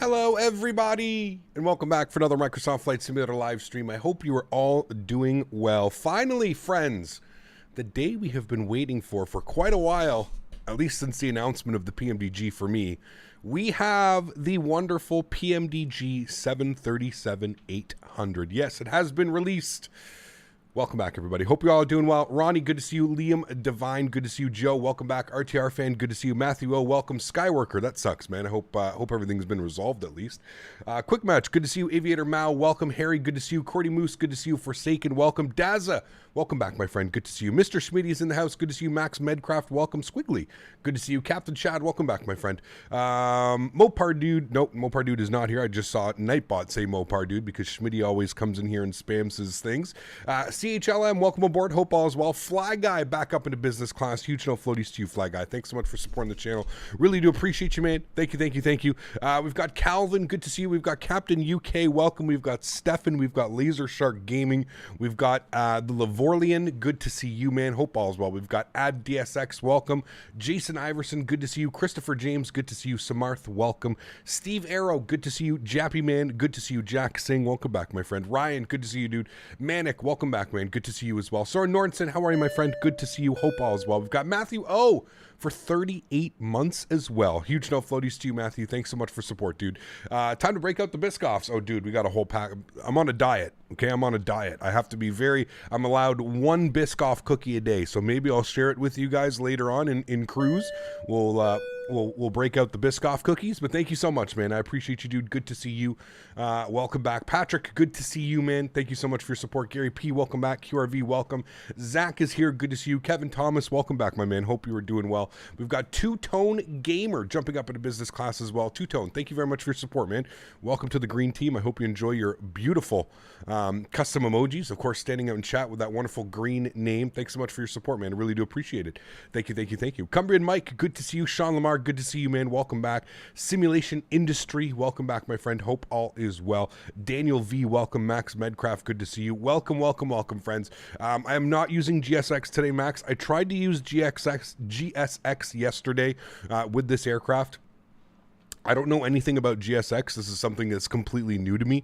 Hello, everybody, and welcome back for another Microsoft Flight Simulator live stream. I hope you are all doing well. Finally, friends, the day we have been waiting for quite a while, at least since the announcement of the PMDG for me, we have the wonderful PMDG 737-800. Yes, it has been released. Welcome back, everybody. Hope you all are doing well. Ronnie, good to see you. Liam Divine, good to see you. Joe, welcome back. RTR fan, good to see you. Matthew O, welcome. Skyworker, that sucks, man. I hope everything's been resolved at least. Quick Match, good to see you. Aviator Mao, welcome. Harry, good to see you. Cordy Moose, good to see you. Forsaken, welcome. Daza, welcome back, my friend. Good to see you. Mr. Smitty is in the house. Good to see you. Max Medcraft, welcome. Squiggly, good to see you. Captain Chad, welcome back, my friend. Mopar Dude, nope, Mopar Dude is not here. I just saw Nightbot say Mopar Dude because Smitty always comes in here and spams his things. CHLM, welcome aboard. Hope all is well. Fly Guy, back up into business class. Huge no floaties to you, Fly Guy. Thanks so much for supporting the channel. Really do appreciate you, man. Thank you, thank you, thank you. We've got Calvin, good to see you. We've got Captain UK, welcome. We've got Stefan. We've got Laser Shark Gaming. We've got the Lavorlian, good to see you, man. Hope all is well. We've got Ad DSX, welcome. Jason Iverson, good to see you. Christopher James, good to see you. Samarth, welcome. Steve Arrow, good to see you. Jappy Man, good to see you. Jack Singh, welcome back, my friend. Ryan, good to see you, dude. Manic, welcome back, man. Good to see you as well. Soren Nordenson, how are you, my friend? Good to see you. Hope all is well. We've got Matthew O for 38 months as well. Huge no floaties to you, Matthew. Thanks so much for support, dude. Time to break out the Biscoffs. Oh, dude, we got a whole pack. I'm on a diet, okay? I'm on a diet. I have to be I'm allowed one Biscoff cookie a day, so maybe I'll share it with you guys later on in cruise. We'll break out the Biscoff cookies, but thank you so much, man. I appreciate you, dude. Good to see you. Welcome back. Patrick, good to see you, man. Thank you so much for your support. Gary P, welcome back. QRV, welcome. Zach is here. Good to see you. Kevin Thomas, welcome back, my man. Hope you are doing well. We've got Two-Tone Gamer jumping up into business class as well. Two-Tone, thank you very much for your support, man. Welcome to the green team. I hope you enjoy your beautiful custom emojis. Of course, standing out in chat with that wonderful green name. Thanks so much for your support, man. I really do appreciate it. Thank you, thank you, thank you. Cumbrian Mike, good to see you. Sean Lamar, good to see you, man. Welcome back. Simulation Industry, welcome back, my friend. Hope all is well. Daniel V, welcome. Max Medcraft, good to see you. Welcome, welcome, welcome, friends. I am not using GSX today, Max. I tried to use GSX yesterday with this aircraft. I don't know anything about GSX. This is something that's completely new to me.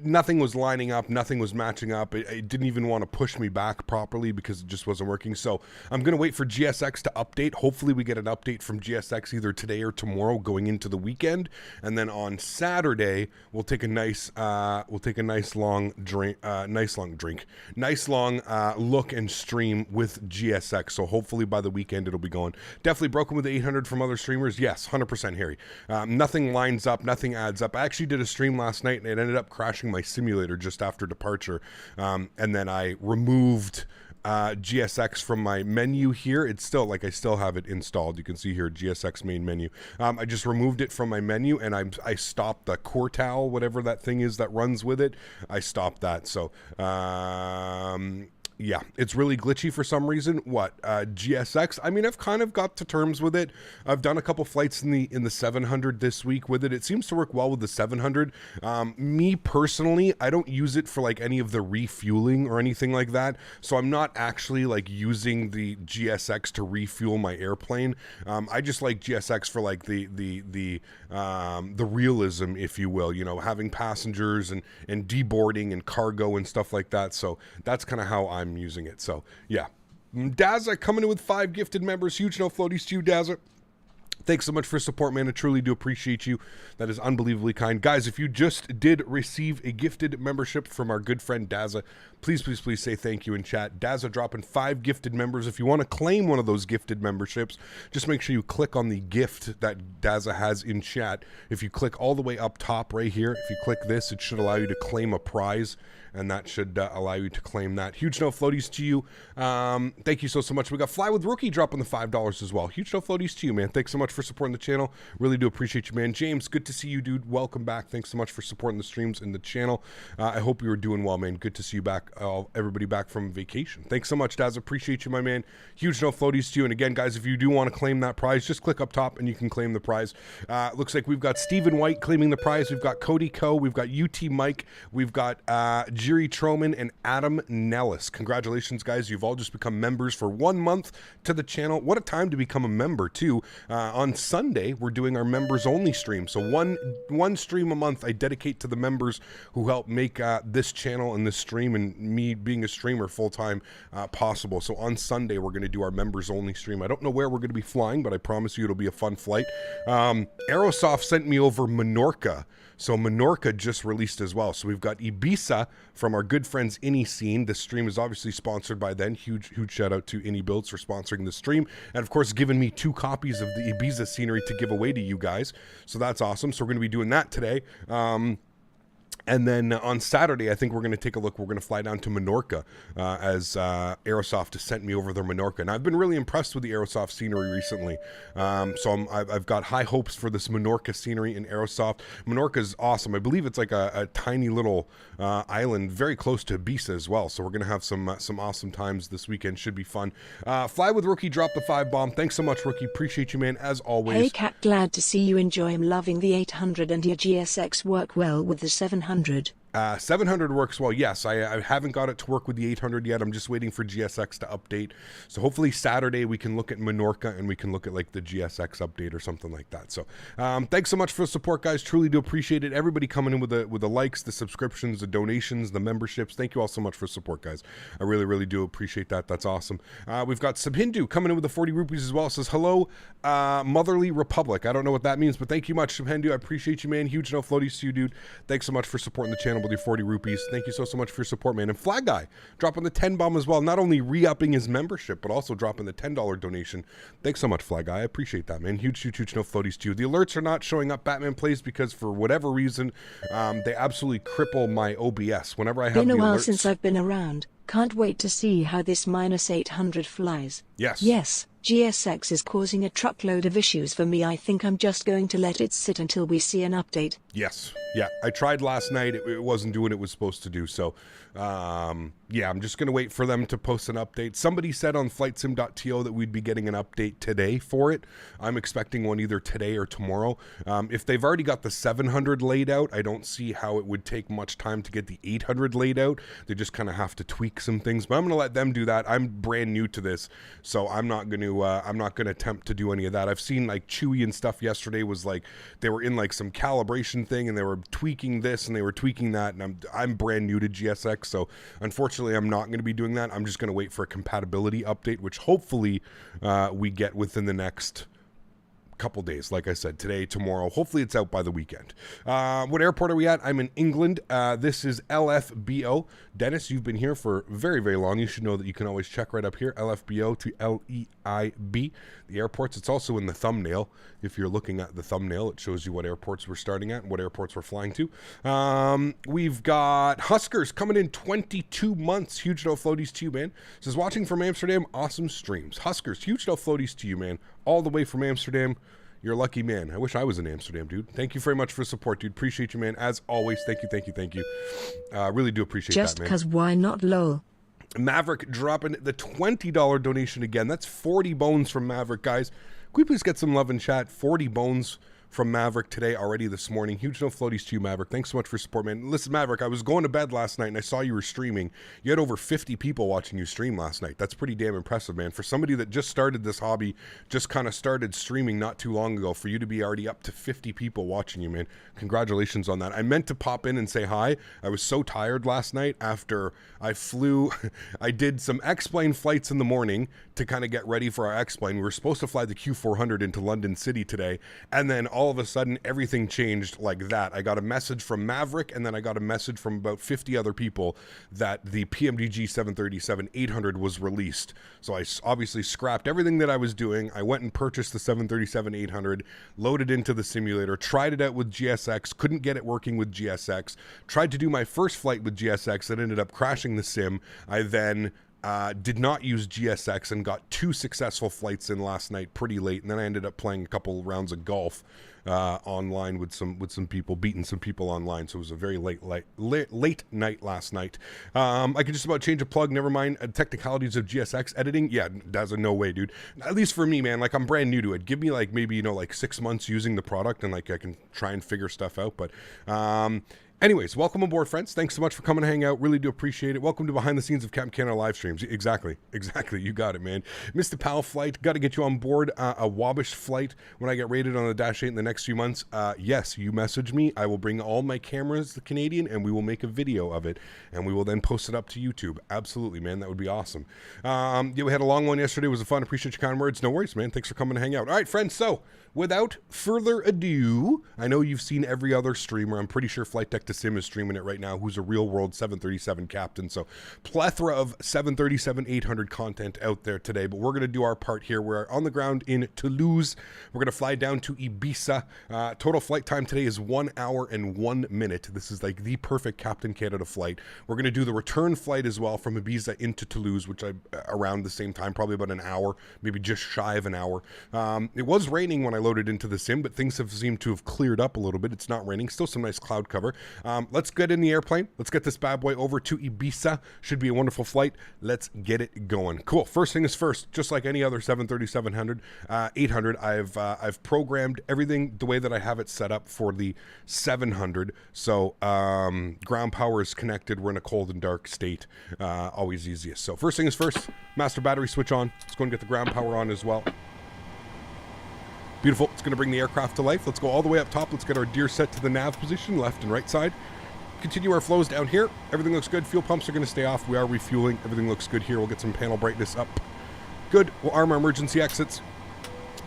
Nothing was lining up, nothing was matching up. It didn't even want to push me back properly because it just wasn't working. So I'm going to wait for GSX to update. Hopefully we get an update from GSX either today or tomorrow going into the weekend. And then on Saturday, we'll take a nice long look and stream with GSX. So hopefully by the weekend it'll be going. Definitely broken with the 800 from other streamers. Yes, 100% Harry. Nothing lines up, nothing adds up. I actually did a stream last night and it ended up crashing my simulator just after departure, and then I removed GSX from my menu here. It's still I still have it installed. You can see here GSX main menu. I just removed it from my menu and I stopped the Cortal, whatever that thing is that runs with it. I stopped that. So yeah, it's really glitchy for some reason. GSX? I mean, I've kind of got to terms with it. I've done a couple flights in the 700 this week with it. It seems to work well with the 700. Me personally, I don't use it for any of the refueling or anything like that. So I'm not actually using the GSX to refuel my airplane. I just like GSX for the realism, if you will. You know, having passengers and deboarding and cargo and stuff like that. So that's kind of how I'm using it. So yeah, Daza coming in with 5 gifted members. Huge no floaties to you, Daza. Thanks so much for support, man. I truly do appreciate you. That is unbelievably kind. Guys, if you just did receive a gifted membership from our good friend Daza, please, please, please say thank you in chat. Daza dropping 5 gifted members. If you want to claim one of those gifted memberships, just make sure you click on the gift that Daza has in chat. If you click all the way up top right here, if you click this, it should allow you to claim a prize, and that should allow you to claim that. Huge no floaties to you. Thank you so much. We got Fly with Rookie dropping the $5 as well. Huge no floaties to you, man. Thanks so much for supporting the channel. Really do appreciate you, man. James, good to see you, dude. Welcome back. Thanks so much for supporting the streams and the channel. I hope you were doing well, man. Good to see you back, everybody back from vacation. Thanks so much, Daz. Appreciate you, my man. Huge no floaties to you. And again, guys, if you do want to claim that prize, just click up top and you can claim the prize. Looks like we've got Stephen White claiming the prize. We've got Cody Co. We've got UT Mike. We've got Jiri Troman, and Adam Nellis. Congratulations, guys. You've all just become members for 1 month to the channel. What a time to become a member, too. On Sunday, we're doing our members-only stream. So one stream a month I dedicate to the members who help make this channel and this stream and me being a streamer full-time possible. So on Sunday, we're going to do our members-only stream. I don't know where we're going to be flying, but I promise you it'll be a fun flight. Aerosoft sent me over Menorca. So Menorca just released as well. So we've got Ibiza from our good friends iniScene. This stream is obviously sponsored by them. Huge shout out to IniBuilds for sponsoring the stream. And of course, giving me 2 copies of the Ibiza scenery to give away to you guys. So that's awesome. So we're going to be doing that today. And then on Saturday, I think we're going to take a look. We're going to fly down to Menorca as Aerosoft has sent me over their Menorca. And I've been really impressed with the Aerosoft scenery recently. So I've got high hopes for this Menorca scenery in Aerosoft. Menorca is awesome. I believe it's like a tiny little island very close to Ibiza as well. So we're going to have some awesome times this weekend. Should be fun. Fly with Rookie dropped the 5 bomb. Thanks so much, Rookie. Appreciate you, man, as always. Hey, Cat, glad to see you enjoy. I'm loving the 800 and your GSX work well with the 700. 700 works well. Yes, I haven't got it to work with the 800 yet. I'm just waiting for GSX to update. So hopefully Saturday we can look at Menorca and we can look at like the GSX update or something like that. So thanks so much for the support, guys. Truly do appreciate it. Everybody coming in with the likes, the subscriptions, the donations, the memberships. Thank you all so much for support, guys. I really do appreciate that. That's awesome. We've got Subhindu coming in with the 40 rupees as well. It says, hello, Motherly Republic. I don't know what that means, but thank you much, Subhindu. I appreciate you, man. Huge no floaties to you, dude. Thanks so much for supporting the channel with your 40 rupees. Thank you so much for your support, man. And Flag Guy dropping the 10 bomb as well. Not only re-upping his membership, but also dropping the $10 donation. Thanks so much, Flag Guy. I appreciate that, man. Huge no floaties to you. The alerts are not showing up Batman Plays because for whatever reason, they absolutely cripple my OBS. Whenever I have been a while alerts, since I've been around. Can't wait to see how this -800 flies. Yes, GSX is causing a truckload of issues for me. I think I'm just going to let it sit until we see an update. Yes. Yeah. I tried last night. It wasn't doing what it was supposed to do. So, yeah, I'm just going to wait for them to post an update. Somebody said on flightsim.to that we'd be getting an update today for it. I'm expecting one either today or tomorrow. If they've already got the 700 laid out, I don't see how it would take much time to get the 800 laid out. They just kind of have to tweak some things, but I'm going to let them do that. I'm brand new to this, so I'm not going to attempt to do any of that. I've seen like Chewy and stuff yesterday was like they were in like some calibration thing and they were tweaking this and they were tweaking that, and I'm brand new to GSX, so unfortunately I'm not going to be doing that. I'm just going to wait for a compatibility update, which hopefully we get within the next couple days. Like I said, today, tomorrow, hopefully it's out by the weekend. What airport are we at? I'm in England. This is LFBO. Dennis, you've been here for very long. You should know that you can always check right up here, LFBO to LEIB, the airports. It's also in the thumbnail. If you're looking at the thumbnail, it shows you what airports we're starting at and what airports we're flying to. We've got Huskers coming in 22 months. Huge no floaties to you, man. Says watching from Amsterdam, awesome streams. Huskers, huge no floaties to you, man. All the way from Amsterdam. You're a lucky man. I wish I was in Amsterdam, dude. Thank you very much for support, dude. Appreciate you, man. As always, thank you. Really do appreciate just that, man. Just because why not, lol. Maverick dropping the $20 donation again. That's 40 bones from Maverick, guys. Can we please get some love in chat? 40 bones from Maverick today already this morning. Huge no floaties to you, Maverick. Thanks so much for support, man. Listen, Maverick, I was going to bed last night and I saw you were streaming. You had over 50 people watching you stream last night. That's pretty damn impressive, man. For somebody that just started this hobby, just kind of started streaming not too long ago, for you to be already up to 50 people watching you, man. Congratulations on that. I meant to pop in and say hi. I was so tired last night after I flew. I did some X-Plane flights in the morning to kind of get ready for our X-Plane. We were supposed to fly the Q400 into London City today, and then all of a sudden everything changed like that. I got a message from Maverick, and then I got a message from about 50 other people that the PMDG 737-800 was released. So I obviously scrapped everything that I was doing. I went and purchased the 737-800, loaded into the simulator, tried it out with GSX, couldn't get it working with GSX, tried to do my first flight with GSX that ended up crashing the sim. I then did not use GSX and got 2 successful flights in last night pretty late, and then I ended up playing a couple rounds of golf online with some people, beating some people online. So it was a very late night last night. I could just about change a plug. Never mind technicalities of GSX editing. Yeah, that's a no way, dude. At least for me, man. Like, I'm brand new to it. Give me like maybe like 6 months using the product, and like I can try and figure stuff out. But Anyways, welcome aboard, friends. Thanks so much for coming to hang out. Really do appreciate it. Welcome to behind the scenes of Captain Canada live streams. Exactly. You got it, man. Mr. Pal Flite, got to get you on board a Wabish flight when I get rated on the Dash 8 in the next few months. Yes, you message me. I will bring all my cameras, the Canadian, and we will make a video of it, and we will then post it up to YouTube. Absolutely, man. That would be awesome. Yeah, we had a long one yesterday. It was fun. Appreciate your kind words. No worries, man. Thanks for coming to hang out. All right, friends. So, without further ado, I know you've seen every other streamer. I'm pretty sure Flight Deck to Sim is streaming it right now, who's a real world 737 captain. So plethora of 737-800 content out there today, but we're going to do our part here. We're on the ground in Toulouse. We're going to fly down to Ibiza. Total flight time today is 1 hour and 1 minute. This is like the perfect Captain Canada flight. We're going to do the return flight as well from Ibiza into Toulouse, which I around the same time, probably about an hour, maybe just shy of an hour. It was raining when I loaded into the sim, but things have seemed to have cleared up a little bit. It's not raining, still some nice cloud cover. Let's get in the airplane. Let's get this bad boy over to Ibiza. Should be a wonderful flight. Let's get it going. Cool. First thing is first, just like any other 737-800, I've programmed everything the way that I have it set up for the 700. So ground power is connected. We're in a cold and dark state. Always easiest. So first thing is first, master battery switch on. Let's go and get the ground power on as well. Beautiful. It's going to bring the aircraft to life. Let's go all the way up top. Let's get our gear set to the nav position, left and right side. Continue our flows down here. Everything looks good. Fuel pumps are going to stay off. We are refueling. Everything looks good here. We'll get some panel brightness up. Good. We'll arm our emergency exits.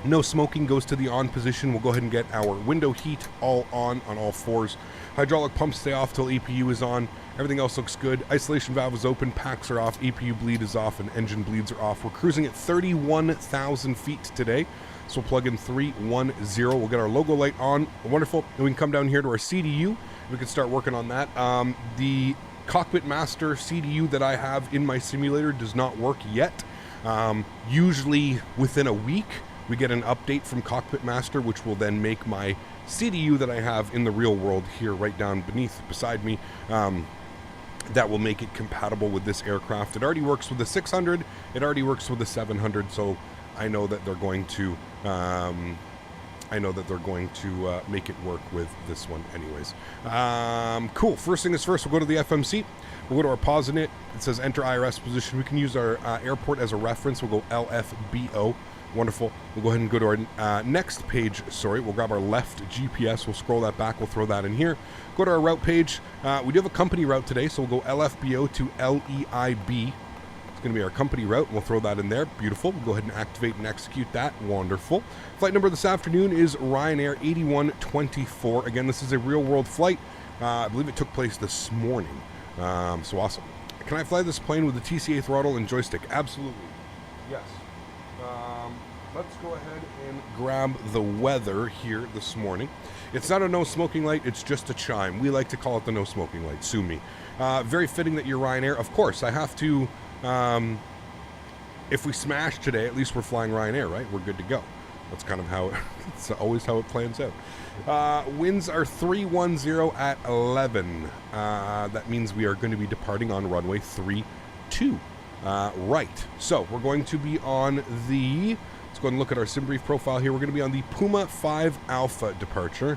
No smoking goes to the on position. We'll go ahead and get our window heat all on all fours. Hydraulic pumps stay off till EPU is on. Everything else looks good. Isolation valve is open. Packs are off. EPU bleed is off and engine bleeds are off. We're cruising at 31,000 feet today. So we'll plug in 310. We'll get our logo light on. Wonderful. And we can come down here to our CDU. We can start working on that. The Cockpit Master CDU that I have in my simulator does not work yet. Usually within a week, we get an update from Cockpit Master, which will then make my CDU that I have in the real world here right down beside me, that will make it compatible with this aircraft. It already works with the 600. It already works with the 700. So I know that they're going to make it work with this one anyways. Cool. First thing is first, we'll go to the FMC. We'll go to our pause in it. It says enter IRS position. We can use our airport as a reference. We'll go LFBO. Wonderful. We'll go ahead and go to our next page. Sorry, we'll grab our left GPS. We'll scroll that back. We'll throw that in here. Go to our route page. We do have a company route today, so we'll go LFBO to LEIB. Going to be our company route. We'll throw that in there. Beautiful. We'll go ahead and activate and execute that. Wonderful. Flight number this afternoon is Ryanair 8124. Again, this is a real world flight. I believe it took place this morning. So awesome. Can I fly this plane with the TCA throttle and joystick? Absolutely. Yes. Let's go ahead and grab the weather here this morning. It's not a no smoking light. It's just a chime. We like to call it the no smoking light. Sue me. Very fitting that you're Ryanair. Of course, I have to... if we smash today, at least we're flying Ryanair, right? We're good to go. That's kind of how it's always how it plans out. Winds are 310 at 11. That means we are going to be departing on runway 32. Right. So we're going to be on the, let's go ahead and look at our sim brief profile here. We're going to be on the Puma 5 Alpha departure.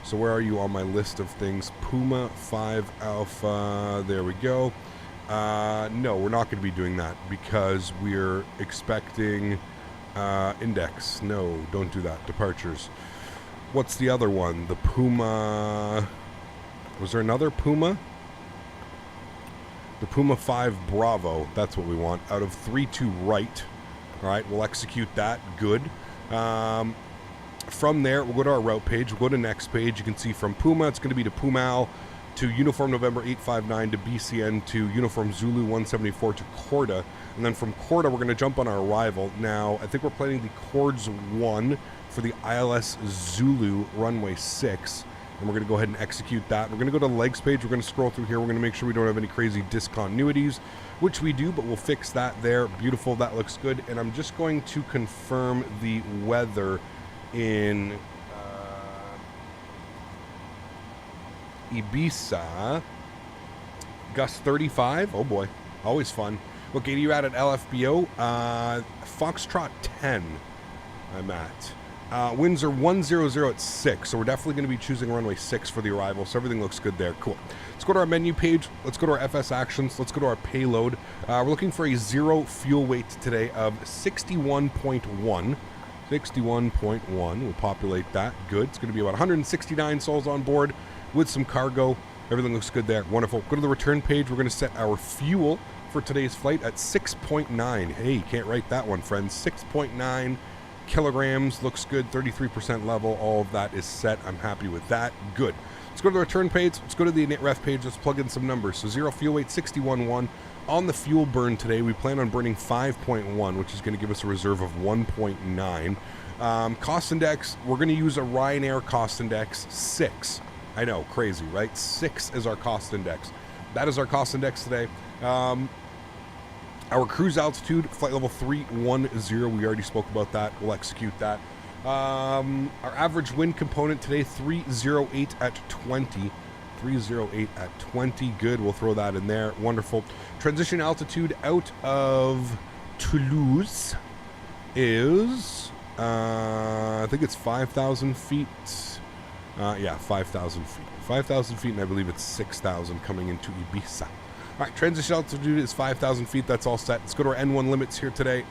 So where are you on my list of things? Puma 5 Alpha. There we go. No, we're not going to be doing that because we're expecting index. No, don't do that. Departures. What's the other one? The Puma. Was there another Puma? The Puma 5 Bravo. That's what we want. Out of 3-2 right. All right, we'll execute that. Good. From there, we'll go to our route page. We'll go to next page. You can see from Puma, it's going to be to Pumal, to Uniform November 859, to BCN, to Uniform Zulu 174, to Corda. And then from Corda, we're going to jump on our arrival. Now, I think we're planning the Cords 1 for the ILS Zulu runway 6. And we're going to go ahead and execute that. We're going to go to the legs page. We're going to scroll through here. We're going to make sure we don't have any crazy discontinuities, which we do, but we'll fix that there. Beautiful. That looks good. And I'm just going to confirm the weather in Ibiza. Gust 35. Oh boy, always fun. What gate are you at LFBO? Foxtrot 10 I'm at. Winds are 100 at 6, so we're definitely going to be choosing runway 6 for the arrival, so everything looks good there. Cool. Let's go to our menu page. Let's go to our FS actions. Let's go to our payload. We're looking for a 0 fuel weight today of 61.1. 61.1. We'll populate that. Good. It's going to be about 169 souls on board with some cargo. Everything looks good there. Wonderful. Go to the return page. We're going to set our fuel for today's flight at 6.9. Hey, you can't write that one, friends. 6.9 kilograms. Looks good. 33% level. All of that is set. I'm happy with that. Good. Let's go to the return page. Let's go to the init ref page. Let's plug in some numbers. So 0 fuel weight, 61.1. On the fuel burn today, we plan on burning 5.1, which is going to give us a reserve of 1.9. Cost index, we're going to use a Ryanair cost index 6. I know, crazy, right? 6 is our cost index. That is our cost index today. Our cruise altitude, flight level 310. We already spoke about that. We'll execute that. Our average wind component today, 308 at 20. 308 at 20. Good. We'll throw that in there. Wonderful. Transition altitude out of Toulouse is, I think it's 5,000 feet. Yeah, 5,000 feet. 5,000 feet, and I believe it's 6,000 coming into Ibiza. All right, transition altitude is 5,000 feet. That's all set. Let's go to our N1 limits here today.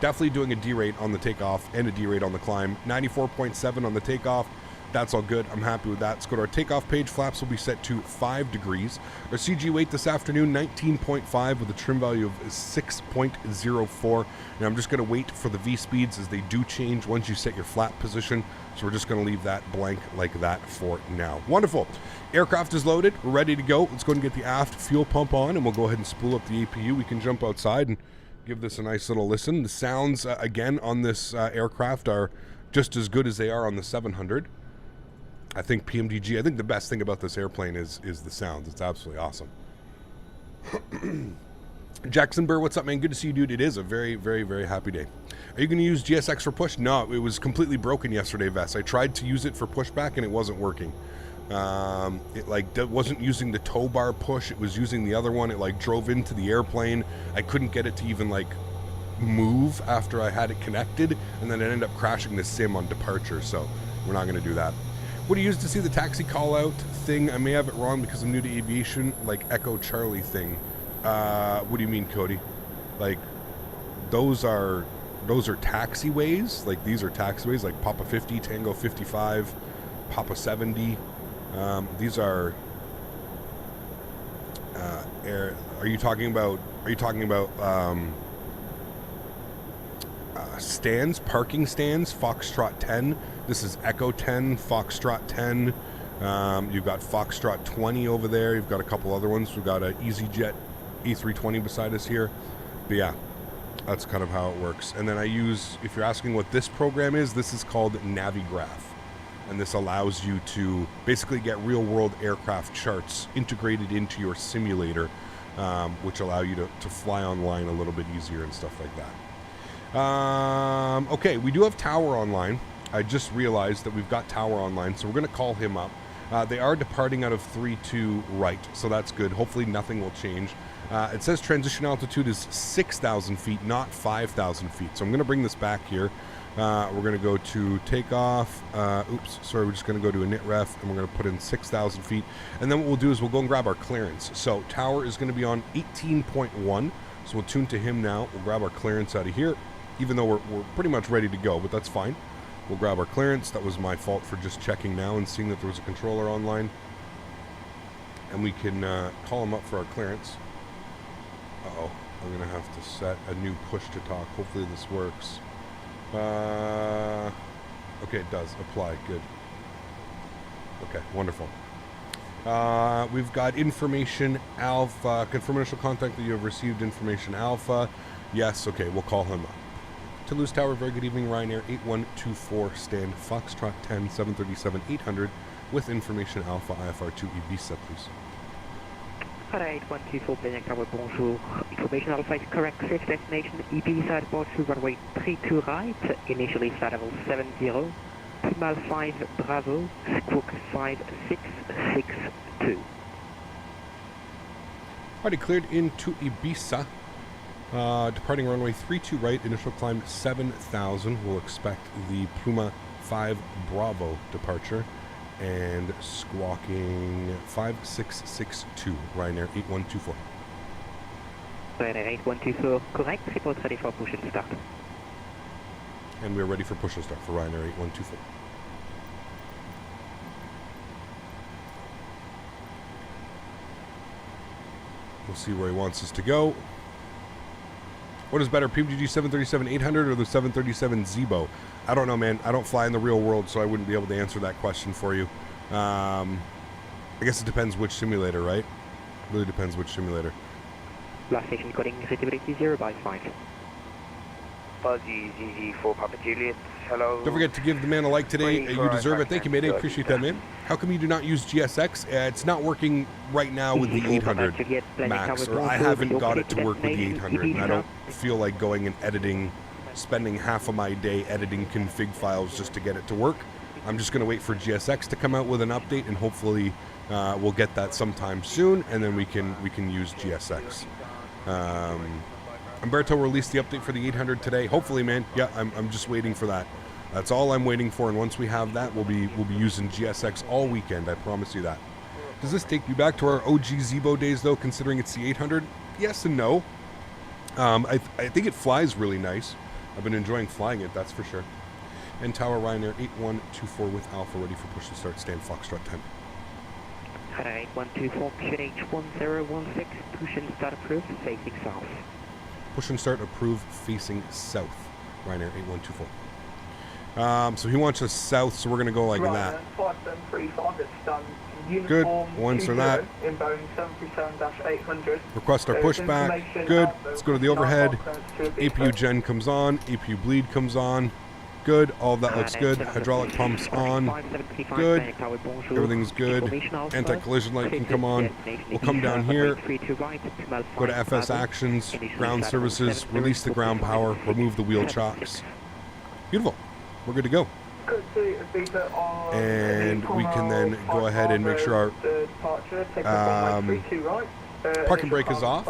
Definitely doing a D-rate on the takeoff and a D-rate on the climb. 94.7 on the takeoff. That's all good. I'm happy with that. Let's go to our takeoff page. Flaps will be set to 5 degrees. Our CG weight this afternoon, 19.5 with a trim value of 6.04. And I'm just going to wait for the V-speeds as they do change once you set your flap position. So we're just going to leave that blank like that for now. Wonderful. Aircraft is loaded. We're ready to go. Let's go ahead and get the aft fuel pump on, and we'll go ahead and spool up the APU. We can jump outside and give this a nice little listen. The sounds, again, on this aircraft are just as good as they are on the 700. I think PMDG, I think the best thing about this airplane is the sounds. It's absolutely awesome. Jackson Burr, what's up, man? Good to see you, dude. It is a very, very, very happy day. Are you going to use GSX for push? No, it was completely broken yesterday, Vess. I tried to use it for pushback, and it wasn't working. It wasn't using the tow bar push. It was using the other one. It drove into the airplane. I couldn't get it to even move after I had it connected, and then it ended up crashing the sim on departure. So we're not going to do that. What do you use to see the taxi call out thing? I may have it wrong because I'm new to aviation, Echo Charlie thing. What do you mean, Cody? Those are taxiways. These are taxiways, like Papa 50, Tango 55, Papa 70. These are air. Are you talking about stands, parking stands? Foxtrot 10. This is Echo 10, Foxtrot 10. You've got Foxtrot 20 over there. You've got a couple other ones. We've got an EasyJet A320 beside us here. But yeah, that's kind of how it works. And then I use, if you're asking what this program is, this is called Navigraph. And this allows you to basically get real-world aircraft charts integrated into your simulator, which allow you to fly online a little bit easier and stuff like that. Okay, we do have Tower online. I just realized that we've got Tower online, so we're going to call him up. They are departing out of 3-2 right, so that's good. Hopefully nothing will change. It says transition altitude is 6,000 feet, not 5,000 feet. So I'm going to bring this back here. We're going to go to takeoff. We're just going to go to init ref, and we're going to put in 6,000 feet. And then what we'll do is we'll go and grab our clearance. So Tower is going to be on 18.1. So we'll tune to him now. We'll grab our clearance out of here, even though we're pretty much ready to go, but that's fine. We'll grab our clearance. That was my fault for just checking now and seeing that there was a controller online. And we can call him up for our clearance. Uh-oh. I'm going to have to set a new push to talk. Hopefully this works. Okay, it does. Apply. Good. Okay, wonderful. We've got information alpha. Confirm initial contact that you have received information alpha. Yes, okay, we'll call him up. Toulouse Tower, very good evening. Ryanair 8124, stand Foxtrot 10, 737, 800 with information alpha IFR2 Ibiza, please. Ryanair 8124, Blanc Tower, bonjour. Information alpha is correct. Safe destination Ibiza at port through runway 32 right. Initially flight level 70. Pumal 5 Bravo, squawk 5662. Already cleared into Ibiza. Departing runway 32 right, initial climb 7,000. We'll expect the Puma 5 Bravo departure. And squawking 5662, Ryanair 8124. Ryanair 8124, correct. Report ready for push and start. And we're ready for push and start for Ryanair 8124. We'll see where he wants us to go. What is better, PMDG 737-800 or the 737 Zibo? I don't know, man. I don't fly in the real world, so I wouldn't be able to answer that question for you. I guess it depends which simulator, right? Really depends which simulator. Last station coding readability 0 by 5. Fuzzy ZZ4 Papa Juliet. Hello. Don't forget to give the man a like today. You deserve it. Thank you, Mayday. Appreciate that, man. How come you do not use GSX? It's not working right now with the 800 Max, or I haven't got it to work with the 800, and I don't feel like going and editing, spending half of my day editing config files just to get it to work. I'm just going to wait for GSX to come out with an update, and hopefully we'll get that sometime soon, and then we can use GSX. Umberto released the update for the 800 today. Hopefully, man. Yeah, I'm just waiting for that. That's all I'm waiting for, and once we have that, we'll be using GSX all weekend. I promise you that. Does this take you back to our OG Zibo days, though, considering it's the 800? Yes and no. I think it flies really nice. I've been enjoying flying it, that's for sure. And Tower Ryanair 8124 with Alpha ready for push to start. Stand Foxtrot 10. Ryanair 8124, QNH 1016, push and start approved, facing south. Push and start approved, facing south. Ryanair 8124. So he wants us south, so we're going to go like that. 5735, it's done. Good. Once for that. In Boeing 737-800. Request our pushback. Good. Let's go to the overhead. APU gen comes on. APU bleed comes on. Good. All of that looks good. Hydraulic pumps on. Good. Everything's good. Anti-collision light can come on. We'll come down here. Go to FS actions. Ground services. Release the ground power. Remove the wheel chocks. Beautiful. We're good to go. And we can then go ahead and make sure our parking brake is off,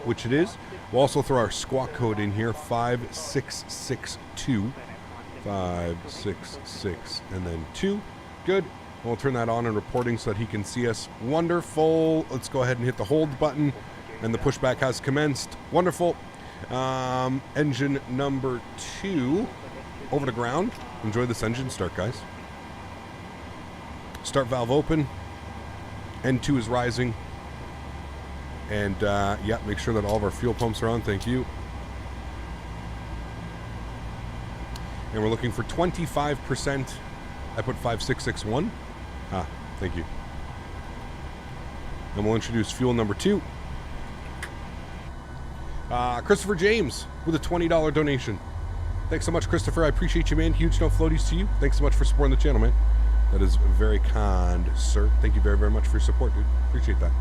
which it is. We'll also throw our squawk code in here, 5662. 566 and then 2. Good. We'll turn that on and reporting so that he can see us. Wonderful. Let's go ahead and hit the hold button, and the pushback has commenced. Wonderful. Engine number 2 over to ground. Enjoy this engine start, guys. Start valve open. N2 is rising. And yeah, make sure that all of our fuel pumps are on. Thank you. And we're looking for 25%. I put 5661. Ah, thank you. And we'll introduce fuel number 2. Christopher James with a $20 donation. Thanks so much, Christopher. I appreciate you, man. Huge no floaties to you. Thanks so much for supporting the channel, man. That is very kind, sir. Thank you very, very much for your support, dude. Appreciate that.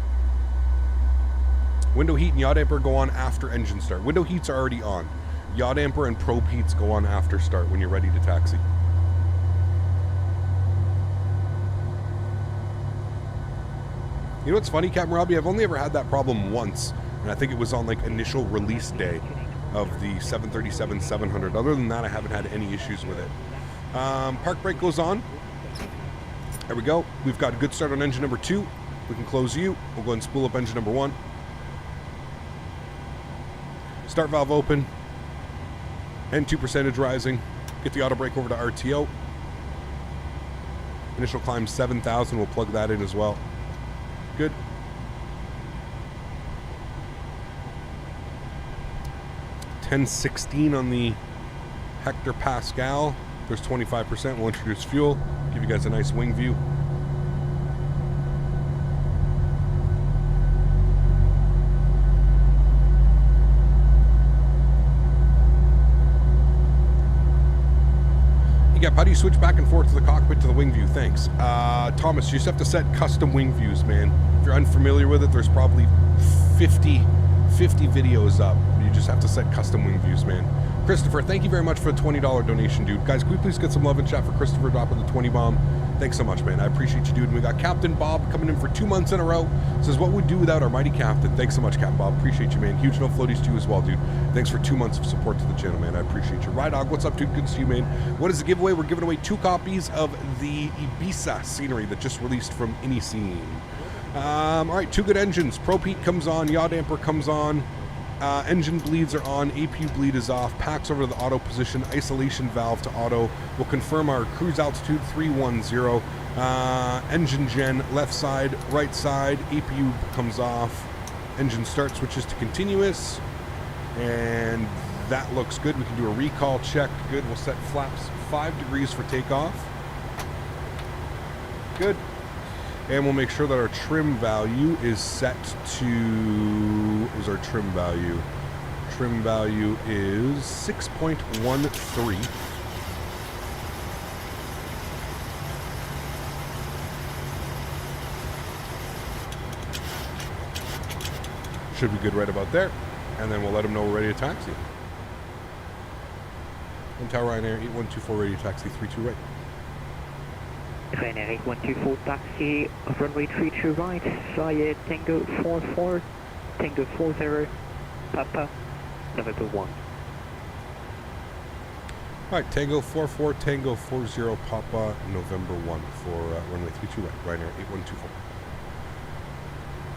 Window heat and yaw damper go on after engine start. Window heats are already on. Yaw damper and probe heats go on after start when you're ready to taxi. You know what's funny, Captain Robbie? I've only ever had that problem once, and I think it was on like initial release day of the 737-700. Other than that, I haven't had any issues with it. Park brake goes on. There we go. We've got a good start on engine number 2. We can close you. We'll go ahead and spool up engine number 1. Start valve open. N2 percentage rising. Get the auto brake over to RTO. Initial climb 7,000. We'll plug that in as well. Good. $10.16 on the Hector Pascal. There's 25%. We'll introduce fuel. Give you guys a nice wing view. Yep, how do you switch back and forth to the cockpit to the wing view? Thanks. Thomas, you just have to set custom wing views, man. If you're unfamiliar with it, there's probably 50 videos up. You just have to set custom wing views, man. Christopher, thank you very much for the $20 donation, dude. Guys, can we please get some love in chat for Christopher dropping the 20 bomb? Thanks so much, man. I appreciate you, dude. And we got Captain Bob coming in for 2 months in a row. Says, what would we do without our mighty captain? Thanks so much, Captain Bob. Appreciate you, man. Huge no floaties to you as well, dude. Thanks for 2 months of support to the channel, man. I appreciate you. Rydog, what's up, dude? Good to see you, man. What is the giveaway? We're giving away 2 copies of the Ibiza scenery that just released from iniScene. All right, 2 good engines. Propete comes on. Yaw damper comes on. Engine bleeds are on, APU bleed is off, packs over to the auto position, isolation valve to auto. We'll confirm our cruise altitude 310. Engine gen, left side, right side, APU comes off. Engine start switches to continuous. And that looks good. We can do a recall check. Good. We'll set flaps 5 degrees for takeoff. Good. And we'll make sure that our trim value is set to, what was our trim value? Trim value is 6.13. Should be good right about there. And then we'll let them know we're ready to taxi. Mentha Ryanair 8124 ready to taxi 32 right. Ryanair 8124 taxi, runway 32 right, via Tango 44, Tango 40, Papa, November 1. Alright, Tango 44, Tango 40, Papa, November 1 for runway 32 right, Ryanair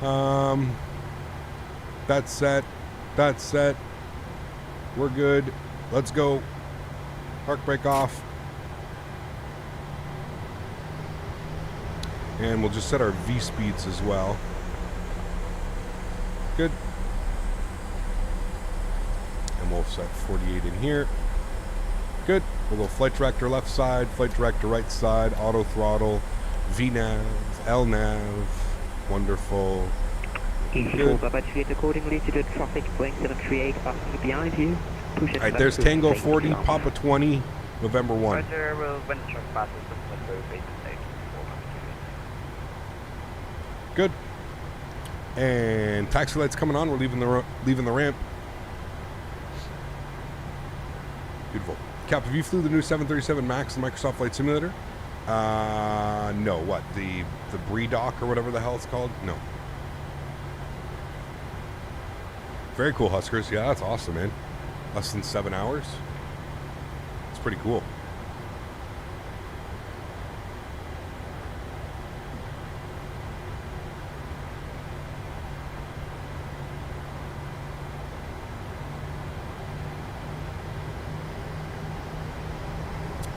8124. That's set, we're good, let's go, park brake off. And we'll just set our V speeds as well. Good. And we'll set 48 in here. Good. We'll go flight director left side, flight director right side, auto throttle, VNAV, LNAV. Wonderful. Good. Accordingly to the traffic, Boeing 738 passing behind you. Push it. Alright, there's Tango 40, Papa 20, November 1. Roger, we'll when the truck passes the Good. And taxi lights coming on. We're leaving the ramp. Beautiful. Cap, have you flew the new 737 MAX in Microsoft Flight Simulator? No. What? The BreDoc or whatever the hell it's called? No. Very cool, Huskers. Yeah, that's awesome, man. Less than 7 hours. It's pretty cool.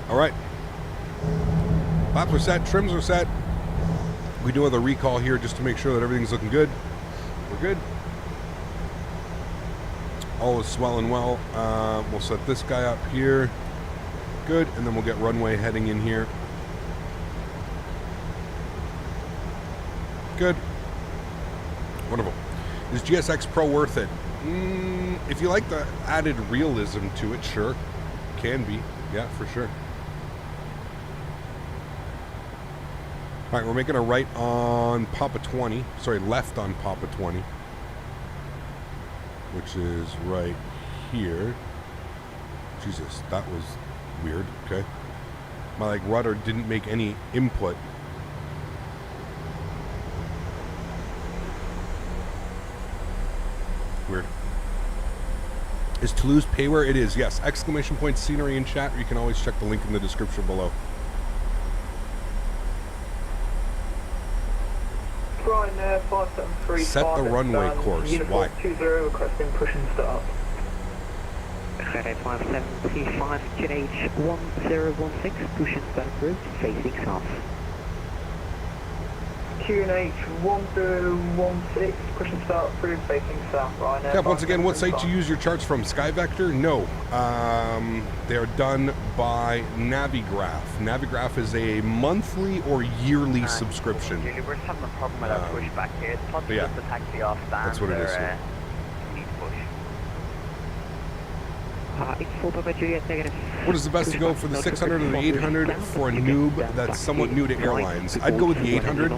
All right, laps are set, trims are set. We do have a recall here just to make sure that everything's looking good. We're good. All is swell and well. We'll set this guy up here. Good, and then we'll get runway heading in here. Good. Wonderful. Is GSX Pro worth it? If you like the added realism to it, sure. Can be. Yeah, for sure. All right, we're making a right on Papa 20. Sorry, left on Papa 20. Which is right here. Jesus, that was weird. Okay. My rudder didn't make any input. Weird. Is Toulouse payware? It is, yes. Exclamation point scenery in chat, or you can always check the link in the description below. Ryanair 573. Set the runway course. Why? 20 requesting push and start. Ryanair 5735, QNH 1016, push and start route, facing south. QNH 1016, push and start through, facing south, Ryanair. Cap, once again, what site do you use your charts from? SkyVector? No. They're done by Navigraph. Navigraph is a monthly or yearly subscription. We're just having a problem with our pushback here. It's not just the taxi off stand. That's what it is. Need push. What is the best to go for the 600 or the 800 for a noob that's somewhat new to airlines? I'd go with the 800.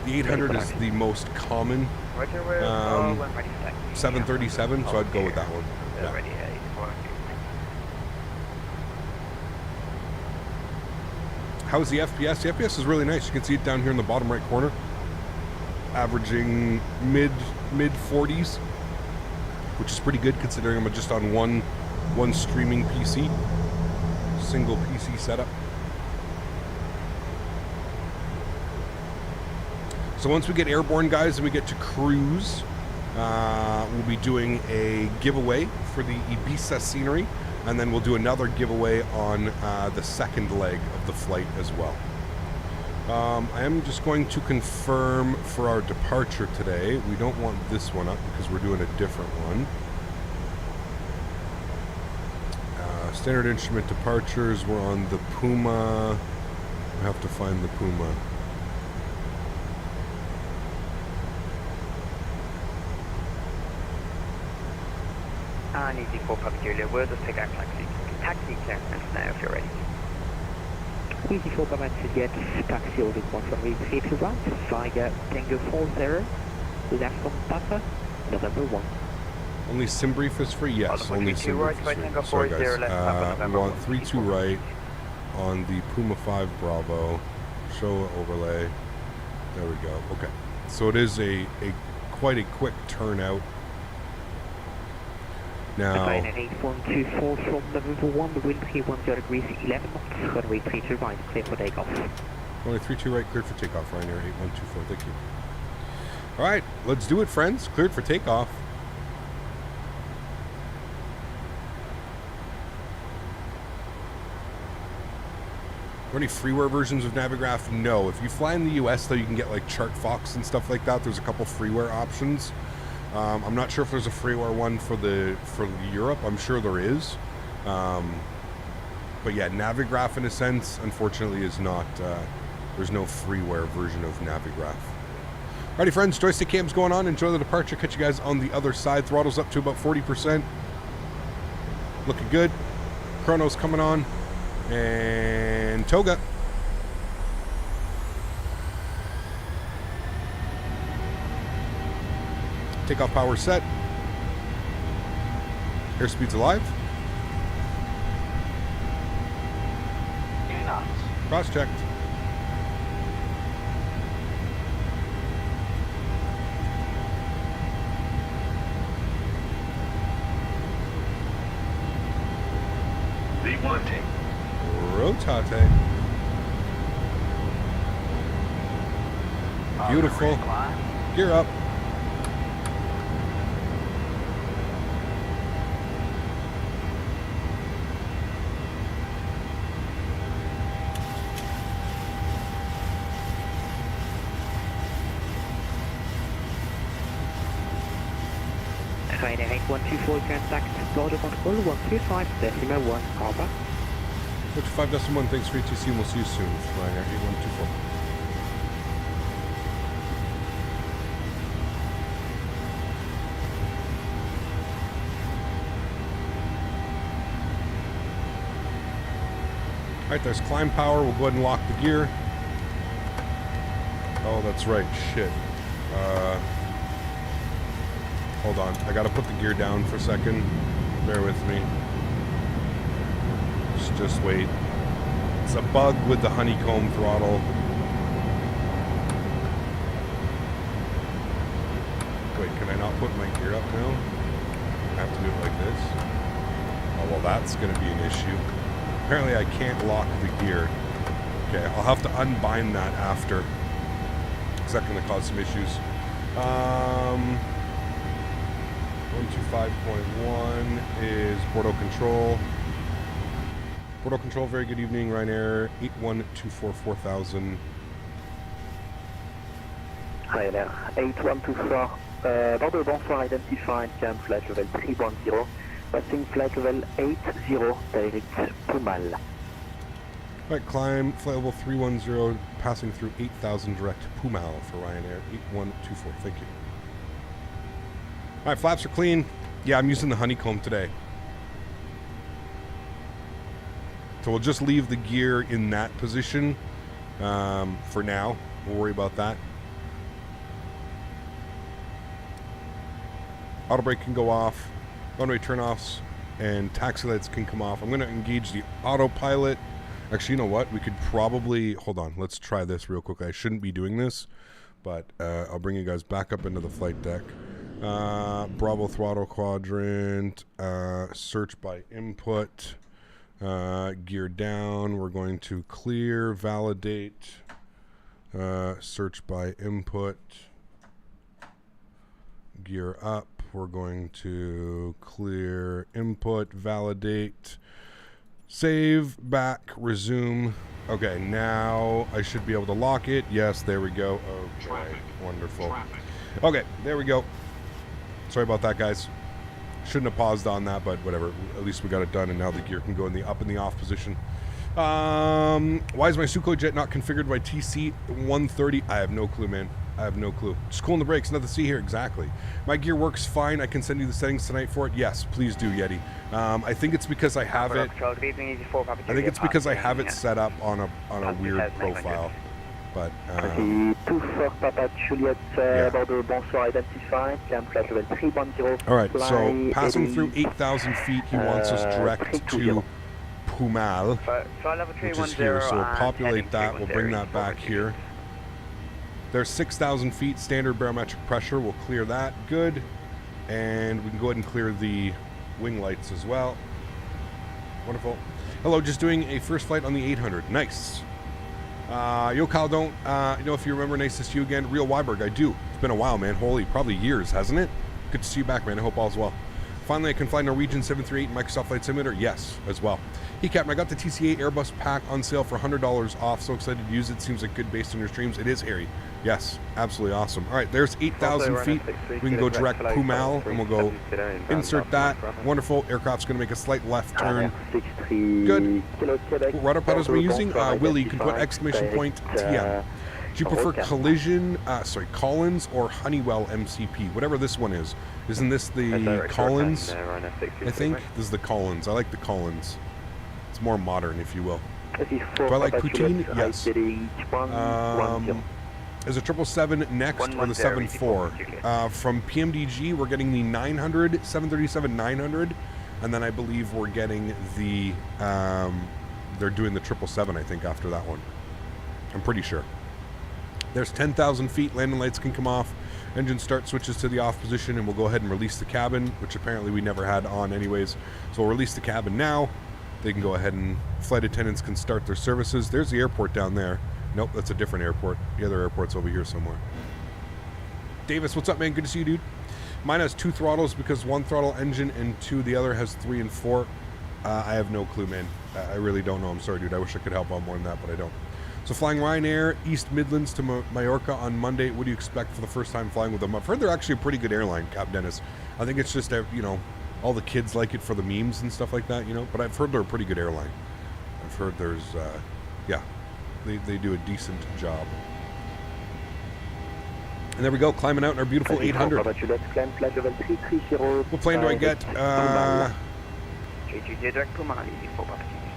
The 800 is the most common 737, so I'd go with that one. Yeah. How's the FPS? The FPS is really nice. You can see it down here in the bottom right corner. Averaging mid 40s, which is pretty good considering I'm just on one streaming PC. Single PC setup. So once we get airborne, guys, and we get to cruise, we'll be doing a giveaway for the Ibiza scenery, and then we'll do another giveaway on the second leg of the flight as well. I am just going to confirm for our departure today. We don't want this one up because we're doing a different one. Standard instrument departures, we're on the Puma. I have to find the Puma. Easy 4 Papa Julia, we'll just take our taxi clearance now if you're ready. Easy 4 Papa Juliet, taxi order 1 to right, via Tango 40, left from Papa, November 1. Only sim brief is free? Yes, only sim brief is free. Sorry guys, we want 32 right on the Puma 5 Bravo, show overlay, there we go, okay. So it is quite a quick turnout. Now, Ryanair 8124 from November 1, the wind 310 degrees, 11 knots, runway 32 right, clear for takeoff. Runway 32 right, cleared for takeoff, Ryanair 8124, thank you. Alright, let's do it, friends, cleared for takeoff. Are there any freeware versions of Navigraph? No. If you fly in the US, though, you can get like ChartFox and stuff like that. There's a couple freeware options. I'm not sure if there's a freeware one for Europe. I'm sure there is. But yeah, Navigraph in a sense, unfortunately, is not. There's no freeware version of Navigraph. Alrighty, friends, joystick cam's going on. Enjoy the departure. Catch you guys on the other side. Throttle's up to about 40%. Looking good. Chrono's coming on. And Toga. Takeoff power set. Airspeed's alive. Cross checked. Rotate. Rotate. Beautiful. Gear up. Ryanair 8124, contact border control 135, decimal 1, over. 125.1, thanks for ATC, and we'll see you soon. Ryanair 8124. Alright, there's climb power. We'll go ahead and lock the gear. Oh, that's right. Shit. Hold on. I gotta put the gear down for a second. Bear with me. Just wait. It's a bug with the honeycomb throttle. Wait, can I not put my gear up now? I have to do it like this. Oh, well, that's gonna be an issue. Apparently I can't lock the gear. Okay, I'll have to unbind that after. Is that gonna cause some issues? 125.1 is Bordeaux Control. Bordeaux Control, very good evening. Ryanair 8124 4000. Ryanair 8124. Bordeaux, bonsoir, identified, cam flight level 310. Passing flight level 80, direct Pumal. Right, climb, flight level 310, passing through 8000 direct Pumal for Ryanair 8124. Thank you. Alright, flaps are clean. Yeah, I'm using the honeycomb today. So we'll just leave the gear in that position for now. We'll worry about that. Auto brake can go off. Runway turnoffs and taxi lights can come off. I'm going to engage the autopilot Actually, you know what? We could probably... Hold on. Let's try this real quick. I shouldn't be doing this, but I'll bring you guys back up into the flight deck. Bravo throttle quadrant. Search by input. Gear down. We're going to clear, validate. Search by input. Gear up. We're going to clear, input, validate. Save, back, resume. Okay, now I should be able to lock it. Yes, there we go. Okay, wonderful. Okay, there we go. Sorry about that, guys. Shouldn't have paused on that, but whatever. At least we got it done, and now the gear can go in the up and the off position. Why is my Sukhoi not configured by TC 130? I have no clue, man. I have no clue. Just cooling the brakes, nothing to see here. Exactly. My gear works fine. I can send you the settings tonight for it. Yes, please do, Yeti. I think it's because I have it. I think it's because I have it set up on a weird profile. But all right. So passing through 8,000 feet, he wants us direct to Pumal, which is here. So we'll populate that. We'll bring that back here. There's 6,000 feet standard barometric pressure. We'll clear that. Good. And we can go ahead and clear the wing lights as well. Wonderful. Hello, just doing a first flight on the 800. Nice. Yo, Karl, don't, you know, if you remember, nice to see you again. Real Weiberg, I do. It's been a while, man. Holy, probably years, hasn't it? Good to see you back, man. I hope all's well. Finally, I can fly Norwegian 738 Microsoft Flight Simulator. Yes, as well. Hey, Captain, I got the TCA Airbus pack on sale for $100 off. So excited to use it. Seems like good based on your streams. It is, Harry. Yes, absolutely awesome. All right, there's 8,000 feet. We can go direct Pumal, and we'll go insert that. Wonderful. Aircraft's going to make a slight left turn. Good. What rudder pedals are we using? Willie, you can put exclamation point TM. Do you prefer Collins or Honeywell MCP? Whatever this one is. Isn't this the Collins? I think this is the Collins. I like the Collins. It's more modern, if you will. Do I like poutine? Yes. Is a 777 next or the 74? From PMDG, we're getting the 900, 737 900, and then I believe we're getting the, they're doing the 777, I think, after that one. I'm pretty sure. There's 10,000 feet, landing lights can come off, engine start switches to the off position, and we'll go ahead and release the cabin, which apparently we never had on anyways. So we'll release the cabin now. They can go ahead and flight attendants can start their services. There's the airport down there. Nope, that's a different airport. The other airport's over here somewhere. Davis, what's up, man? Good to see you, dude. Mine has 2 throttles because 1 throttle engine and 2, the other has 3 and 4. I have no clue, man. I really don't know. I'm sorry, dude. I wish I could help out more than that, but I don't. So flying Ryanair, East Midlands to Mallorca on Monday. What do you expect for the first time flying with them? I've heard they're actually a pretty good airline, Cap Denis. I think it's just, you know, all the kids like it for the memes and stuff like that, you know. But I've heard they're a pretty good airline. I've heard there's, yeah. They do a decent job. And there we go, climbing out in our beautiful 800. What plane do I get?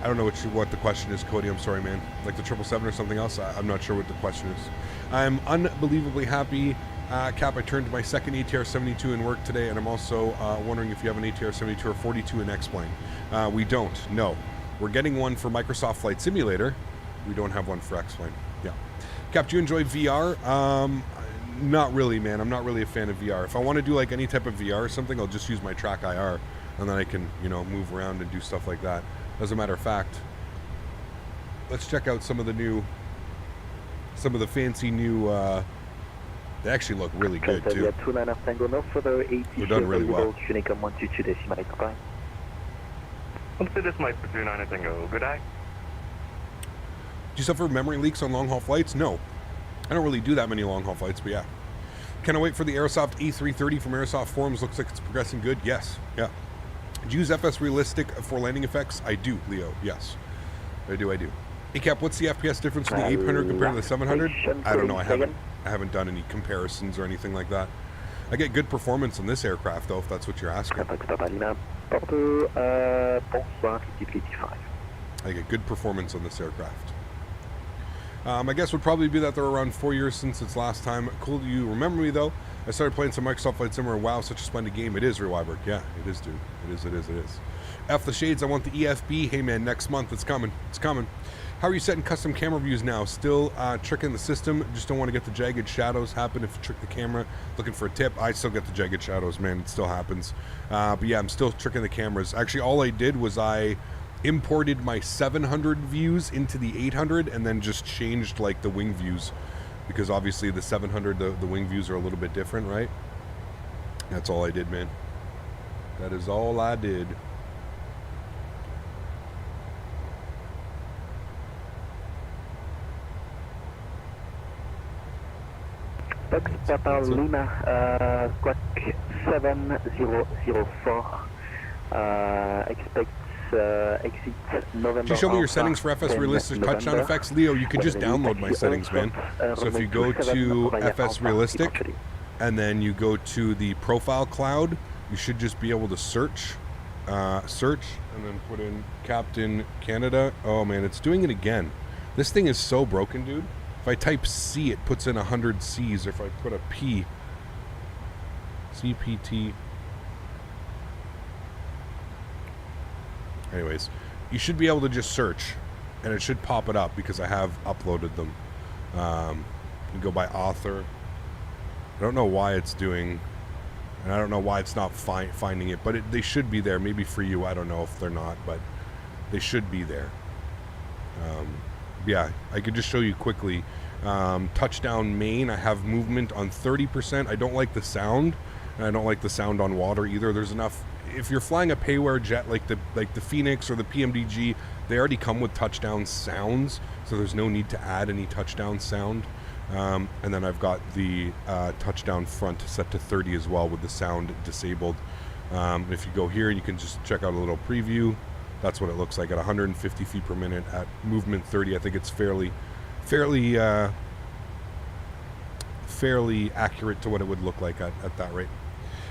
I don't know what the question is, Cody. I'm sorry, man. Like the 777 or something else? I'm not sure what the question is. I'm unbelievably happy. Cap, I turned to my second ATR 72 in work today, and I'm also wondering if you have an ATR 72 or 42 in X-Plane. We don't, no. We're getting one for Microsoft Flight Simulator. We don't have one for X-Plane. Yeah. Cap, do you enjoy VR? Not really, man. I'm not really a fan of VR. If I want to do like any type of VR or something, I'll just use my Track IR, and then I can, you know, move around and do stuff like that. As a matter of fact, let's check out some of the fancy new, they actually look really good too. They're done really well. This is my 29 Tango. Good day. Do you suffer memory leaks on long-haul flights? No. I don't really do that many long-haul flights, but yeah. Can I wait for the Aerosoft A330 from Aerosoft Forums? Looks like it's progressing good. Yes. Yeah. Do you use FS Realistic for landing effects? I do, Leo. Yes. I do. Hey, Cap, what's the FPS difference from the 800 compared to the 700? I don't know. I haven't done any comparisons or anything like that. I get good performance on this aircraft, though, if that's what you're asking. I get good performance on this aircraft. I guess would probably be that they're around 4 years since its last time. Cool, do you remember me though? I started playing some Microsoft Flight Simulator. Wow, such a splendid game. It is, Rewyberg. Yeah, it is, dude. It is. F the shades, I want the EFB. Hey, man, next month. It's coming. It's coming. How are you setting custom camera views now? Still tricking the system. Just don't want to get the jagged shadows happen if you trick the camera. Looking for a tip. I still get the jagged shadows, man. It still happens. But yeah, I'm still tricking the cameras. Actually, all I did was I imported my 700 views into the 800 and then just changed like the wing views. Because obviously the 700, the wing views are a little bit different, right? That's all I did, man. That is all I did. Papa Lima, squawk 7004, expects exit November. Can you show me your settings for FS Realistic touchdown effects? Leo, you can just download my settings, man. So if you go to FS Realistic, and then you go to the profile cloud, you should just be able to search, and then put in Captain Canada. Oh man, it's doing it again. This thing is so broken, dude. If I type C, it puts in 100 C's. Or if I put a P, CPT. Anyways, you should be able to just search, and it should pop it up because I have uploaded them. You go by author. I don't know why it's doing, and I don't know why it's not finding it, but they should be there. Maybe for you, I don't know if they're not, but they should be there. Yeah, I could just show you quickly. Touchdown main, I have movement on 30%. I don't like the sound, and I don't like the sound on water either. There's enough. If you're flying a payware jet like the Phoenix or the PMDG, they already come with touchdown sounds, so there's no need to add any touchdown sound. And then I've got the touchdown front set to 30 as well with the sound disabled. If you go here, you can just check out a little preview. That's what it looks like at 150 feet per minute at movement 30. I think it's fairly accurate to what it would look like at that rate.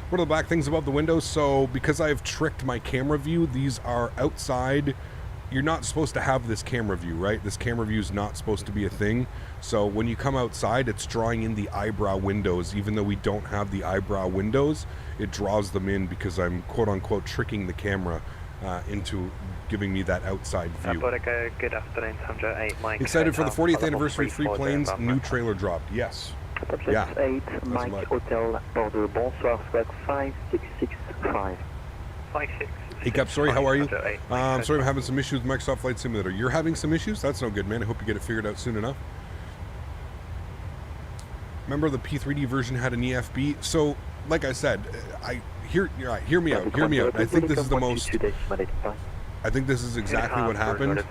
What are the black things above the windows? So because I've tricked my camera view, these are outside. You're not supposed to have this camera view, right? This camera view is not supposed to be a thing. So when you come outside, it's drawing in the eyebrow windows. Even though we don't have the eyebrow windows, it draws them in because I'm quote-unquote tricking the camera into giving me that outside view. Good afternoon, Sandra 8 Mike. Excited for the 40th anniversary Free Planes, new trailer dropped. Yes. Subject 8 Mike Hotel Bordeaux, bonsoir, squawk 5665. 56. Hey Cap, sorry, how are you? Sorry I'm having some issues with Microsoft Flight Simulator. You're having some issues? That's no good, man. I hope you get it figured out soon enough. Remember the P3D version had an EFB? So, like I said, hear me out. I think this is the most... I think this is exactly what happened.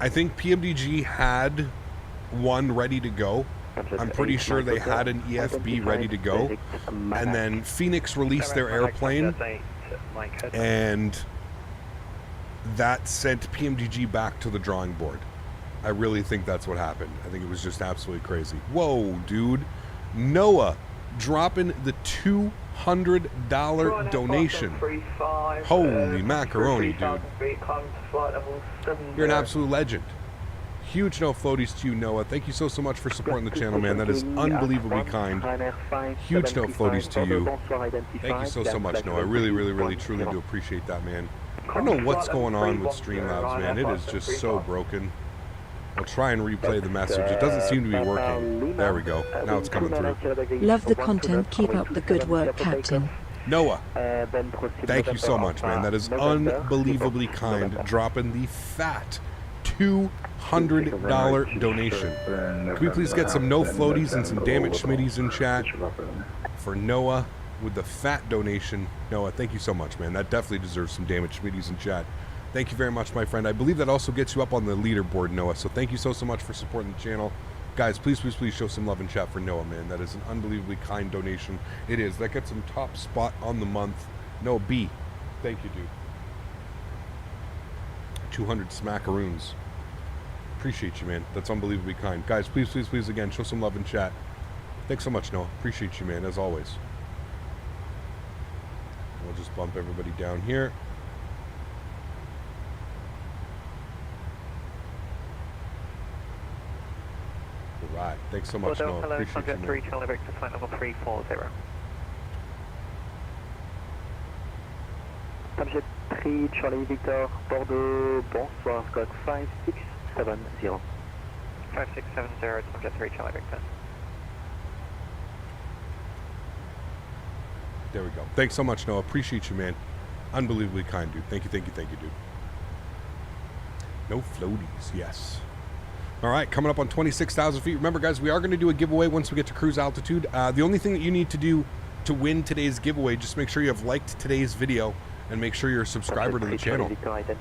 I think PMDG had one ready to go. I'm pretty sure they had an EFB ready to go. And then Phoenix released their airplane, and that sent PMDG back to the drawing board. I really think that's what happened. I think it was just absolutely crazy. Whoa, dude. Noah dropping the $200 donation. Holy macaroni, dude. You're an absolute legend. Huge no floaties to you, Noah. Thank you so much for supporting the channel, man. That is unbelievably kind. Huge no floaties to you. Thank you so much, Noah. I really, truly do appreciate that, man. I don't know what's going on with Streamlabs, man. It is just so broken. I'll try and replay the message. It doesn't seem to be working. There we go. Now it's coming through. Love the content. Keep up the good work, Captain. Noah, thank you so much, man. That is unbelievably kind. Dropping the fat $200 donation. Can we please get some no floaties and some damn it Schmitties in chat for Noah with the fat donation? Noah, thank you so much, man. That definitely deserves some damn it Schmitties in chat. Thank you very much, my friend. I believe that also gets you up on the leaderboard, Noah. So thank you so much for supporting the channel. Guys, please show some love in chat for Noah, man. That is an unbelievably kind donation. It is. That gets him top spot on the month. Noah B. Thank you, dude. 200 smackaroons. Appreciate you, man. That's unbelievably kind. Guys, please, again, show some love in chat. Thanks so much, Noah. Appreciate you, man, as always. We'll just bump everybody down here. Right. Thanks so much, Noah. Hello, Appreciate subject you, 3, man. Charlie Victor, flight level 340. Subject 3, Charlie Victor, Bordeaux, bonsoir, Koch 5670. 5670, subject 3, Charlie Victor. There we go. Thanks so much, Noah. Appreciate you, man. Unbelievably kind, dude. Thank you, dude. No floaties, yes. All right, coming up on 26,000 feet. Remember, guys, we are going to do a giveaway once we get to cruise altitude. The only thing that you need to do to win today's giveaway, just make sure you have liked today's video and make sure you're a subscriber to the channel.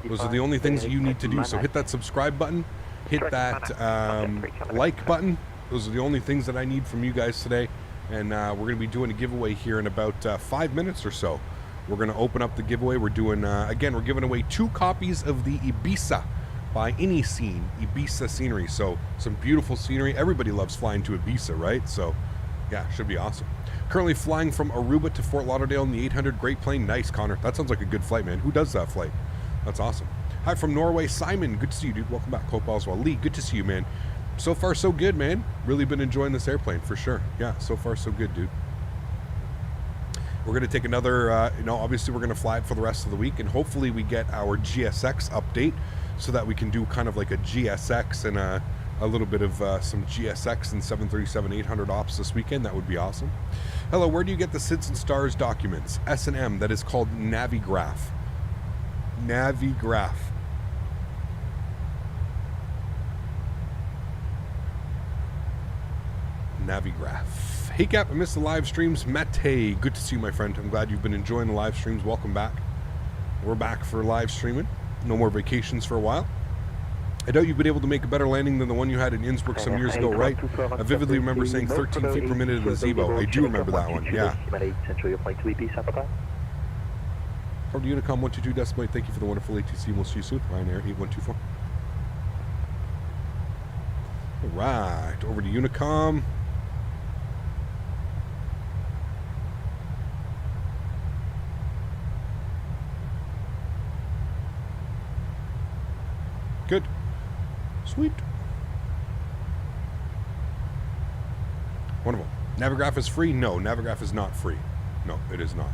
Those are the only things that you need to do. So hit that subscribe button, hit that like button. Those are the only things that I need from you guys today. And we're going to be doing a giveaway here in about 5 minutes or so. We're going to open up the giveaway. We're doing, again, we're giving away 2 copies of the Ibiza by iniScene, Ibiza scenery. So some beautiful scenery. Everybody loves flying to Ibiza, right? So yeah, should be awesome. Currently flying from Aruba to Fort Lauderdale in the 800. Great plane. Nice, Connor. That sounds like a good flight, man. Who does that flight? That's awesome. Hi from Norway, Simon. Good to see you, dude. Welcome back, Hope as well. Lee, good to see you, man. So far, so good, man. Really been enjoying this airplane, for sure. Yeah, so far, so good, dude. We're going to take another, obviously we're going to fly it for the rest of the week, and hopefully we get our GSX update so that we can do kind of like a GSX and a little bit of some GSX and 737-800 ops this weekend. That would be awesome. Hello, where do you get the SIDS and STARS documents? S&M, that is called Navigraph. Navigraph. Navigraph. Hey Cap, I missed the live streams. Mate, good to see you, my friend. I'm glad you've been enjoying the live streams. Welcome back. We're back for live streaming. No more vacations for a while. I doubt you've been able to make a better landing than the one you had in Innsbruck some years ago, right? I vividly remember saying 13 feet per minute in the Zebo. I do remember that one, yeah. From the Unicom 122 decimal, thank you for the wonderful ATC. We'll see you soon. Ryanair 8124. All right, over to Unicom. Good. Sweet. Wonderful. Navigraph is free? No, Navigraph is not free. No, it is not.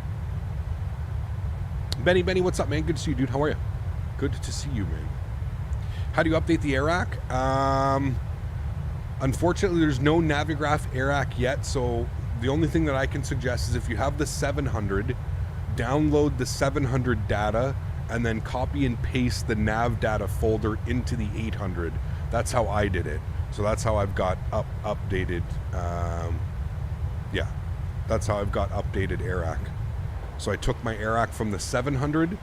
Benny, what's up, man? Good to see you, dude. How are you? Good to see you, man. How do you update the AirAC? Unfortunately, there's no Navigraph AirAC yet, so the only thing that I can suggest is if you have the 700, download the 700 data and then copy and paste the nav data folder into the 800. That's how I did it. So that's how I've got updated, yeah, that's how I've got updated AirAC. So I took my AirAC from the 700,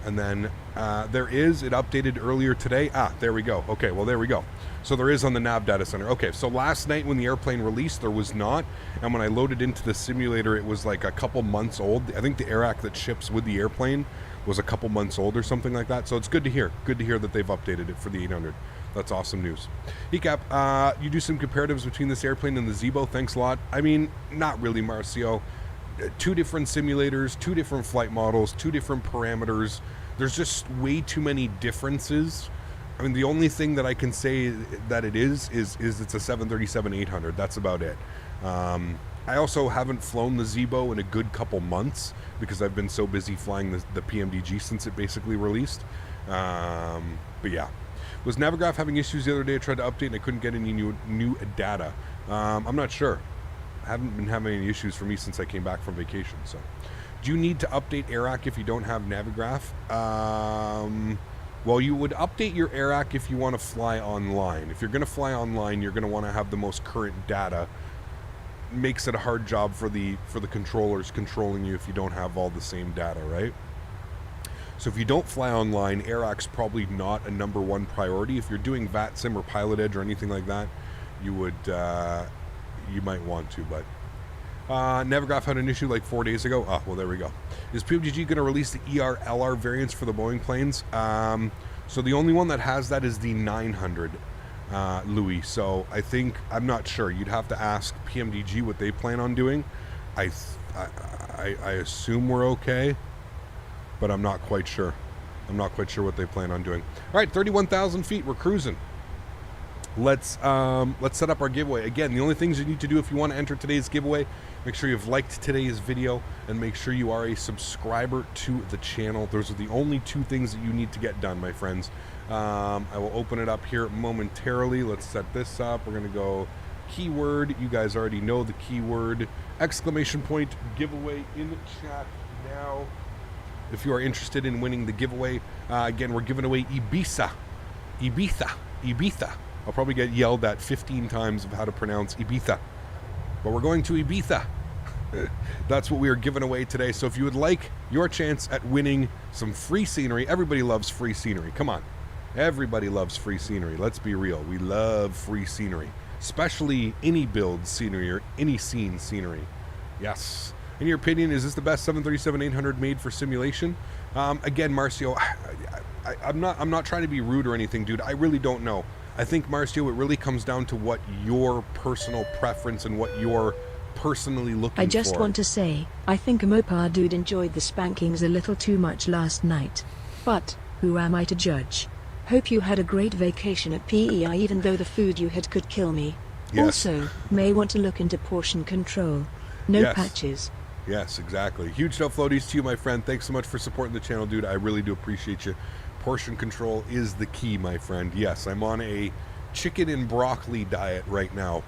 and then it updated earlier today. There we go. Okay, well, there we go. So there is on the nav data center. Okay, so last night when the airplane released, there was not. And when I loaded into the simulator, it was like a couple months old. I think the AirAC that ships with the airplane was a couple months old or something like that. So it's good to hear. Good to hear that they've updated it for the 800. That's awesome news. ECAP, you do some comparatives between this airplane and the Zebo. Thanks a lot. I mean, not really, Marcio. 2 different simulators, 2 different flight models, 2 different parameters. There's just way too many differences. I mean, the only thing that I can say that it is it's a 737-800. That's about it. I also haven't flown the Zebo in a good couple months because I've been so busy flying the PMDG since it basically released. But yeah. Was Navigraph having issues the other day? I tried to update and I couldn't get any new data. I'm not sure. I haven't been having any issues for me since I came back from vacation. So, do you need to update AirAC if you don't have Navigraph? Well, you would update your AirAC if you want to fly online. If you're going to fly online, you're going to want to have the most current data. Makes it a hard job for the controllers controlling you if you don't have all the same data, right? So if you don't fly online, AirAC's probably not a #1 priority. If you're doing VATSIM or Pilot Edge or anything like that, you would you might want to, but Navigraph had an issue like 4 days ago. Well, there we go. Is PMDG going to release the ER/LR variants for the Boeing planes? So the only one that has that is the 900, Louis. So I think, I'm not sure. You'd have to ask PMDG what they plan on doing. I assume we're okay, but I'm not quite sure. I'm not quite sure what they plan on doing. All right, 31,000 feet. We're cruising. let's set up our giveaway. Again, the only things you need to do if you want to enter today's giveaway, make sure you've liked today's video and make sure you are a subscriber to the channel. Those are the only two things that you need to get done, my friends. I will open it up here momentarily. Let's set this up. We're going to go keyword. You guys already know the keyword. Exclamation point giveaway in the chat now. If you are interested in winning the giveaway, again, we're giving away Ibiza. I'll probably get yelled at 15 times of how to pronounce Ibiza. But we're going to Ibiza. That's what we are giving away today. So if you would like your chance at winning some free scenery, everybody loves free scenery. Come on. Everybody loves free scenery. Let's be real. We love free scenery. Especially any build scenery or iniScene scenery. Yes. In your opinion, is this the best 737-800 made for simulation? Again, Marcio, I'm not trying to be rude or anything, dude. I really don't know. I think, Marcio, it really comes down to what your personal preference and what you're personally looking for. I just want to say, I think a Mopar dude enjoyed the spankings a little too much last night. But, who am I to judge? Hope you had a great vacation at PEI even though the food you had could kill me. Yes. Also, may want to look into portion control. No patches. Yes, exactly. Huge no floaties to you, my friend. Thanks so much for supporting the channel, dude. I really do appreciate you. Portion control is the key, my friend. Yes, I'm on a chicken and broccoli diet right now.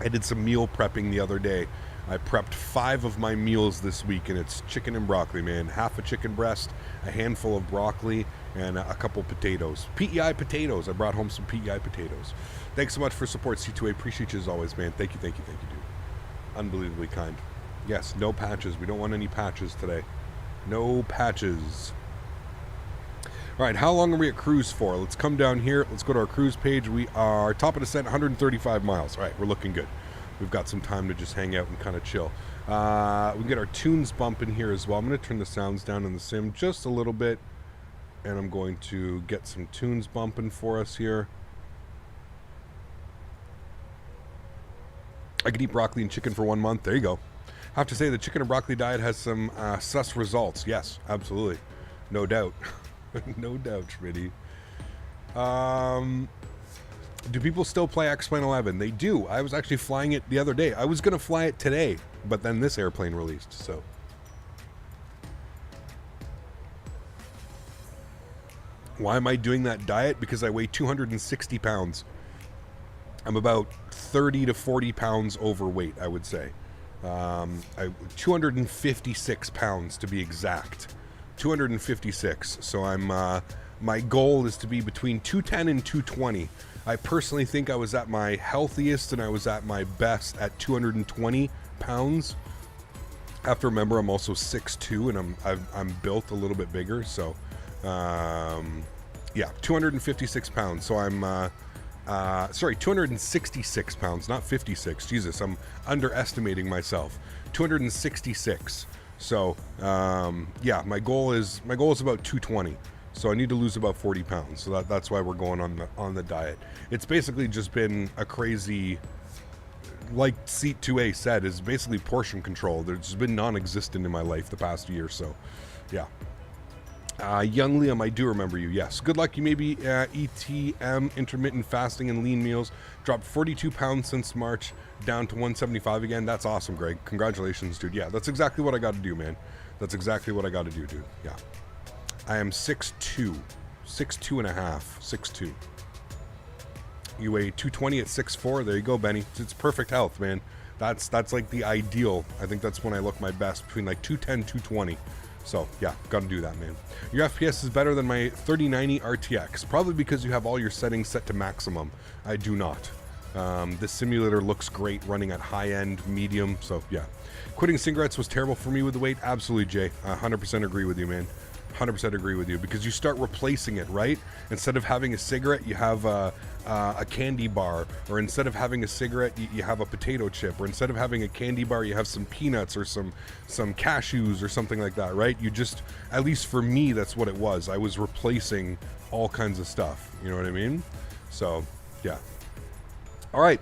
I did some meal prepping the other day. I prepped 5 of my meals this week, and it's chicken and broccoli, man. Half a chicken breast, a handful of broccoli, and a couple potatoes. PEI potatoes. I brought home some PEI potatoes. Thanks so much for support, C2A. Appreciate you as always, man. Thank you, dude. Unbelievably kind. Yes, no patches. We don't want any patches today. No patches. All right, how long are we at cruise for? Let's come down here. Let's go to our cruise page. We are top of descent, 135 miles. All right, we're looking good. We've got some time to just hang out and kind of chill. We can get our tunes bumping here as well. I'm going to turn the sounds down in the sim just a little bit. And I'm going to get some tunes bumping for us here. I could eat broccoli and chicken for 1 month. There you go. I have to say the chicken and broccoli diet has some sus results. Yes, absolutely. No doubt. No doubt, Smitty. Do people still play X-Plane 11? They do. I was actually flying it the other day. I was going to fly it today, but then this airplane released, so. Why am I doing that diet? Because I weigh 260 pounds. I'm about 30 to 40 pounds overweight, I would say. 256 pounds to be exact. 256. So I'm my goal is to be between 210 and 220. I personally think I was at my healthiest and I was at my best at 220 pounds. I have to remember I'm also 6'2" and I'm built a little bit bigger, so yeah, 256 pounds. So I'm sorry, 266 pounds, not 56. Jesus, I'm underestimating myself. 266. So yeah, my goal is about 220. So I need to lose about 40 pounds. So that's why we're going on the diet. It's basically just been a crazy, like Seat 2A said, is basically portion control. There's been non-existent in my life the past year. So yeah. Young Liam, I do remember you. Yes. Good luck. You may be ETM, intermittent fasting and lean meals. Dropped 42 pounds since March, down to 175 again. That's awesome, Greg. Congratulations, dude. Yeah, that's exactly what I got to do, man. That's exactly what I got to do, dude. Yeah. I am 6'2", 6'2 and a half, 6'2". You weigh 220 at 6'4". There you go, Benny. It's perfect health, man. That's like the ideal. I think that's when I look my best, between like 210, 220. So yeah, gotta do that, man. Your FPS is better than my 3090 RTX, probably because you have all your settings set to maximum. I do not. This simulator looks great running at high end, medium. So yeah, quitting cigarettes was terrible for me with the weight. Absolutely, Jay. 100% agree with you, man. 100% agree with you, because you start replacing it, right? Instead of having a cigarette, you have a candy bar, or instead of having a cigarette, you have a potato chip, or instead of having a candy bar, you have some peanuts or some cashews or something like that, right? You just, at least for me, that's what it was. I was replacing all kinds of stuff. You know what I mean? So yeah. All right.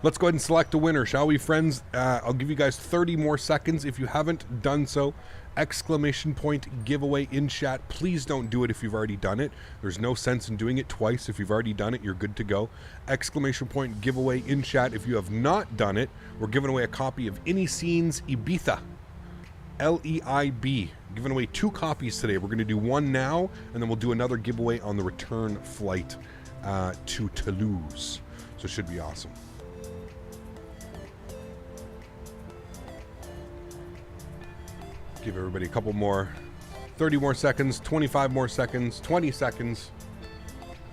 Let's go ahead and select a winner, shall we, friends? I'll give you guys 30 more seconds. If you haven't done so, exclamation point giveaway in chat. Please don't do it if you've already done it. There's no sense in doing it twice. If you've already done it, you're good to go. Exclamation point giveaway in chat. If you have not done it, we're giving away a copy of iniScene's Ibiza. LEIB. Giving away 2 copies today. We're going to do one now, and then we'll do another giveaway on the return flight to Toulouse. So it should be awesome. Give everybody a couple more, 30 more seconds, 25 more seconds, 20 seconds.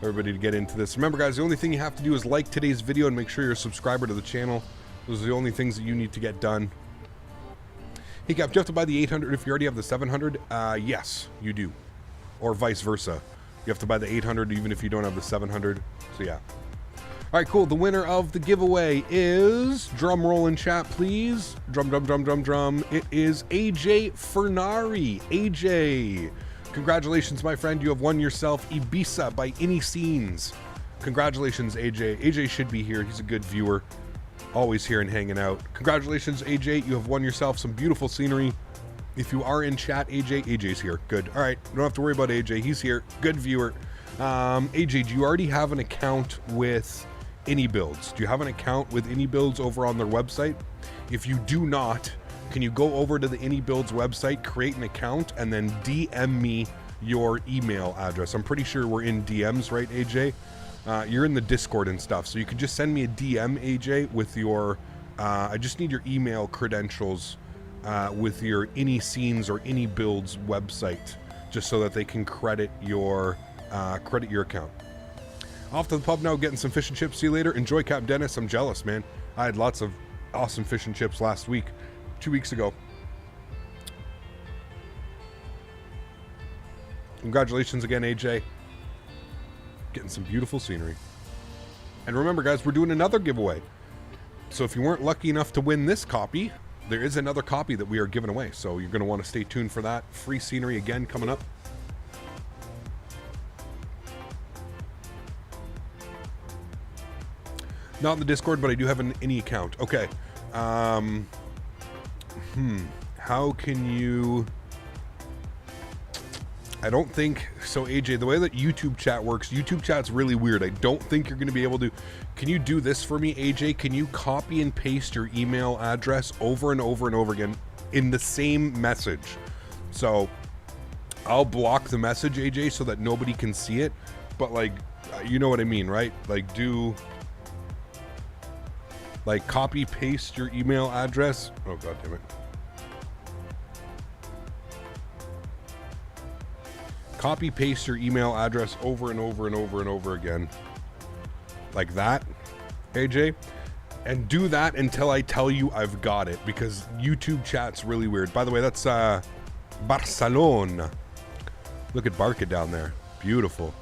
Everybody to get into this. Remember, guys, the only thing you have to do is like today's video and make sure you're a subscriber to the channel. Those are the only things that you need to get done. Hey, Cap, do you have to buy the 800 if you already have the 700? Yes, you do. Or vice versa. You have to buy the 800 even if you don't have the 700. So, yeah. All right, cool. The winner of the giveaway is, drum roll in chat, please. Drum, drum, drum, drum, drum. It is AJ Fernari. AJ, congratulations, my friend. You have won yourself Ibiza by iniScenes. Congratulations, AJ. AJ should be here. He's a good viewer. Always here and hanging out. Congratulations, AJ. You have won yourself some beautiful scenery. If you are in chat, AJ's here. Good. All right. You don't have to worry about AJ. He's here. Good viewer. AJ, do you already have an account with iniBuilds? Do you have an account with iniBuilds over on their website? If you do not, can you go over to the iniBuilds website, create an account, and then DM me your email address? I'm pretty sure we're in DMs, right, AJ? You're in the Discord and stuff, so you could just send me a DM, AJ, with your, I just need your email credentials with your iniScenes or iniBuilds website, just so that they can credit your account. Off to the pub now, getting some fish and chips. See you later. Enjoy, Cap Denis. I'm jealous, man. I had lots of awesome fish and chips last week, 2 weeks ago. Congratulations again, AJ. Getting some beautiful scenery. And remember, guys, we're doing another giveaway. So if you weren't lucky enough to win this copy, there is another copy that we are giving away. So you're going to want to stay tuned for that. Free scenery again coming up. Not in the Discord, but I do have an ini account. Okay. How can you... I don't think... So, AJ, the way that YouTube chat works, YouTube chat's really weird. I don't think you're going to be able to... Can you do this for me, AJ? Can you copy and paste your email address over and over and over again in the same message? So, I'll block the message, AJ, so that nobody can see it. But, like, you know what I mean, right? Like, do... Like, copy, paste your email address. Oh, God damn it. Copy, paste your email address over and over and over and over again. Like that, AJ. And do that until I tell you I've got it, because YouTube chat's really weird. By the way, that's Barcelona. Look at Barca down there. Beautiful.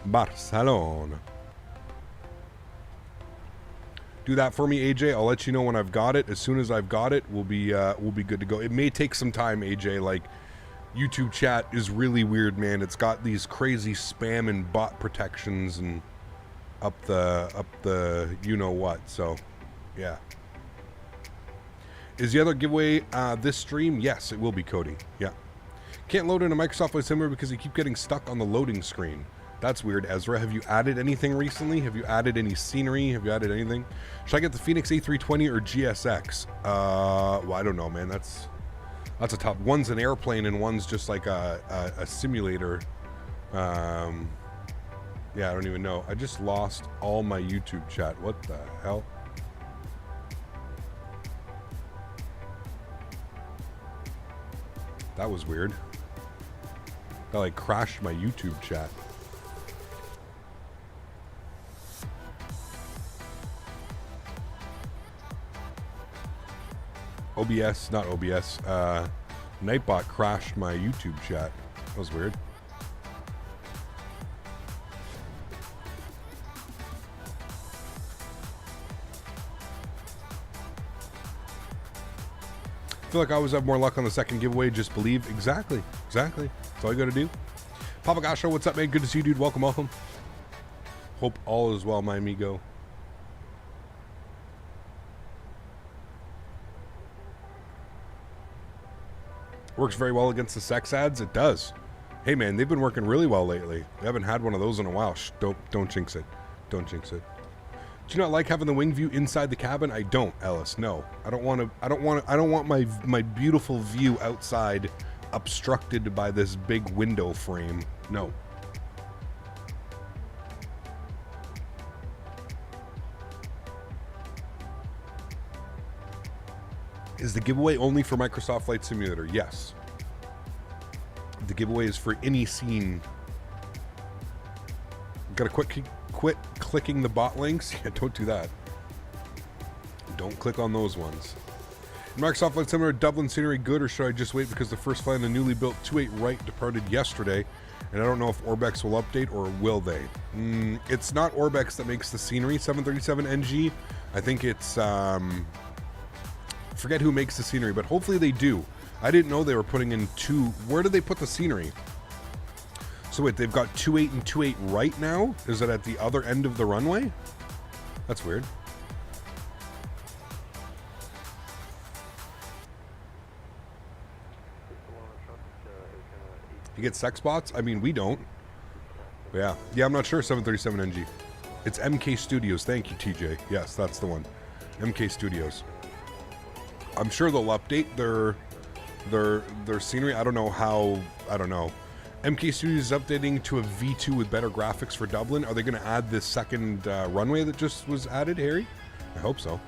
Barcelona. Do that for me, AJ. I'll let you know when I've got it. As soon as I've got it, we'll be good to go. It may take some time, AJ. Like, YouTube chat is really weird, man. It's got these crazy spam and bot protections and up the you know what. So, yeah. Is the other giveaway this stream? Yes, it will be, Cody. Yeah. Can't load in a Microsoft Flight Simulator because you keep getting stuck on the loading screen. That's weird. Ezra, have you added anything recently? Have you added any scenery? Have you added anything? Should I get the Phoenix A320 or GSX? Well, I don't know, man. That's a tough. One's an airplane and one's just like a simulator. Yeah, I don't even know. I just lost all my YouTube chat. What the hell? That was weird. That like crashed my YouTube chat. OBS, not OBS, Nightbot crashed my YouTube chat. That was weird. I feel like I always have more luck on the second giveaway. Just believe. Exactly. Exactly. That's all you got to do. Papa Gasho, what's up, man? Good to see you, dude. Welcome, welcome. Hope all is well, my amigo. Works very well against the sex ads. It does. Hey man, they've been working really well lately. We haven't had one of those in a while. Shh, don't jinx it. Don't jinx it. Do you not like having the wing view inside the cabin? I don't, Ellis. No, I don't want my beautiful view outside obstructed by this big window frame. No. Is the giveaway only for Microsoft Flight Simulator? Yes. The giveaway is for iniScene. Gotta quit clicking the bot links. Yeah, don't do that. Don't click on those ones. Microsoft Flight Simulator Dublin scenery good, or should I just wait because the first flight on the newly built 28 Wright departed yesterday, and I don't know if Orbex will update or will they? It's not Orbex that makes the scenery 737 NG. I think it's forget who makes the scenery, but hopefully they do. I didn't know they were putting in two. Where did they put the scenery? So wait, they've got 28 and 28 right now? Is it at the other end of the runway? That's weird. You get sex bots? I mean, we don't. But yeah, I'm not sure. 737 NG. It's MK Studios. Thank you, TJ. Yes, that's the one. MK Studios. I'm sure they'll update their scenery. I don't know how. I don't know. MK Studios is updating to a V2 with better graphics for Dublin. Are they going to add this second runway that just was added, Harry? I hope so.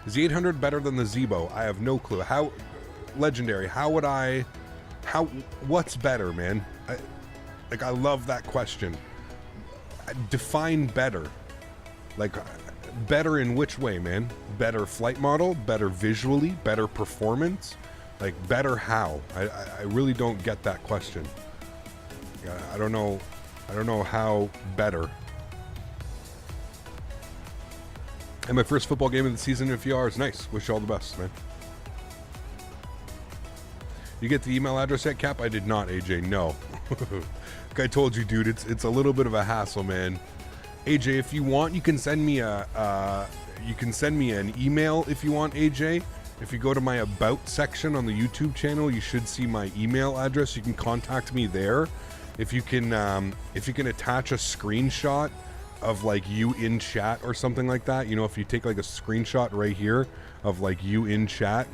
Is the 800 better than the Zebo? I have no clue. How legendary? How would I? How? What's better, man? I love that question. Define better. Like. Better in which way, man? Better flight model, better visually, better performance, like better how? I really don't get that question. I don't know how better. And my first football game of the season in a few hours. Nice. Wish you all the best, man. You get the email address yet, Cap? I did not, AJ. No. Like I told you, dude, it's a little bit of a hassle, man. AJ, if you want, you can send me an email if you want, AJ. If you go to my About section on the YouTube channel, you should see my email address. You can contact me there. If you can attach a screenshot of like you in chat or something like that, you know, if you take like a screenshot right here of like you in chat,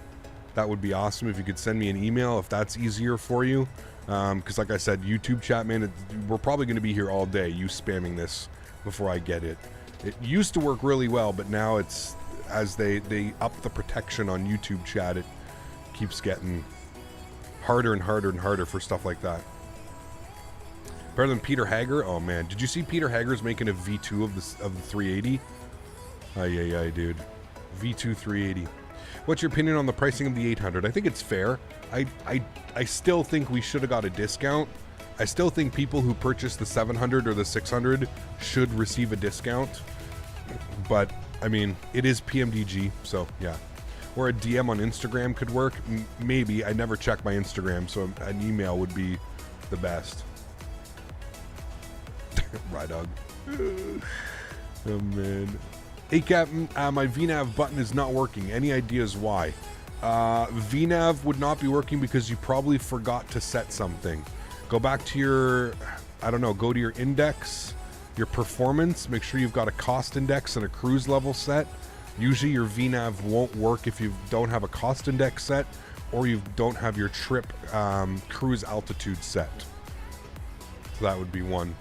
that would be awesome. If you could send me an email, if that's easier for you, because like I said, YouTube chat, man, we're probably going to be here all day. You spamming this before I get it. It used to work really well, but now it's, as they up the protection on YouTube chat, it keeps getting harder and harder and harder for stuff like that. Better than Peter Hager? Oh man, did you see Peter Hager's making a V2 of the 380? Ay, dude. V2 380. What's your opinion on the pricing of the 800? I think it's fair. I still think we should have got a discount. I still think people who purchase the 700 or the 600 should receive a discount. But, I mean, it is PMDG, so yeah. Or a DM on Instagram could work. Maybe. I never check my Instagram, so an email would be the best. Right, dog. Oh, man. Hey, Captain, my VNAV button is not working. Any ideas why? VNAV would not be working because you probably forgot to set something. Go back to your, I don't know, go to your index, your performance, make sure you've got a cost index and a cruise level set. Usually your VNAV won't work if you don't have a cost index set or you don't have your trip cruise altitude set. So that would be one.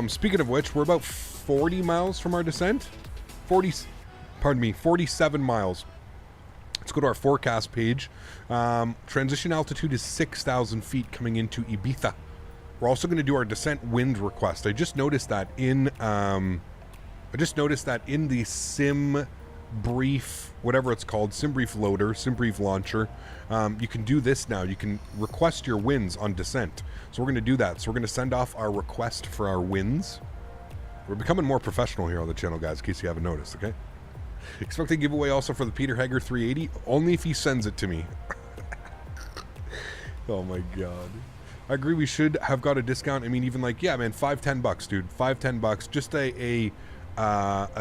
Speaking of which, we're about 40 miles from our descent. 47 miles. Let's go to our forecast page. Transition altitude is 6,000 feet coming into Ibiza. We're also going to do our descent wind request. I just noticed that in the Sim Brief, whatever it's called, Sim Brief loader, Sim Brief launcher. You can do this now. You can request your winds on descent. So we're going to do that. So we're going to send off our request for our winds. We're becoming more professional here on the channel, guys, in case you haven't noticed, okay? Expect a giveaway also for the Peter Hager 380, only if he sends it to me. Oh my god. I agree we should have got a discount. I mean, even like, yeah, man, $5-10, dude. $5-10. Just a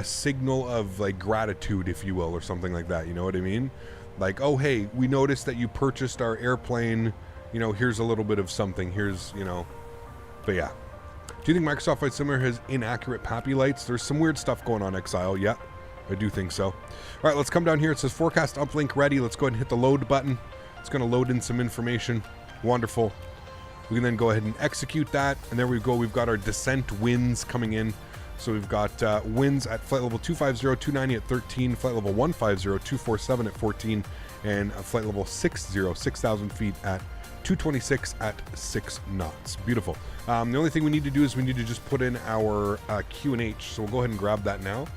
signal of like gratitude, if you will, or something like that. You know what I mean? Like, oh, hey, we noticed that you purchased our airplane. You know, here's a little bit of something. Here's, you know, but yeah. Do you think Microsoft Flight Simulator has inaccurate PAPI lights? There's some weird stuff going on, Exile. Yeah, I do think so. All right, let's come down here. It says forecast uplink ready. Let's go ahead and hit the load button. It's going to load in some information. Wonderful. We can then go ahead and execute that. And there we go. We've got our descent winds coming in. So we've got winds at flight level 250, 290 at 13, flight level 150, 247 at 14, and flight level 60, 6,000 feet at 226 at 6 knots. Beautiful. The only thing we need to do is we need to just put in our QNH. So we'll go ahead and grab that now.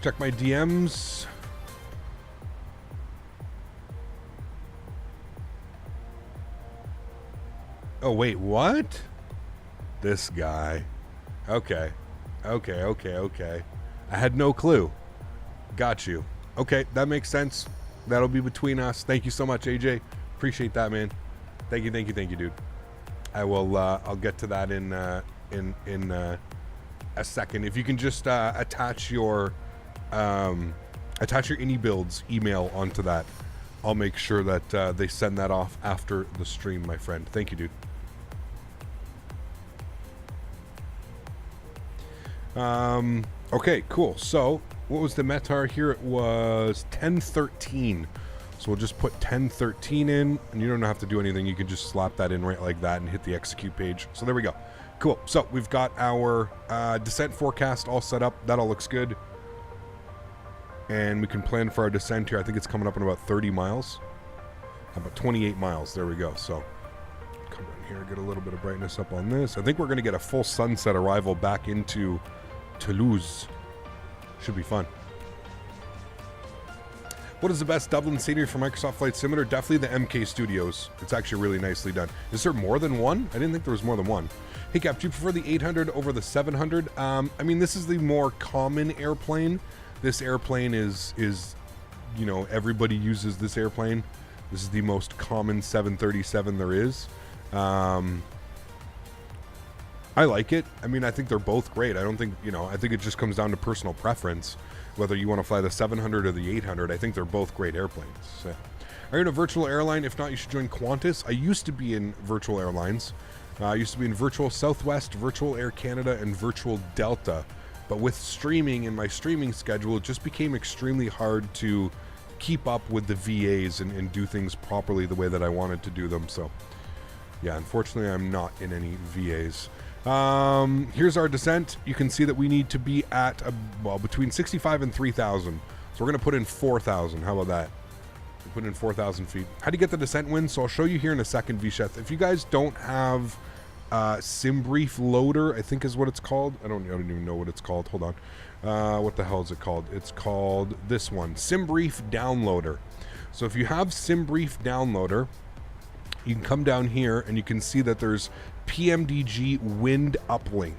Check my DMs. Oh, wait, what? This guy. Okay. Okay. I had no clue. Got you. Okay, that makes sense. That'll be between us. Thank you so much, AJ. Appreciate that, man. Thank you, dude. I will, I'll get to that in a second. If you can just attach your iniBuilds email onto that, I'll make sure that they send that off after the stream, my friend. Thank you, dude. Okay, cool. So, what was the METAR here? It was 1013. So we'll just put 1013 in, and you don't have to do anything. You can just slap that in right like that and hit the execute page. So there we go. Cool. So we've got our descent forecast all set up. That all looks good. And we can plan for our descent here. I think it's coming up in about 30 miles. About 28 miles. There we go. So come down here, get a little bit of brightness up on this. I think we're going to get a full sunset arrival back into Toulouse. Should be fun. What is the best Dublin scenery for Microsoft Flight Simulator? Definitely the MK Studios. It's actually really nicely done. Is there more than one? I didn't think there was more than one. Hey Cap, do you prefer the 800 over the 700? I mean, this is the more common airplane. This airplane is, you know, everybody uses this airplane. This is the most common 737 there is. I like it. I mean, I think they're both great. I don't think, you know, I think it just comes down to personal preference, whether you want to fly the 700 or the 800. I think they're both great airplanes. So. Are you in a virtual airline? If not, you should join Qantas. I used to be in virtual airlines. I used to be in Virtual Southwest, Virtual Air Canada, and Virtual Delta. But with streaming and my streaming schedule, it just became extremely hard to keep up with the VAs and do things properly the way that I wanted to do them. So, yeah, unfortunately, I'm not in any VAs. Here's our descent. You can see that we need to be at, well, between 65 and 3,000. So we're going to put in 4,000. How about that? We put in 4,000 feet. How do you get the descent wind? So I'll show you here in a second, Visheth. If you guys don't have SimBrief Loader, I think is what it's called. I don't even know what it's called. Hold on. What the hell is it called? It's called this one, SimBrief Downloader. So if you have SimBrief Downloader, you can come down here and you can see that there's PMDG Wind Uplink.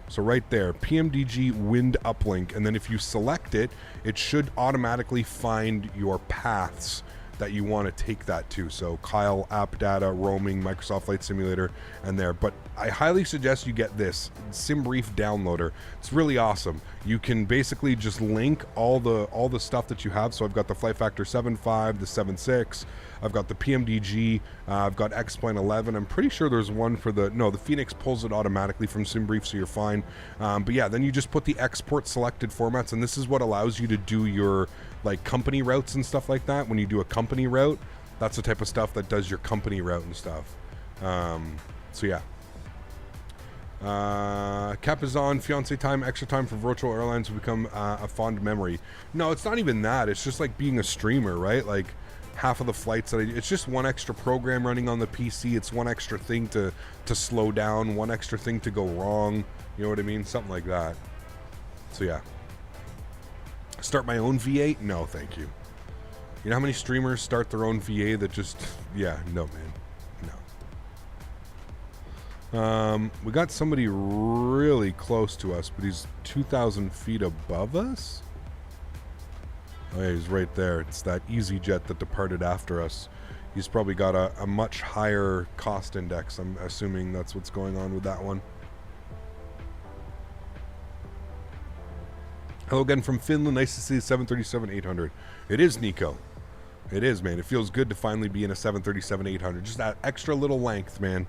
So right there, PMDG Wind Uplink. And then if you select it, it should automatically find your paths that you want to take that to. So Kyle, app data, roaming, Microsoft Flight Simulator, and there. But I highly suggest you get this SimBrief Downloader. It's really awesome. You can basically just link all the stuff that you have. So I've got the Flight Factor 7.5, the 7.6. I've got the PMDG. I've got X-Plane 11. I'm pretty sure there's one for the Phoenix pulls it automatically from SimBrief, so you're fine. But yeah, then you just put the export selected formats, and this is what allows you to do your like company routes and stuff like that. When you do a company route, that's the type of stuff that does your company route and stuff. So yeah. Cap is on, fiance time, extra time for virtual airlines will become a fond memory. No, it's not even that. It's just like being a streamer, right? Like half of the flights that it's just one extra program running on the PC. It's one extra thing to slow down, one extra thing to go wrong. You know what I mean? Something like that. So yeah. Start my own VA? No, thank you. You know how many streamers start their own VA that just, yeah, no, man. No. We got somebody really close to us, but he's 2,000 feet above us? Oh yeah, he's right there. It's that EasyJet that departed after us. he's probably got a much higher cost index. I'm assuming that's what's going on with that one. Hello again from Finland. Nice to see the 737-800. It is, Nico. It is, man. It feels good to finally be in a 737-800. Just that extra little length, man.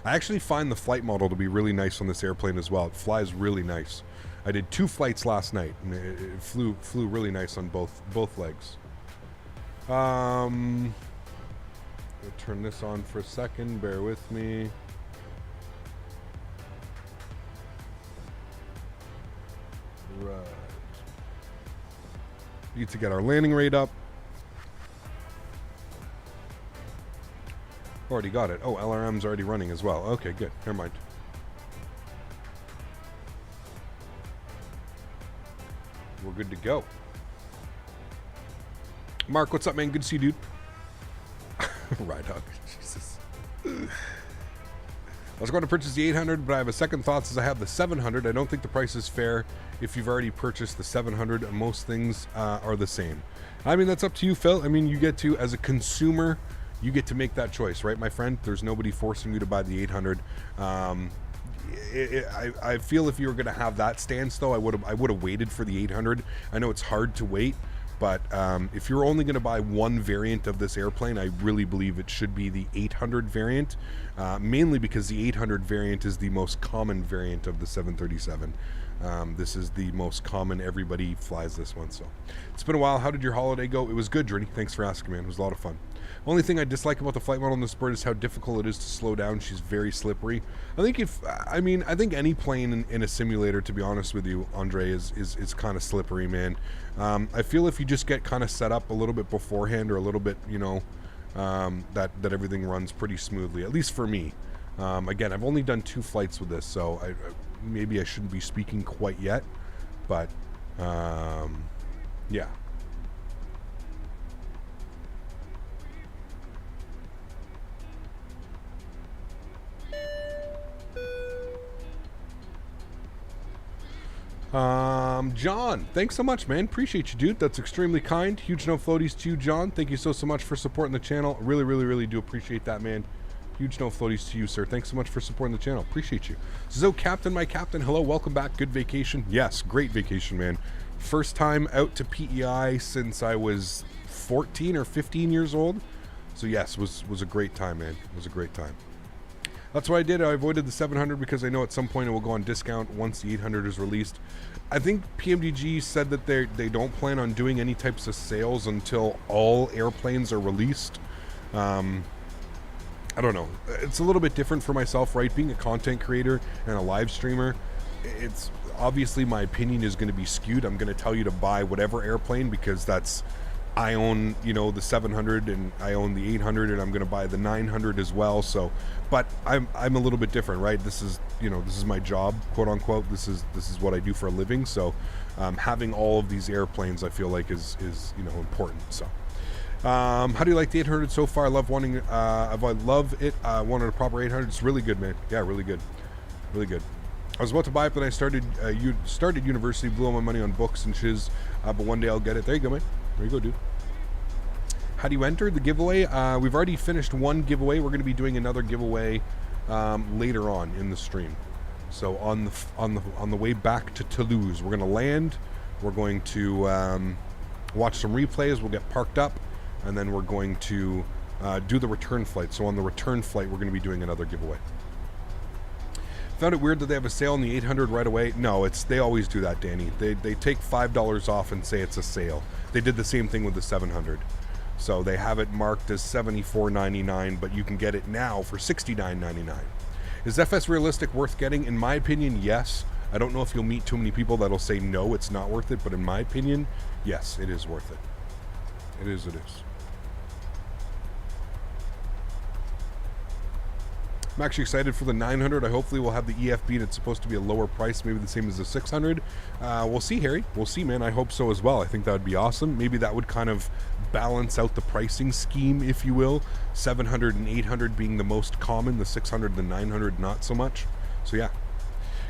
I actually find the Flite model to be really nice on this airplane as well. It flies really nice. I did 2 flights last night, and it flew really nice on both legs. I'll turn this on for a second. Bear with me. Right. Need to get our landing rate up. Already got it. Oh, LRM's already running as well. Okay, good. Never mind. We're good to go. Mark, what's up, man? Good to see you, dude. Ride hug. Jesus. I was going to purchase the 800, but I have a second thought since I have the 700. I don't think the price is fair if you've already purchased the 700. Most things are the same. I mean, that's up to you, Phil. I mean, you get to, as a consumer, you get to make that choice, right, my friend? There's nobody forcing you to buy the 800. I feel if you were going to have that stance, though, I would have waited for the 800. I know it's hard to wait, but if you're only going to buy one variant of this airplane, I really believe it should be the 800 variant, mainly because the 800 variant is the most common variant of the 737. This is the most common. Everybody flies this one. So it's been a while. How did your holiday go? It was good, Journey. Thanks for asking, man. It was a lot of fun. Only thing I dislike about the Flite model on this bird is how difficult it is to slow down. She's very slippery. I think I think any plane in a simulator, to be honest with you, Andre, is kind of slippery, man. I feel if you just get kind of set up a little bit beforehand, or a little bit, you know, that everything runs pretty smoothly, at least for me. Again, I've only done 2 flights with this, so maybe I shouldn't be speaking quite yet, but yeah. John, thanks so much, man. Appreciate you, dude. That's extremely kind. Huge no floaties to you, John. Thank you so much for supporting the channel. Really do appreciate that, man. Huge no floaties to you, sir. Thanks so much for supporting the channel. Appreciate you. So, Captain, my captain, hello, welcome back. Good vacation? Yes, great vacation, man. First time out to PEI since I was 14 or 15 years old. So yes, was a great time, man. It was a great time. That's what I did. I avoided the 700 because I know at some point it will go on discount once the 800 is released. I think PMDG said that they don't plan on doing any types of sales until all airplanes are released. I don't know. It's a little bit different for myself, right? Being a content creator and a live streamer, it's obviously my opinion is going to be skewed. I'm going to tell you to buy whatever airplane because I own, you know, the 700 and I own the 800 and I'm going to buy the 900 as well. So, but I'm a little bit different, right? This is, you know, this is my job, quote unquote. This is what I do for a living. So, having all of these airplanes, I feel like is you know, important. So, how do you like the 800 so far? I love it. Wanted a proper 800. It's really good, man. Yeah, really good. Really good. I was about to buy it, but I started university, blew all my money on books and shiz. But one day I'll get it. There you go, man. There you go, dude. How do you enter the giveaway? We've already finished one giveaway. We're going to be doing another giveaway later on in the stream. So on the way back to Toulouse, we're going to land. We're going to watch some replays. We'll get parked up, and then we're going to do the return flight. So on the return flight, we're going to be doing another giveaway. Found it weird that they have a sale on the 800 right away. No, they always do that, Danny. They take $5 off and say it's a sale. They did the same thing with the 700. So they have it marked as $74.99, but you can get it now for $69.99. Is FS Realistic worth getting? In my opinion, yes. I don't know if you'll meet too many people that'll say no, it's not worth it, but in my opinion, yes, it is worth it. It is. I'm actually excited for the 900. I hopefully will have the EFB and it's supposed to be a lower price, maybe the same as the 600. We'll see, Harry. We'll see, man. I hope so as well. I think that would be awesome. Maybe that would kind of balance out the pricing scheme, if you will. 700 and 800 being the most common, the 600 and the 900 not so much. So yeah.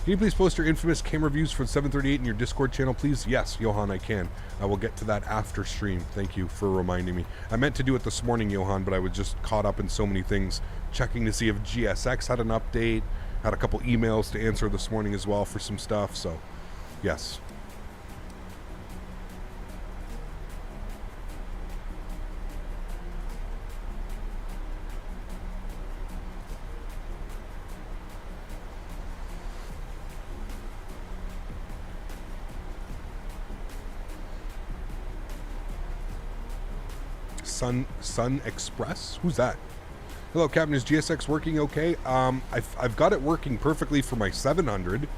Can you please post your infamous camera views for 738 in your Discord channel, please? Yes, Johan, I can. I will get to that after stream. Thank you for reminding me. I meant to do it this morning, Johan, but I was just caught up in so many things, checking to see if GSX had an update. Had a couple emails to answer this morning as well for some stuff, so yes. Sun Express? Who's that? Hello, Captain. Is GSX working okay? I've got it working perfectly for my 700,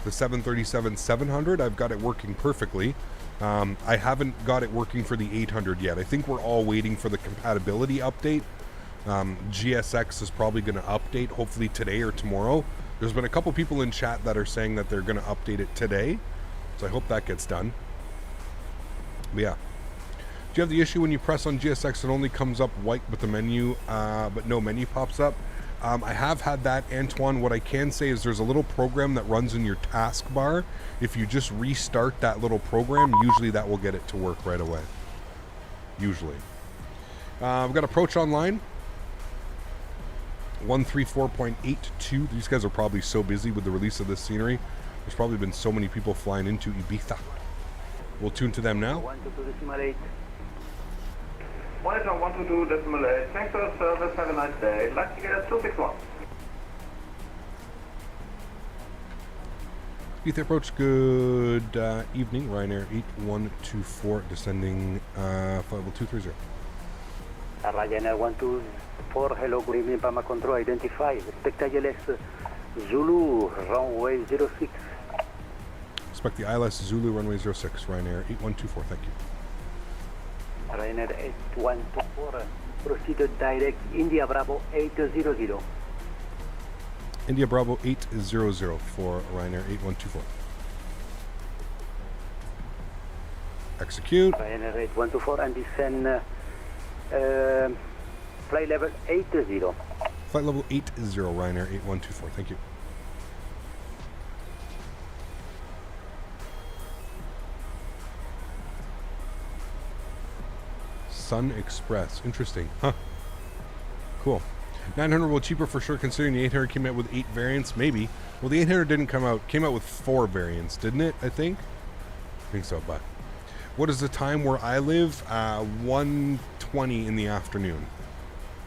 the 737-700. I've got it working perfectly. I haven't got it working for the 800 yet. I think we're all waiting for the compatibility update. GSX is probably going to update hopefully today or tomorrow. There's been a couple people in chat that are saying that they're going to update it today, so I hope that gets done. But yeah. Do you have the issue when you press on GSX it only comes up white but the menu, but no menu pops up? I have had that, Antoine. What I can say is there's a little program that runs in your taskbar. If you just restart that little program, usually that will get it to work right away. Usually. We've got Approach Online. 134.82. These guys are probably so busy with the release of this scenery. There's probably been so many people flying into Ibiza. We'll tune to them now. 122.8. Monitor 122.8. Thanks for the service. Have a nice day. Like to get 261. Ibiza Approach, good evening. Ryanair 8124 descending flight level 230. Ryanair 124, hello, good evening, Pama Control, identify. Expect ILS Zulu, runway 06. Expect the ILS Zulu, runway 06, Ryanair 8124, thank you. Ryanair 8124, proceeded direct India Bravo 800. India Bravo 800 for Ryanair 8124. Execute. Ryanair 8124 and descend flight level 80. Flight level 80, Ryanair 8124, thank you. Sun Express, interesting, huh? Cool. 900 will cheaper for sure, considering the 800 came out with 8 variants, maybe. Well, the 800 didn't come out, came out with 4 variants, didn't it? I think so. But what is the time where I live? 1:20 in the afternoon,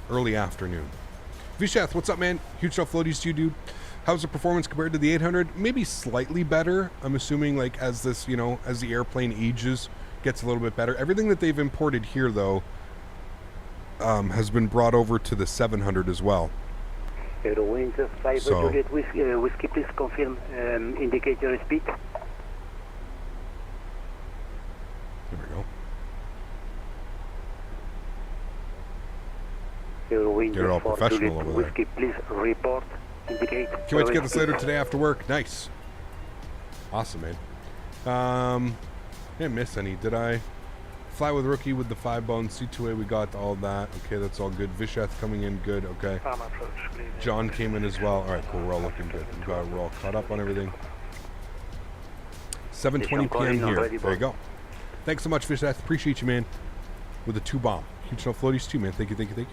early afternoon. Vishath, what's up, man? Huge stuff, floaties to you, dude. How's the performance compared to the 800? Maybe slightly better. I'm assuming, like, as this, you know, as the airplane ages, gets a little bit better. Everything that they've imported here, though, has been brought over to the 700 as well. Wind 5 Juliet Whiskey, please confirm indicator speed. There we go. Wind Get it all 4 professional Juliet over Whiskey, please report, indicate. Can't wait to get this later today after work. Nice. Awesome, man. Didn't miss any, did I? Fly with Rookie with the 5-bone C2A, we got all that. Okay, that's all good. Visheth coming in, good, okay. John came in as well. Alright, cool, we're all looking good. We're all caught up on everything. 7:20 p.m. here. There you go. Thanks so much, Visheth. Appreciate you, man. With the 2-bomb. Huge no floaties too, man. Thank you.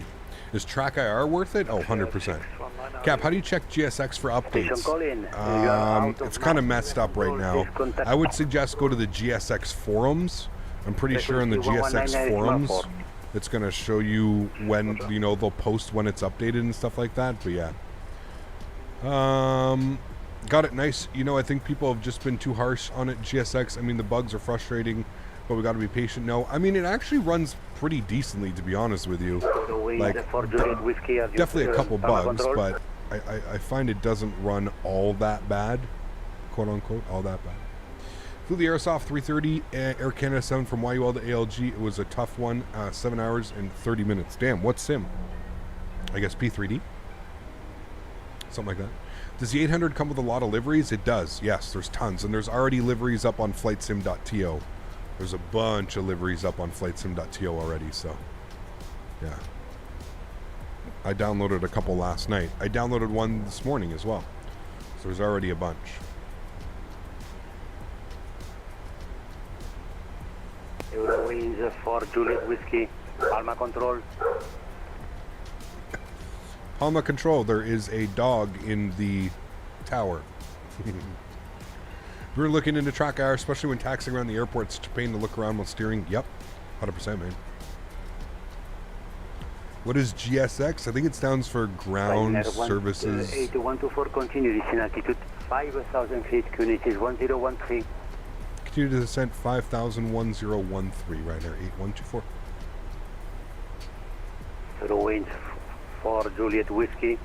Is Track IR worth it? Oh, 100%. Cap, how do you check GSX for updates? It's kind of messed up right now. I would suggest go to the GSX forums. I'm pretty sure in the GSX forums it's going to show you when, you know, they'll post when it's updated and stuff like that. But yeah. Got it nice. You know, I think people have just been too harsh on it. GSX, I mean, the bugs are frustrating, but we got to be patient. No, I mean, it actually runs pretty decently, to be honest with you. Like, definitely a couple bugs, but I find it doesn't run all that bad, quote unquote, all that bad. Flew the Aerosoft 330 Air Canada 7 from YUL to ALG. It was a tough one, 7 hours and 30 minutes. Damn, what sim? I guess P3D? Something like that. Does the 800 come with a lot of liveries? It does, yes, there's tons. And there's already liveries up on flightsim.to. There's a bunch of liveries up on flightsim.to already, so yeah. I downloaded a couple last night. I downloaded one this morning as well. So there's already a bunch. for Juliet Whiskey, Alma Control. Palma Control, there is a dog in the tower. We're looking into track hour, especially when taxiing around the airport. It's such a pain to look around while steering. Yep, 100%, man. What is GSX? I think it stands for Ground Services. 8124, continue descent altitude 5,000 feet, QNH is 1013. Continue to descent 5,000, 1013, Ryanair 8124. Zero winds for Juliet Whiskey.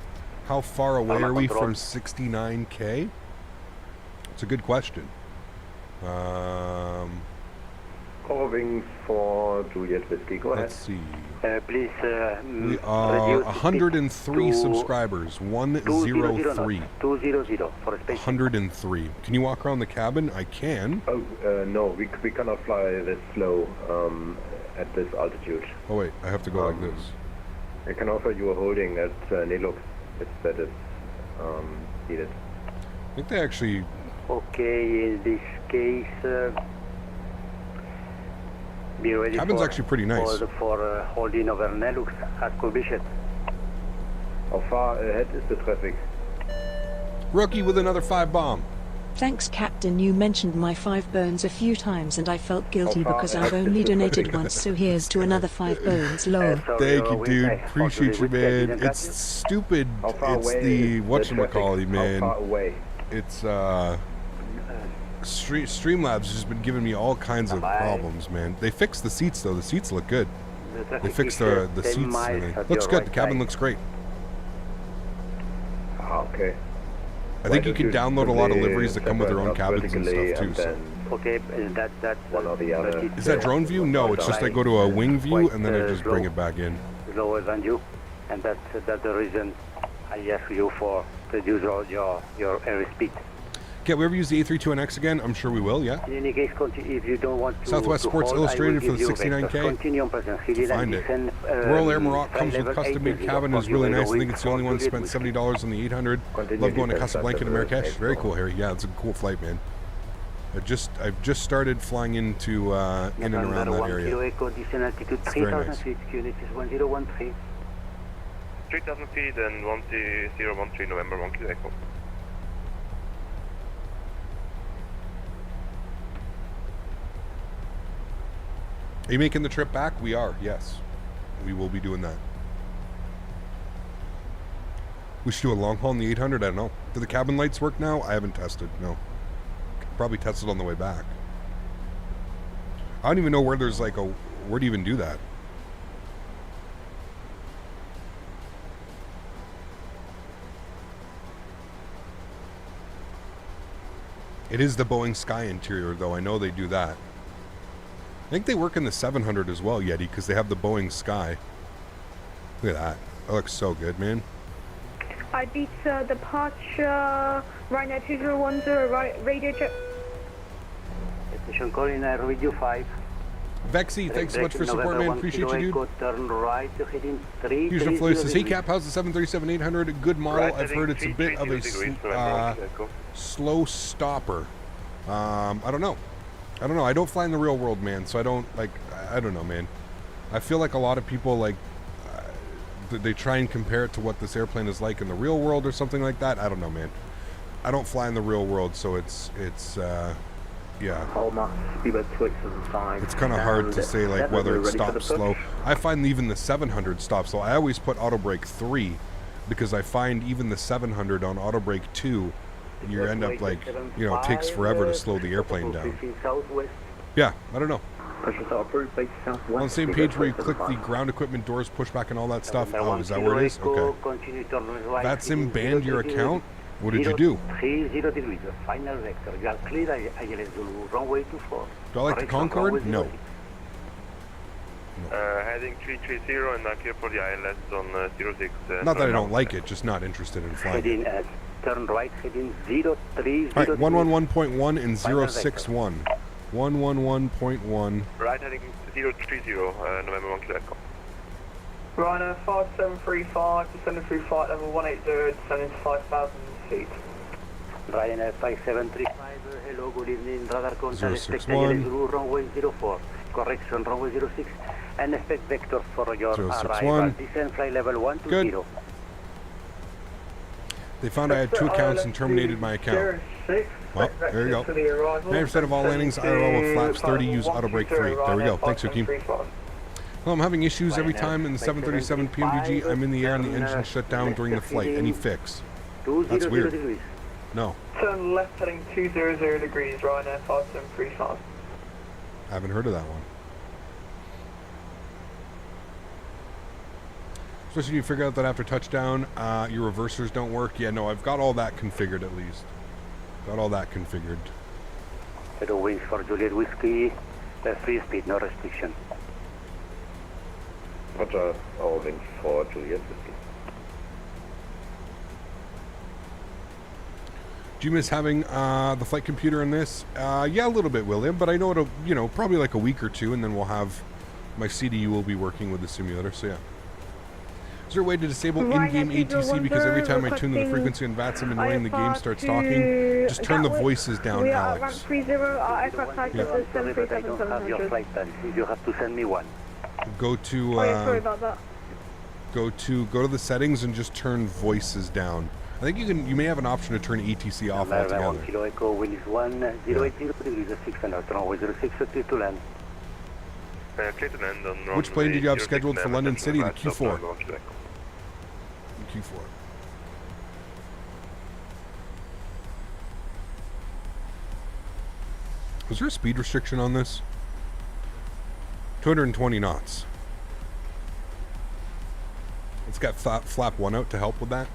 How far away Palma are we Control. from 69K? It's a good question. Calling for Juliet Whiskey. Go ahead. Let's see. Please We are reduce 103 speed to subscribers. 103. 200 for space. 103. Can you walk around the cabin? I can. Oh, no, we cannot fly this slow at this altitude. Oh wait, I have to go like this. I can offer you a holding at Nelux if that is needed. I think they actually. Okay, in this case, be ready Cabin's for, actually pretty nice. for holding over Nelux at Kubishet. How far ahead is the traffic? Rookie with another 5 bomb. Thanks, Captain. You mentioned my 5 bones a few times and I felt guilty because I've only donated once, so here's to another 5 bones, lol. Thank you, dude. Appreciate you, man. It's stupid. How far It's away the is whatchamacallit, traffic? man. How far away? It's Streamlabs has just been giving me all kinds of problems, man. They fixed the seats though. The seats look good. They fixed the seats. And everything. Looks good. The cabin looks great. Okay. I think you can download a lot of liveries that come with their own cabins and stuff too. So. Okay, that's One or the other. Is that drone view? No, it's just I go to a wing view and then I just bring it back in. lower than you, and that's the reason I ask you for reduce your airspeed. Can we ever use the A32NX again? I'm sure we will, yeah. In any case, if you don't want to Southwest to Sports hold, Illustrated I will for the give you 69K. vectors. Continue on present To find it. Royal Air Maroc comes with custom-made cabin, is really nice. I think it's the only one that spent $70 on the 800. Love going to Casablanca to Marrakesh. Very cool, Harry. Yeah, it's a cool flight, man. I've just started flying into in and around that area. It's very nice. 3000 feet and 1013 November 1 Kilo Echo. Are you making the trip back? We are, yes. We will be doing that. We should do a long haul in the 800, I don't know. Do the cabin lights work now? I haven't tested, no. Probably tested on the way back. I don't even know where there's like a, where do you even do that? It is the Boeing Sky interior though, I know they do that. I think they work in the 700 as well, Yeti, because they have the Boeing Sky. Look at that. That looks so good, man. Ibiza departure, Ryanair 2010, radio check. Station calling Radio 5. Vexy, thanks so much for support, man. Appreciate you, dude. Turn right, heading 3. Fusion Flow says, hey Cap, how's the 737-800? A good model. Right, I've heard it's a bit of a slow stopper. I don't know. I don't fly in the real world, man, so I don't, like, I don't know, man. I feel like a lot of people, like, they try and compare it to what this airplane is like in the real world or something like that. I don't know, man. I don't fly in the real world, so it's yeah. It's kind of hard to say, like, whether it stops slow. I find even the 700 stops slow. I always put auto brake 3 because I find even the 700 on auto brake 2, you end up, like, you know, it takes forever to slow the airplane down. Yeah, I don't know. On the same page where you click the ground equipment doors, push back and all that stuff. Oh, is that where it is? Okay. That's in banned your account? What did you do? 30 degrees, final vector. You are clear, runway 24. Do I like the Concorde? No. Heading 330 and clear for the ILS on 06. Not that I don't like it, just not interested in flying. Heading turn right, heading 03. Alright, 111.1 and 061. 111.1. Right heading 030, November 1 Kilo Echo. Ryanair 5735, descending through flight level 180, descending to 5,000 feet. Ryanair 5735, hello, good evening, radar contact, 061. runway 04. correction, runway 06, and expect vector for your 061. arrival. Descend flight level 120. Good. They found I had 2 accounts and terminated my account. Well, there you go. 90% of all landings IRL with flaps 30 use auto brake 3. There we go. Thanks, Joaquin. Well, I'm having issues every time in the 737 PMDG. I'm in the air and the engine shut down during the flight. Any fix? That's weird. No. Turn left heading 200 degrees, Ryanair 5735. I haven't heard of that one. Especially when you figure out that after touchdown, your reversers don't work. Yeah, no, I've got all that configured at least. Got all that configured. Zero wings for Juliet Whiskey, free speed, no restriction. Roger, all wings for Juliet Whiskey. Do you miss having the flight computer in this? Yeah, a little bit, William, but I know it'll, you know, probably like a week or two, and then we'll have, my CDU will be working with the simulator, so yeah. Is there a way to disable in-game ATC? Because every time I tune to the frequency on VATSIM annoying, the game starts talking. Just turn the voices down, Alex. 30, our aircraft type is 737-700. You have to send me one. Go to, sorry about that. go to the settings and just turn voices down. I think you may have an option to turn ATC off altogether. 1 kilo echo, wind is 1080 degrees, 600, runway 06, clear to land. Clear to land on Which plane did you have scheduled for London City? The Q4. Q4. Was there a speed restriction on this? 220 knots. It's got flap 1 out to help with that.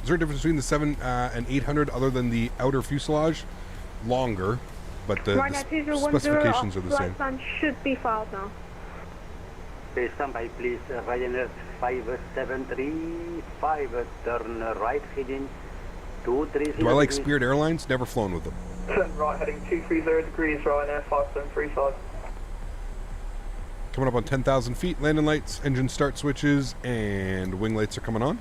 Is there a difference between the 7 and 800 other than the outer fuselage? Longer, but the specifications are the same. Flight should be filed now. Stand by, please. Ryanair 5735, turn right heading 230. Do I like Spirit Airlines? Never flown with them. Turn right heading 230 degrees, Ryanair 5735. Coming up on 10,000 feet, landing lights, engine start switches, and wing lights are coming on.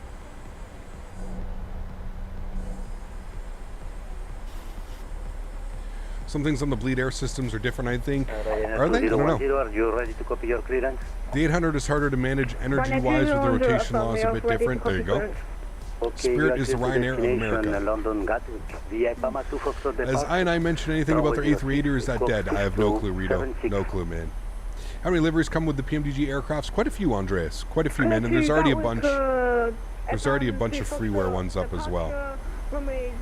Some things on the bleed air systems are different, I think. Are they? I don't know. Are you ready to copy your clearance? The 800 is harder to manage energy-wise with the rotation laws a bit different. There you go. Okay, Spirit is the Ryanair of America. London Gatwick. Has I mentioned anything about their A380 or is that dead? I have no clue, Rito. No clue, man. How many liveries come with the PMDG aircrafts? Quite a few, Andreas. Quite a few, man. And there's already a bunch. There's already a bunch of freeware ones up as well. Runway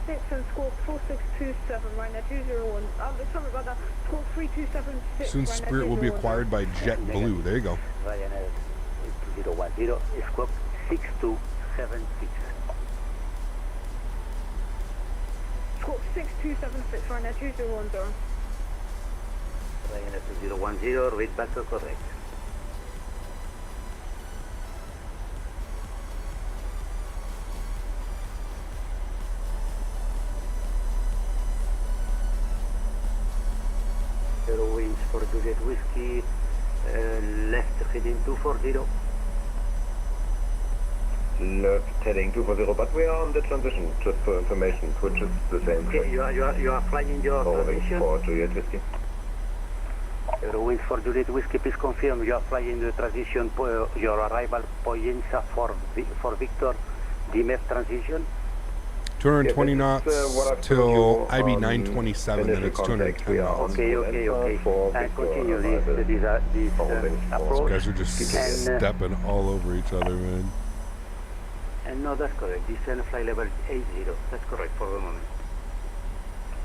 06 and score 4627, Ryanair 201. Sorry about that. Score 3276. Soon Spirit will be acquired by JetBlue. There you go. Ryanair 2010, score 6276. Score 6276, Ryanair 2010. Ryanair 2010, read back to correct. Winds for Juliet Whiskey, left heading 240. Left heading 240, but we are on the transition, just for information, which is the same. Okay, you are flying your transition? For Juliet Whiskey. Winds for Juliet Whiskey, please confirm you are flying the transition, your arrival Poyensa for Victor, DMF transition. 220 knots till IB 927, then it's 210 knots. Okay. And continue this approach. These guys are just stepping all over each other, man. And no, that's correct. Descend flight level 80. That's correct for the moment.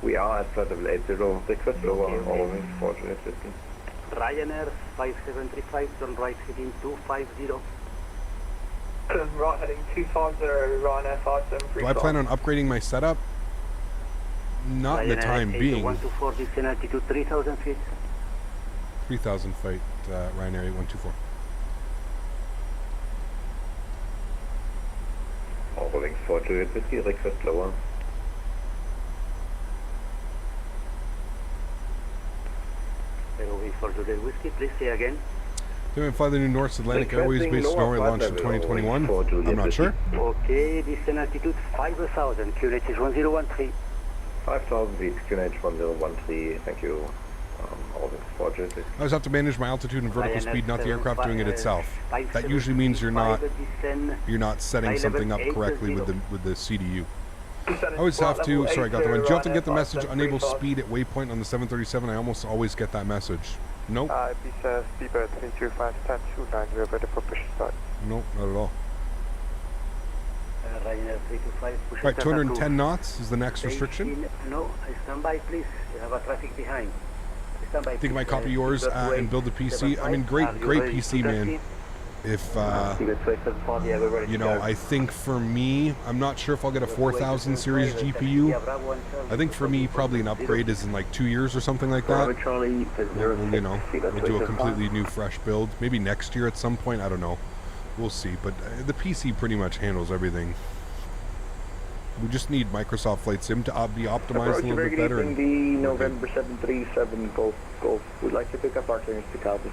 We are at flight level 80. Request lower, all wings for Juliet Whiskey. Ryanair 5735, turn right heading 250. Turn right heading 250, Ryanair 5735. Do I plan on upgrading my setup? Not in the time being. 124, descend altitude 3,000 feet. 3,000 feet, Ryanair 8124. All wings for Juliet Whiskey, request lower. For Juliet Whiskey, please say again. Did we fly the new North Atlantic Airways based in Norway launched in 2021? I'm not sure. Okay, descend altitude 5,000, QNH is 1013. 5,000 feet, QNH 1013, thank you. All this fortunately. I always have to manage my altitude and vertical speed, not the aircraft doing it itself. That usually means you're not setting something up correctly with the CDU. I always have to. Sorry, I got the one. Do you have to get the message unable speed at waypoint on the 737? I almost always get that message. Nope. Ibiza, Speedbird 325, stand 29, we are ready for push start. Nope, not at all. Ryanair 325, push Right, start 210 knots is the next restriction. No, stand by, please. You have a traffic behind. Stand by, I think I might copy yours and build a PC. I mean, great PC, man. If, you know, I think for me, I'm not sure if I'll get a 4000 series GPU. I think for me, probably an upgrade is in like 2 years or something like that. You know, we'll do a completely new, fresh build. Maybe next year at some point, I don't know. We'll see. But the PC pretty much handles everything. We just need Microsoft Flight Sim to be optimized a little bit better. The November 737 Golf. We'd like to pick up our clearance to Calvi.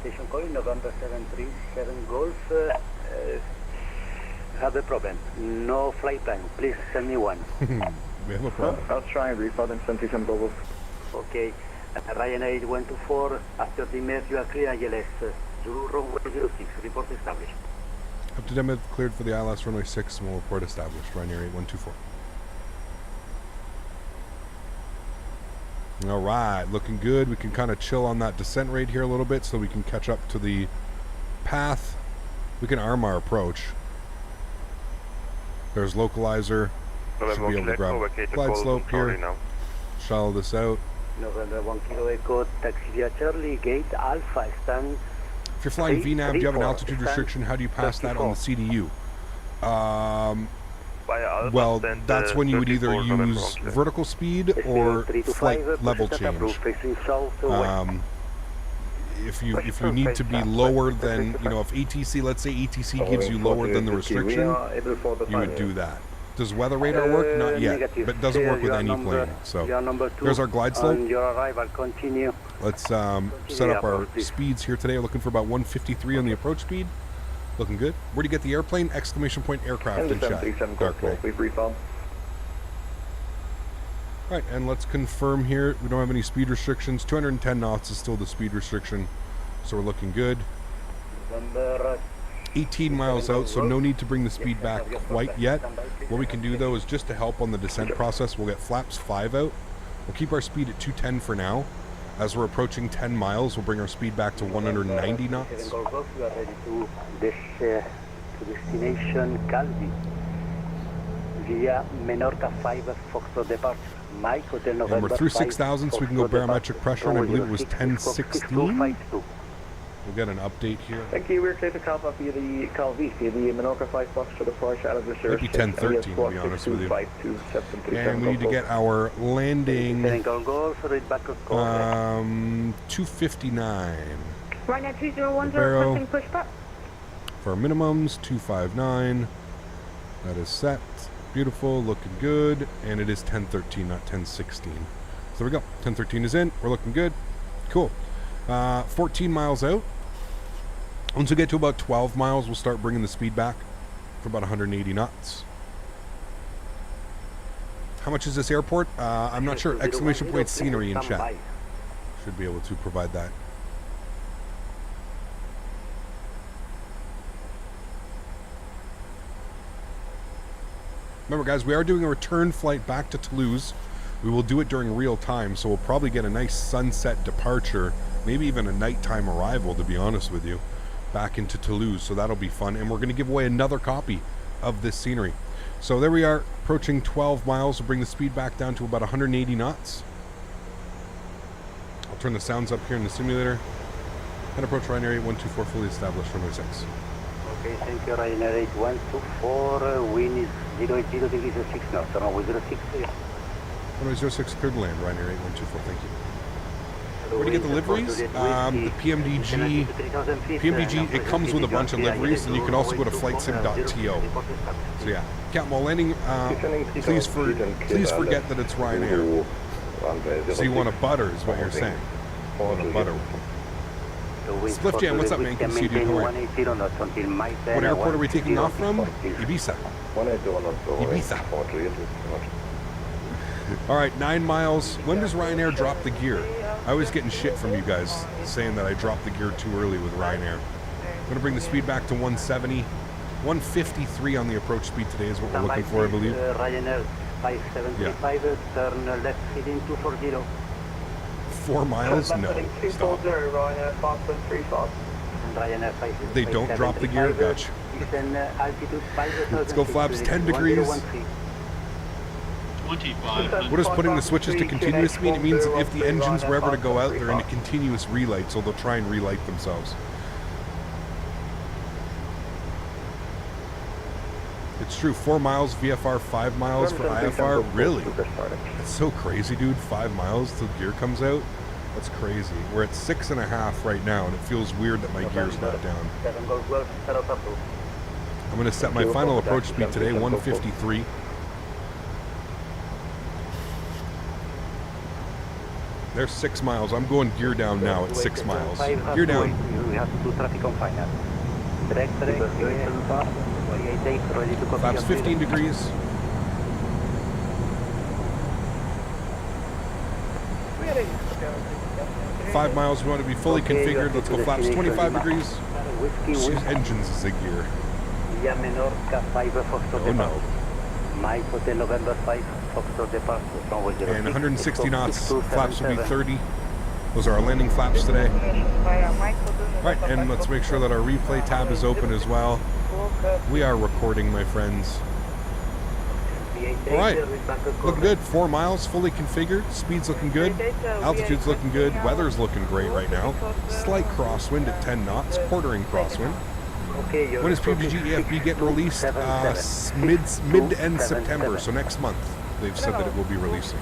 Station calling November 737 Golf. Have a problem. No flight plan. Please send me one. We have a problem. I'll try and refund and send you some bubbles. Okay. Ryanair 124. After the merge, you are clear ILS. Zulu runway 06. Report established. Up to Demis, cleared for the ILS runway 6 and we'll report established. Ryanair 8124. All right, looking good. We can kind of chill on that descent rate here a little bit so we can catch up to the path. We can arm our approach. There's localizer. Should be able to grab glide slope here. Shallow this out. November 1 Kilo Echo, taxi via Charlie, gate Alpha, stand. If you're flying VNAV, do you have an altitude restriction? How do you pass that on the CDU? Well, that's when you would either use vertical speed or flight level change. If you need to be lower than, you know, if ATC, let's say ATC gives you lower than the restriction, you would do that. Does weather radar work? Not yet, but it doesn't work with any plane. So there's our glide slope. Let's set up our speeds here today. We're looking for about 153 on the approach speed. Looking good. Where do you get the airplane? Exclamation point aircraft in chat. Dark Knight. Right, and let's confirm here. We don't have any speed restrictions. 210 knots is still the speed restriction, so we're looking good. 18 miles out, so no need to bring the speed back quite yet. What we can do though is just to help on the descent process, we'll get flaps 5 out. We'll keep our speed at 210 for now. As we're approaching 10 miles, we'll bring our speed back to 190 knots. We are ready to destination Calvi via Menorca 5 Foxtrot departure. Mike Hotel November. And we're through 6,000, so we can go barometric pressure, and I believe it was 1016. We'll get an update here. Thank you. We're clear to Calvi via the Calvi via the Menorca 5 Foxtrot departure out of the Maybe 1013, to be honest with you. And we need to get our landing 259. Right now 2010, Barrow. pushback. For our minimums, 259. That is set. Beautiful, looking good. And it is 1013, not 1016. So there we go. 1013 is in. We're looking good. Cool. 14 miles out. Once we get to about 12 miles, we'll start bringing the speed back for about 180 knots. How much is this airport? I'm not sure. Exclamation point scenery in chat. Should be able to provide that. Remember, guys, we are doing a return flight back to Toulouse. We will do it during real time, so we'll probably get a nice sunset departure, maybe even a nighttime arrival, to be honest with you, back into Toulouse. So that'll be fun. And we're going to give away another copy of this scenery. So there we are, approaching 12 miles. We'll bring the speed back down to about 180 knots. I'll turn the sounds up here in the simulator. And approach Ryanair 8124, fully established, runway 6. Okay, thank you, Ryanair 8124. Wind is 080 degrees 6 knots. Runway 06. Runway 06, cleared to land. Ryanair 8124, thank you. Where do you get the liveries? The PMDG, it comes with a bunch of liveries, and you can also go to flightsim.to. So yeah, Captain, while landing, please forget that it's Ryanair. So you want a butter, is what you're saying. You want a butter. Spliff Jam, what's up, man? Good to see you, dude. How are you? What airport are we taking off from? Ibiza. Ibiza. All right, 9 miles. When does Ryanair drop the gear? I was getting shit from you guys saying that I dropped the gear too early with Ryanair. I'm going to bring the speed back to 170. 153 on the approach speed today is what we're looking for, I believe. Ryanair 5735, turn left heading 240. 4 miles? No. Stop. Ryanair 5735. Ryanair 5. They don't drop the gear? Gotcha. Let's go flaps 10 degrees. 25. What does putting the switches to continuous mean? It means if the engines were ever to go out, they're in a continuous relight, so they'll try and relight themselves. It's true, 4 miles VFR, 5 miles for IFR. Really? That's so crazy, dude. 5 miles till gear comes out. That's crazy. We're at 6.5 right now, and it feels weird that my gear's not down. I'm going to set my final approach speed today, 153. There's 6 miles. I'm going gear down now at 6 miles. Gear down. Flaps 15 degrees. Five miles, we want to be fully configured. Let's go flaps 25 degrees. Shit, engines is a gear. Oh no. And 160 knots, flaps will be 30. Those are our landing flaps today. Alright, and let's make sure that our replay tab is open as well. We are recording, my friends. Alright, looking good. 4 miles, fully configured. Speed's looking good. Altitude's looking good. Weather's looking great right now. Slight crosswind at 10 knots, quartering crosswind. When is PMDG EFB getting released? Mid to end September, so next month. They've said that it will be releasing.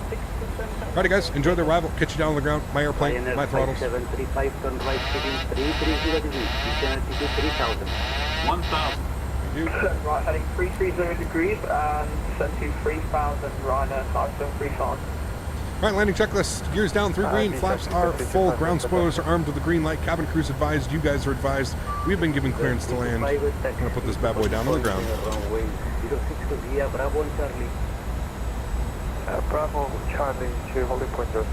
Alrighty guys, enjoy the arrival. Catch you down on the ground. My airplane, my throttles. 735, turn right heading 330 degrees. Altitude 3000. 1000. Right, heading 330 degrees and send to 3000, Ryanair 5735. Alright, landing checklist. Gears down through green. Flaps are full. Ground spoilers are armed with a green light. Cabin crew's advised. You guys are advised. We've been given clearance to land. I'm going to put this bad boy down on the ground. Bravo, Charlie, to holding point 06,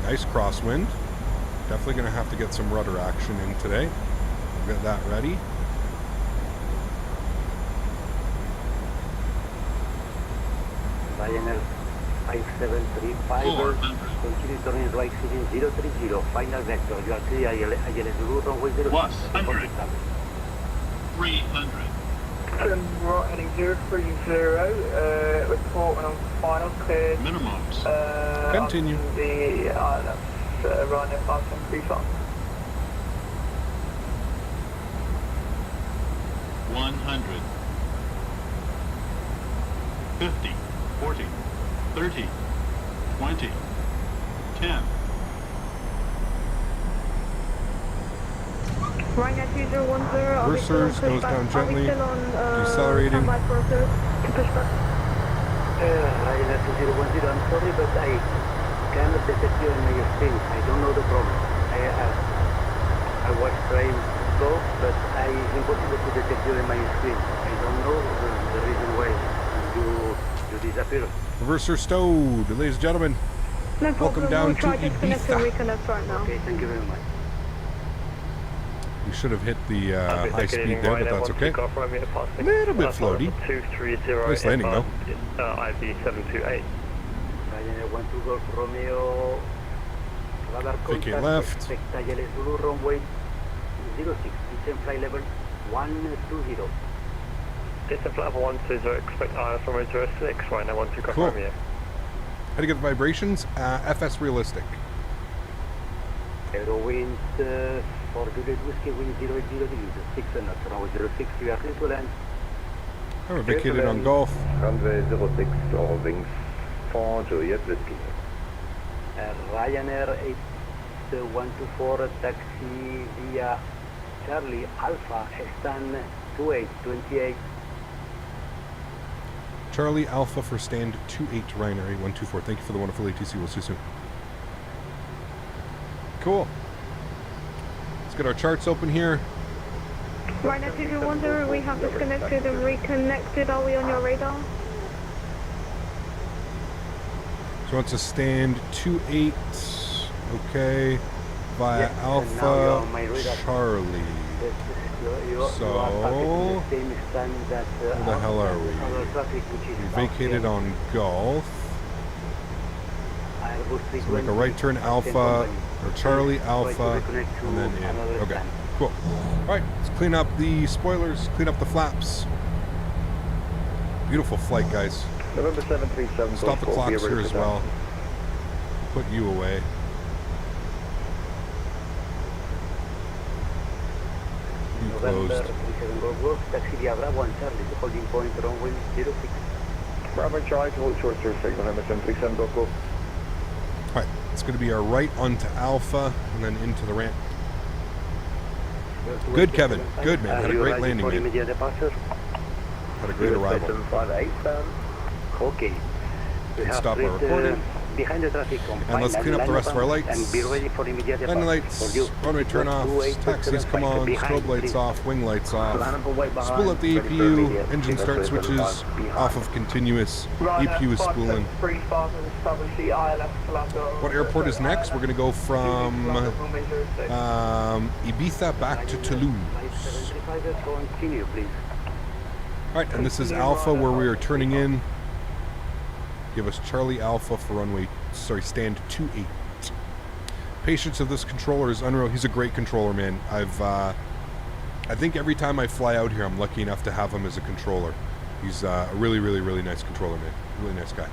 Nice crosswind. Definitely going to have to get some rudder action in today. We'll get that ready. Ryanair 5735, continue turning right heading 030, final vector, you are clear, ILS runway 06. 100. 300. Turn right heading 030, reporting on final cleared. Minimums. Continue. That's Ryanair 5735. 100. 50. 40. 30. 20. 10. Ryanair 2010. Reversers, nose down gently. Decelerating. Ryanair 2010, I'm sorry, but I cannot detect you in my screen. I don't know the problem. I was trying to go, but it's impossible to detect you in my screen. I don't know the reason why you disappear. Reverser stowed. Ladies and gentlemen, No welcome down to Ibiza. Reconnect right now. Okay, thank you very much. We should have hit the high speed there, but that's okay. A little bit floaty. Nice landing though. IB728. Ryanair 12 Golf Romeo. Radar Vacate contact. left. Expect ILS Zulu runway 06. Descent flight level 120. Descent flight level 120. Expect ILS runway 06. Ryanair 12 Golf Cool. Romeo. How to get the vibrations? FS realistic. Aero winds for Juliet Whiskey, wind 080 degrees, 6 knots, runway 06, you are clear to land. Oh, we're vacated on Golf. Runway 06, all wings for Juliet Whiskey. Ryanair 8124, taxi via Charlie Alpha, stand 2828. Charlie Alpha for stand 28, Ryanair 8124. Thank you for the wonderful ATC. We'll see you soon. Cool. Let's get our charts open here. Ryanair 2210, we have disconnected and reconnected. Are we on your radar? So it's a stand 28, okay, via Yes, and now Alpha you're on my radar. Charlie. You So, are targeting the same stand that where the hell are we? other traffic, which is We vacated on Golf. Airbus So make a right turn Alpha, or Charlie, Alpha, reconnect to and then in. another Okay, stand. cool. Alright, let's clean up the spoilers, clean up the flaps. Beautiful flight, guys. November 737. Stop the clocks here as well. Put you away. You November closed. 37 Golf, taxi via Bravo and Charlie, the holding point runway 06. Bravo Charlie, hold short through signal, November 737 Golf. Alright, it's going to be our right onto Alpha, and then into the ramp. Good, Kevin. Good, man. Had a great landing, man. Immediate departure. Had a great arrival. 758, Okay. We have Stop our reached, recording. behind the traffic on And let's clean up the rest of our lights. And be ready for immediate Landing departure. lights, For you. runway turn off, taxis come on, strobe lights off, wing lights off. Spool up the EPU, engine start switches, off of continuous, EPU is spooling. What airport is next? We're going to go from Ibiza back to Toulouse. Continue, please. Alright, and this is Alpha where we are turning in. Give us Charlie Alpha for stand 28. Patience of this controller is unreal. He's a great controller, man. I think every time I fly out here, I'm lucky enough to have him as a controller. He's a really, really, really nice controller, man. Really nice guy.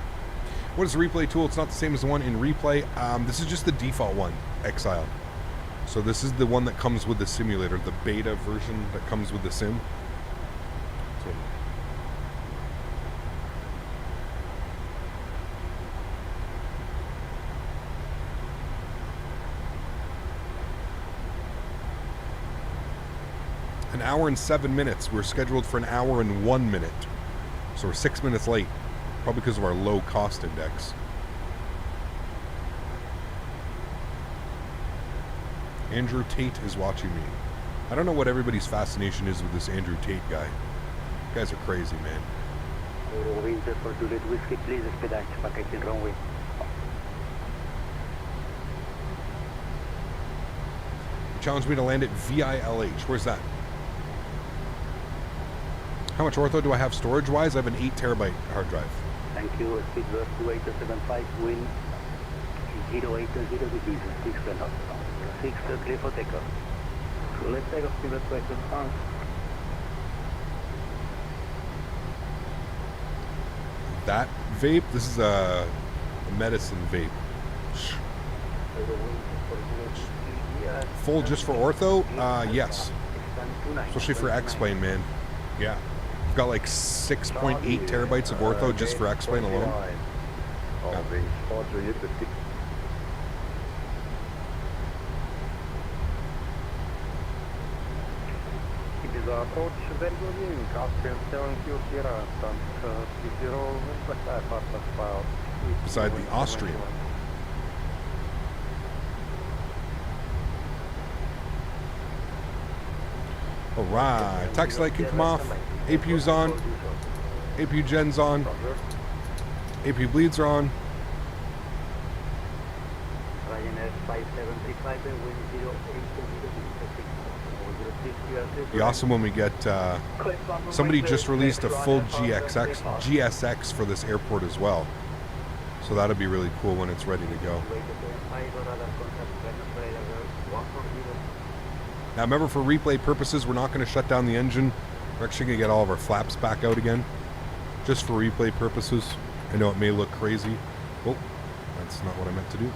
What is the replay tool? It's not the same as the one in replay. This is just the default one, Exile. So this is the one that comes with the simulator, the beta version that comes with the sim. So, an hour and 7 minutes. We're scheduled for an hour and 1 minute. So we're 6 minutes late. Probably because of our low cost index. Andrew Tate is watching me. I don't know what everybody's fascination is with this Andrew Tate guy. You guys are crazy, man. Winter for Juliet Whiskey, please expedite package in runway. You challenged me to land at VILH. Where's that? How much ortho do I have storage-wise? I have an 8 terabyte hard drive. Thank you. Speedbird 2875, wind 080 degrees, 6 knots. 6 clear for takeoff. So let's take off speedbird 285. That vape? This is a medicine vape. Full just for ortho? Yes. Especially for X-Plane, man. Yeah. I've got like 6.8 terabytes of ortho just for X-Plane alone. Yeah. Approach very good in Caspian 7Q Sierra, and 30 Beside the Austrian. Alright, taxi light can come off. APU's on. APU gen's on. APU bleeds are on. Ryanair 5735 and wind 080 Be awesome when we get somebody just released a full GSX for this airport as well. So that'll be really cool when it's ready to go. Now remember, for replay purposes, we're not going to shut down the engine. We're actually going to get all of our flaps back out again. Just for replay purposes. I know it may look crazy. Oh, that's not what I meant to do.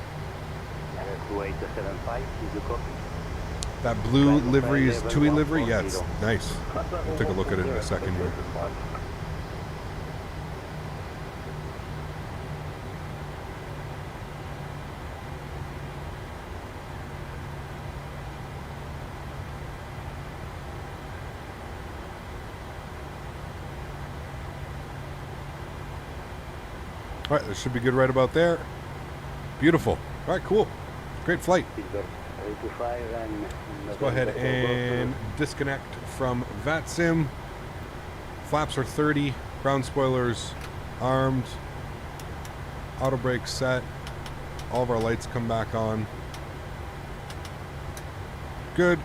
That blue livery is TUI livery? Yeah, it's nice. We'll take a look at it in a second here. Alright, this should be good right about there. Beautiful. Alright, cool. Great flight. 85 and... Let's go ahead and disconnect from VATSIM. Flaps are 30. Ground spoilers armed. Auto brake set. All of our lights come back on. Good.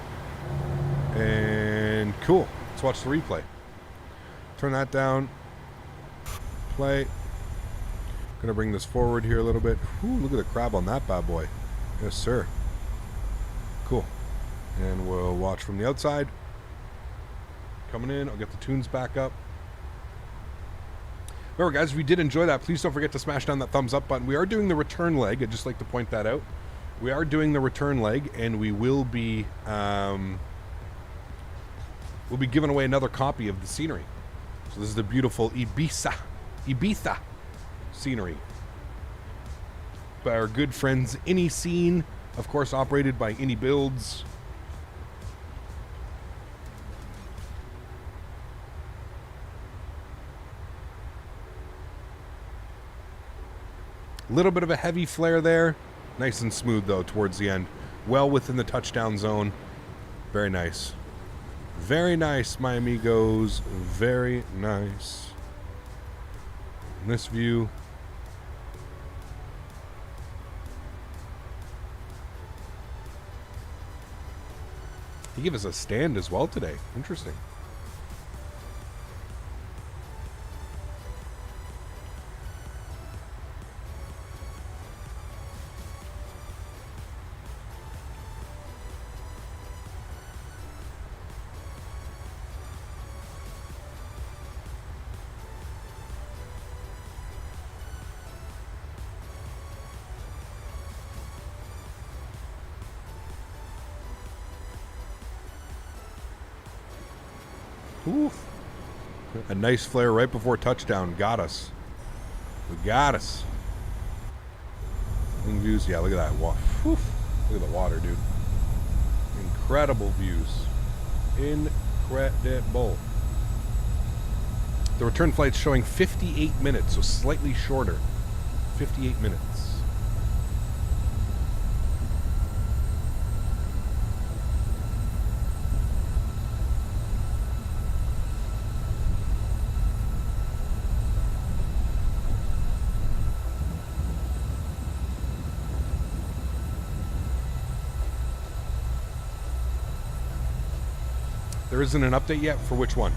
And cool. Let's watch the replay. Turn that down. Play. Gonna bring this forward here a little bit. Ooh, look at the crab on that bad boy. Yes, sir. Cool. And we'll watch from the outside. Coming in. I'll get the tunes back up. Remember, guys, if you did enjoy that, please don't forget to smash down that thumbs up button. We are doing the return leg. I'd just like to point that out. We are doing the return leg, and we will be we'll be giving away another copy of the scenery. So this is the beautiful Ibiza scenery by our good friends iniScene, of course, operated by iniBuilds. A little bit of a heavy flare there. Nice and smooth, though, towards the end. Well within the touchdown zone. Very nice. Very nice, my amigos. Very nice. In this view. He gave us a stand as well today. Interesting. Ooh. A nice flare right before touchdown. Got us. We got us. Wing views. Yeah, look at that. Look at the water, dude. Incredible views. Incredible. The return flight's showing 58 minutes, so slightly shorter. 58 minutes. There isn't an update yet for which one?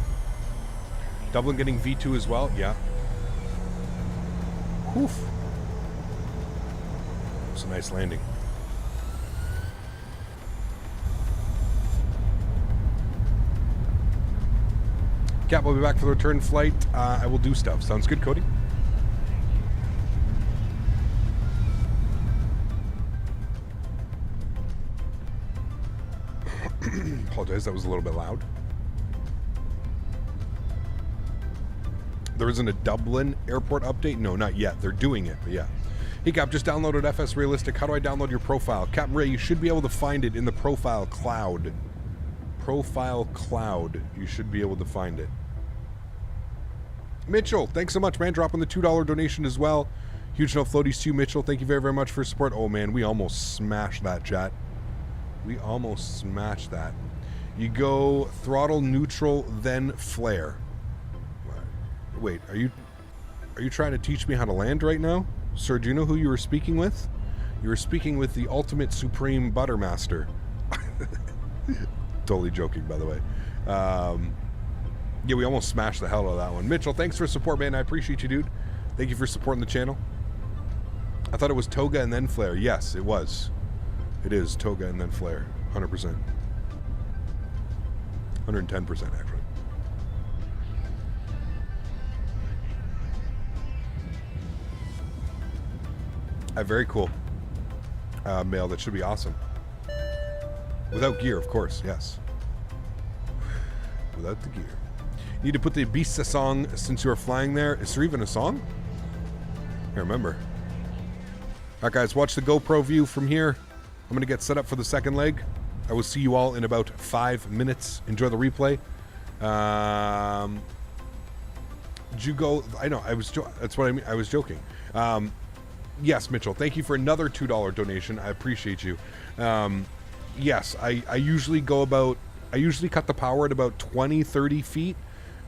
Dublin getting V2 as well? Yeah. Woof. It's a nice landing. Cap will be back for the return flight. I will do stuff. Sounds good, Cody? Apologize, that was a little bit loud. There isn't a Dublin airport update? No, not yet. They're doing it, but yeah. Hey, Cap, just downloaded FS Realistic. How do I download your profile? Captain Ray, you should be able to find it in the profile cloud. Profile cloud. You should be able to find it. Mitchell, thanks so much, man. Dropping the $2 donation as well. Huge no floaties to you, Mitchell. Thank you very, very much for support. Oh, man, we almost smashed that, chat. We almost smashed that. You go throttle neutral, then flare. Wait, are you trying to teach me how to land right now? Sir, do you know who you were speaking with? You were speaking with the ultimate supreme buttermaster. Totally joking, by the way. Yeah, we almost smashed the hell out of that one. Mitchell, thanks for support, man. I appreciate you, dude. Thank you for supporting the channel. I thought it was toga and then flare. Yes, it was. It is toga and then flare. 100%. 110%, actually. Very cool. Mail, that should be awesome. Without gear, of course, yes. Without the gear. You need to put the Ibiza song since you are flying there. Is there even a song? I remember. Alright, guys, watch the GoPro view from here. I'm going to get set up for the second leg. I will see you all in about 5 minutes. Enjoy the replay. Did you go? I know. That's what I mean. I was joking. Yes, Mitchell. Thank you for another $2 donation. I appreciate you. yes, I usually go about, I usually cut the power at about 20, 30 feet.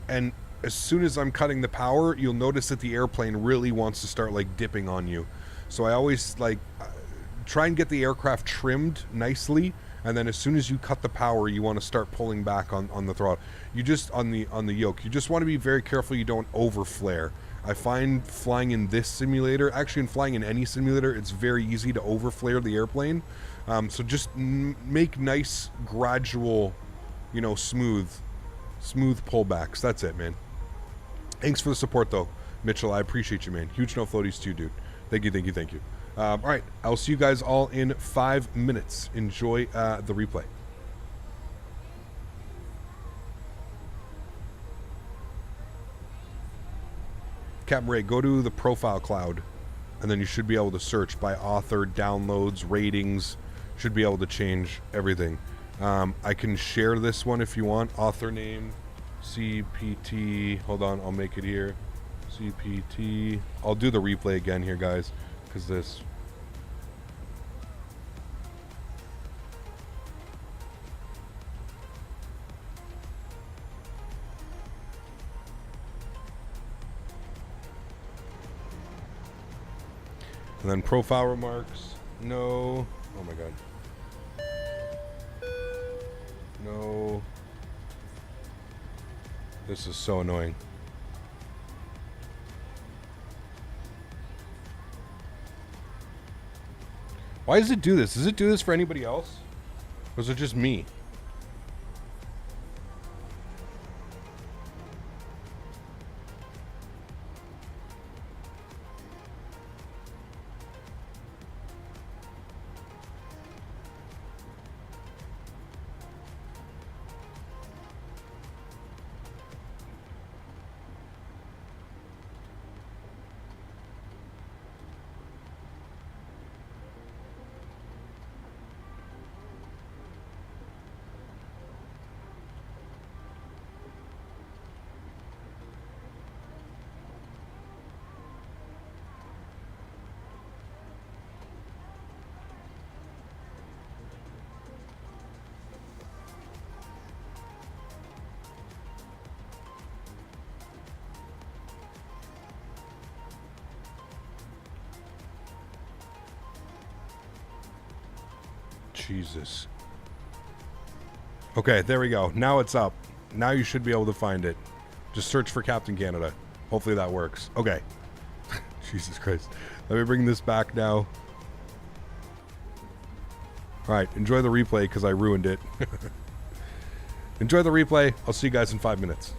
And as soon as I'm cutting the power, you'll notice that the airplane really wants to start like dipping on you. So I always like try and get the aircraft trimmed nicely. And then as soon as you cut the power, you want to start pulling back on the throttle. You just, on the yoke, you just want to be very careful you don't over flare. I find flying in this simulator, actually in flying in any simulator, it's very easy to over flare the airplane. So just make nice, gradual, you know, smooth pullbacks. That's it, man. Thanks for the support, though, Mitchell. I appreciate you, man. Huge no floaties too, dude. Thank you. All right, I'll see you guys all in 5 minutes. Enjoy the replay. Captain Ray, go to the profile cloud, and then you should be able to search by author, downloads, ratings. Should be able to change everything. I can share this one if you want. Author name, CPT. Hold on, I'll make it here. CPT. I'll do the replay again here, guys, because this. And then profile remarks. No. Oh my god. No. This is so annoying. Why does it do this? Does it do this for anybody else? Or is it just me? Jesus. Okay, there we go. Now it's up. Now you should be able to find it. Just search for Captain Canada. Hopefully that works. Okay. Jesus Christ. Let me bring this back now. Alright, enjoy the replay because I ruined it. Enjoy the replay. I'll see you guys in 5 minutes.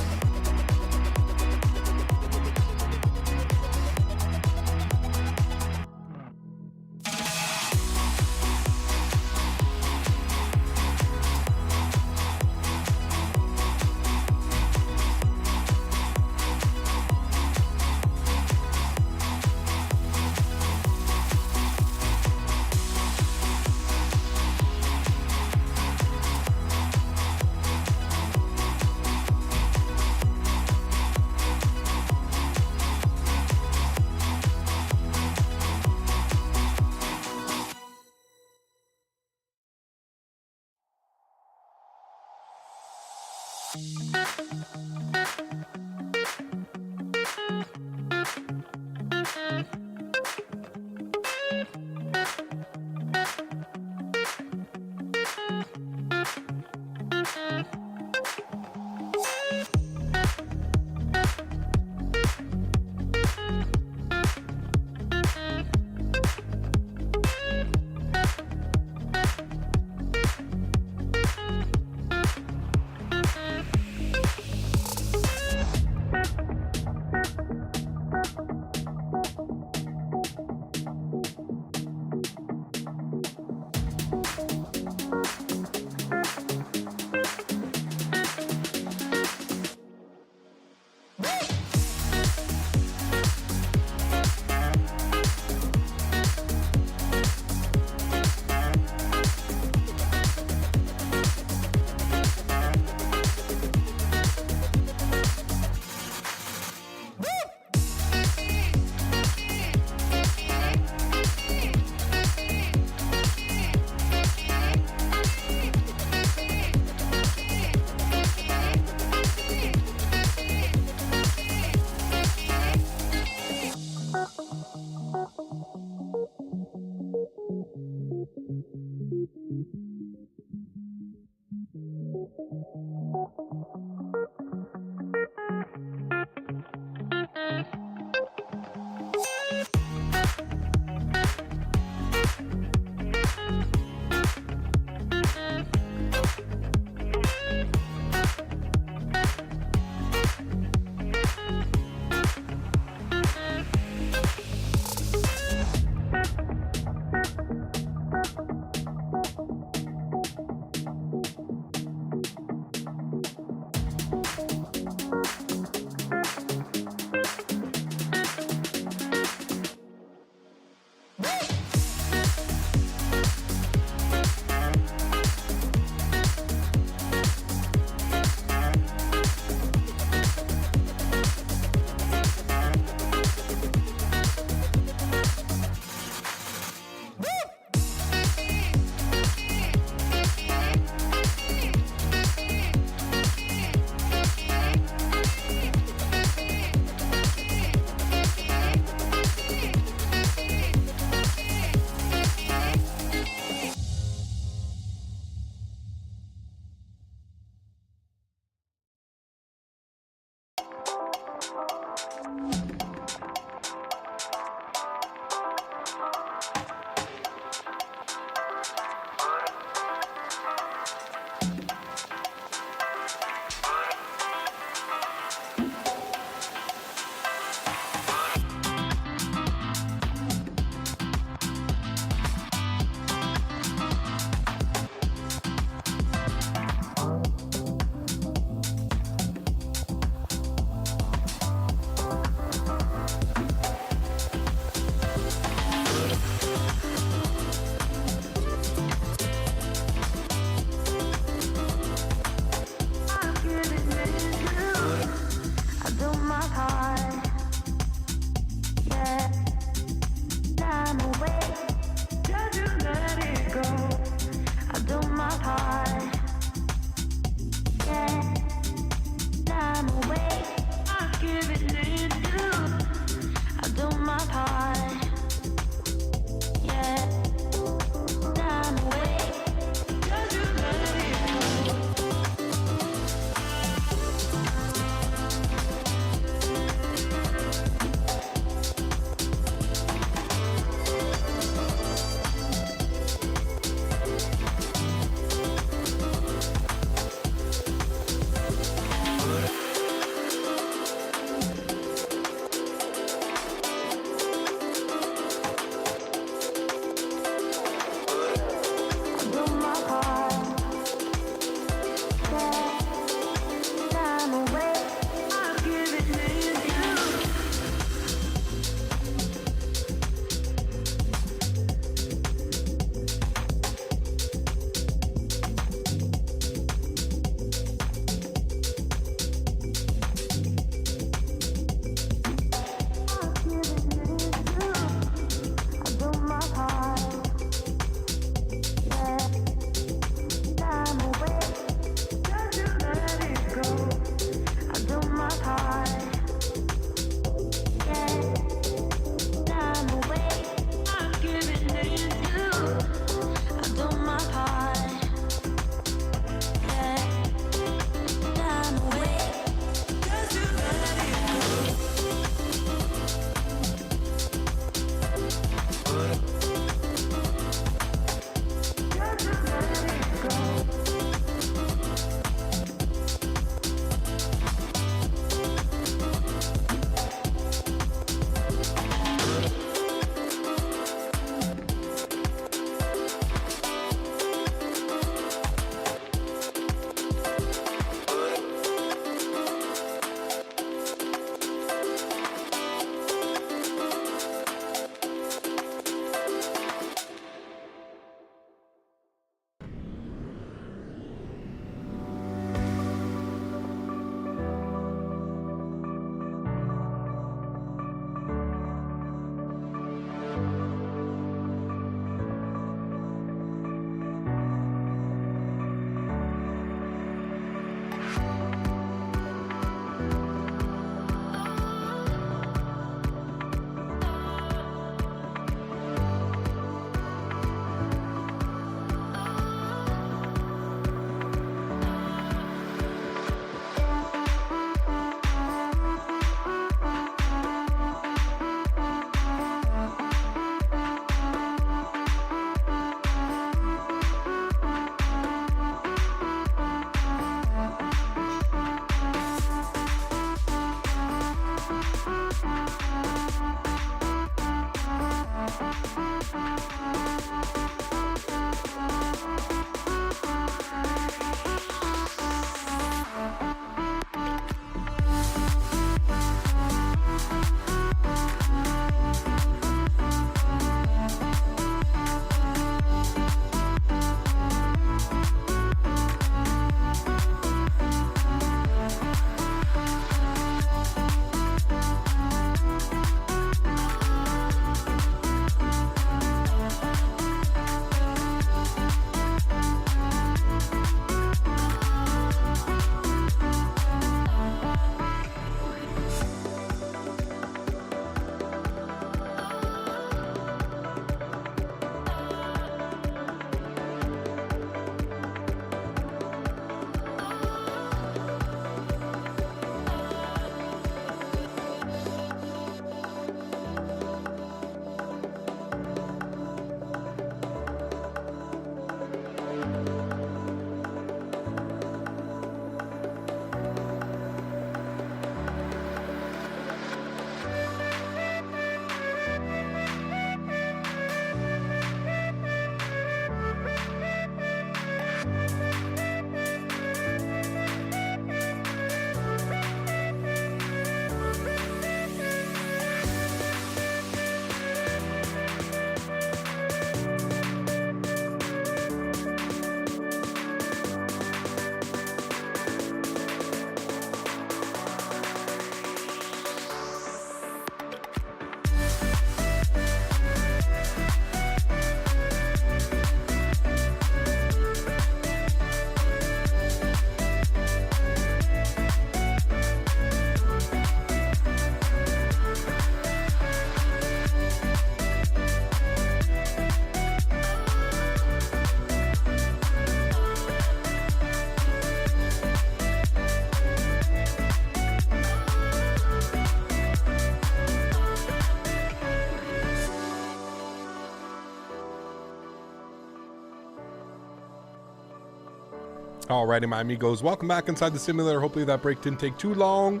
Alrighty, my amigos, welcome back inside the simulator. Hopefully that break didn't take too long.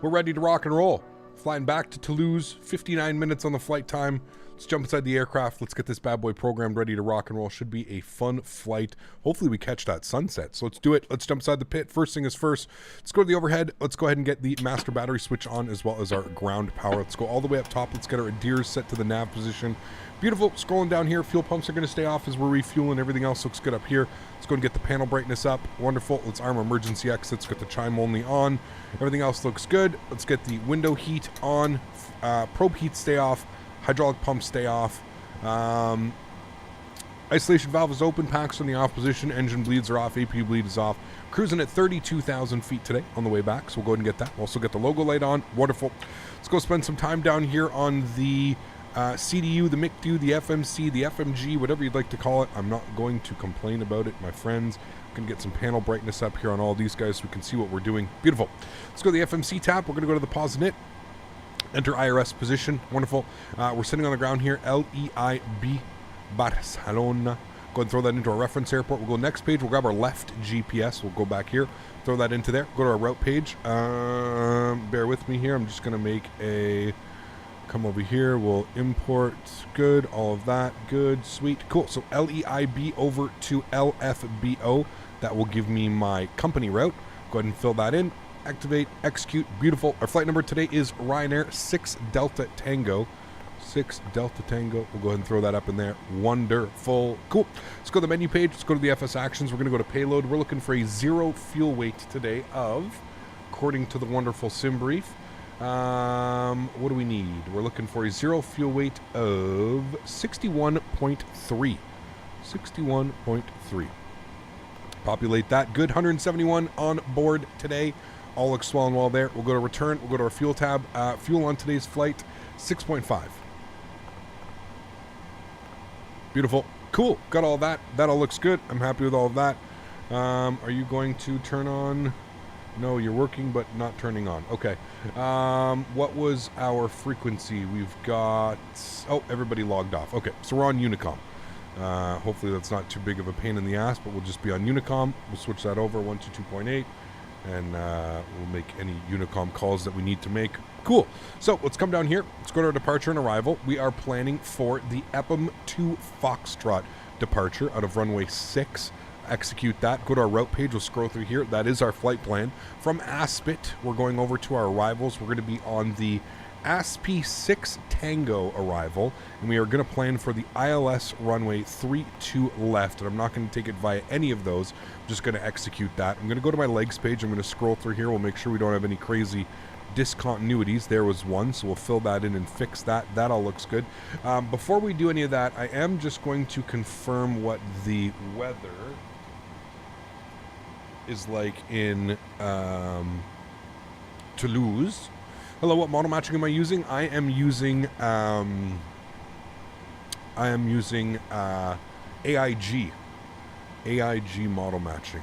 We're ready to rock and roll. Flying back to Toulouse, 59 minutes on the flight time. Let's jump inside the aircraft. Let's get this bad boy programmed, ready to rock and roll. Should be a fun flight. Hopefully we catch that sunset. So let's do it. Let's jump inside the pit. First thing is first. Let's go to the overhead. Let's go ahead and get the master battery switch on, as well as our ground power. Let's go all the way up top. Let's get our adheres set to the nav position. Beautiful. Scrolling down here. Fuel pumps are going to stay off as we're refueling. Everything else looks good up here. Let's go and get the panel brightness up. Wonderful. Let's arm emergency exits. Get the chime only on. Everything else looks good. Let's get the window heat on. Probe heat stay off. Hydraulic pumps stay off. Isolation valve is open. Packs are in the off position. Engine bleeds are off. APU bleed is off. Cruising at 32,000 feet today on the way back. So we'll go ahead and get that. We'll also get the logo light on. Wonderful. Let's go spend some time down here on the CDU, the MICDU, the FMC, the FMG, whatever you'd like to call it. I'm not going to complain about it, my friends. I'm going to get some panel brightness up here on all these guys so we can see what we're doing. Beautiful. Let's go to the FMC tab. We're going to go to the pause and hit. Enter IRS position. Wonderful. We're sitting on the ground here. LEIB Barcelona. Go ahead and throw that into our reference airport. We'll go next page. We'll grab our left GPS. We'll go back here. Throw that into there. Go to our route page. Bear with me here. I'm just going to make a... Come over here. We'll import. Good. All of that. Good. Sweet. Cool. So LEIB over to LFBO. That will give me my company route. Go ahead and fill that in. Activate, execute, beautiful. Our flight number today is Ryanair 6 Delta Tango. 6 Delta Tango. We'll go ahead and throw that up in there. Wonderful. Cool. Let's go to the menu page. Let's go to the FS actions. We're going to go to payload. We're looking for a 0 fuel weight today of, according to the wonderful sim brief, what do we need? We're looking for a 0 fuel weight of 61.3. 61.3. Populate that. Good. 171 on board today. All looks well and well there. We'll go to return. We'll go to our fuel tab. Fuel on today's flight, 6.5. Beautiful. Cool. Got all that. That all looks good. I'm happy with all of that. Are you going to turn on? No, you're working, but not turning on. Okay. What was our frequency? We've got... Oh, everybody logged off. Okay, so we're on Unicom. Hopefully that's not too big of a pain in the ass, but we'll just be on Unicom. We'll switch that over, 122.8. And we'll make any Unicom calls that we need to make. Cool. So let's come down here. Let's go to our departure and arrival. We are planning for the EPM 2 Foxtrot departure out of runway 6. Execute that. Go to our route page. We'll scroll through here. That is our flight plan. From Aspet, we're going over to our arrivals. We're going to be on the ASP 6 Tango arrival, and we are going to plan for the ILS runway 32 left, and I'm not going to take it via any of those. I'm just going to execute that. I'm going to go to my legs page. I'm going to scroll through here. We'll make sure we don't have any crazy discontinuities. There was one, so we'll fill that in and fix that. That all looks good. Before we do any of that, I am just going to confirm what the weather is like in Toulouse. Hello, what model matching am I using? I am using AIG model matching.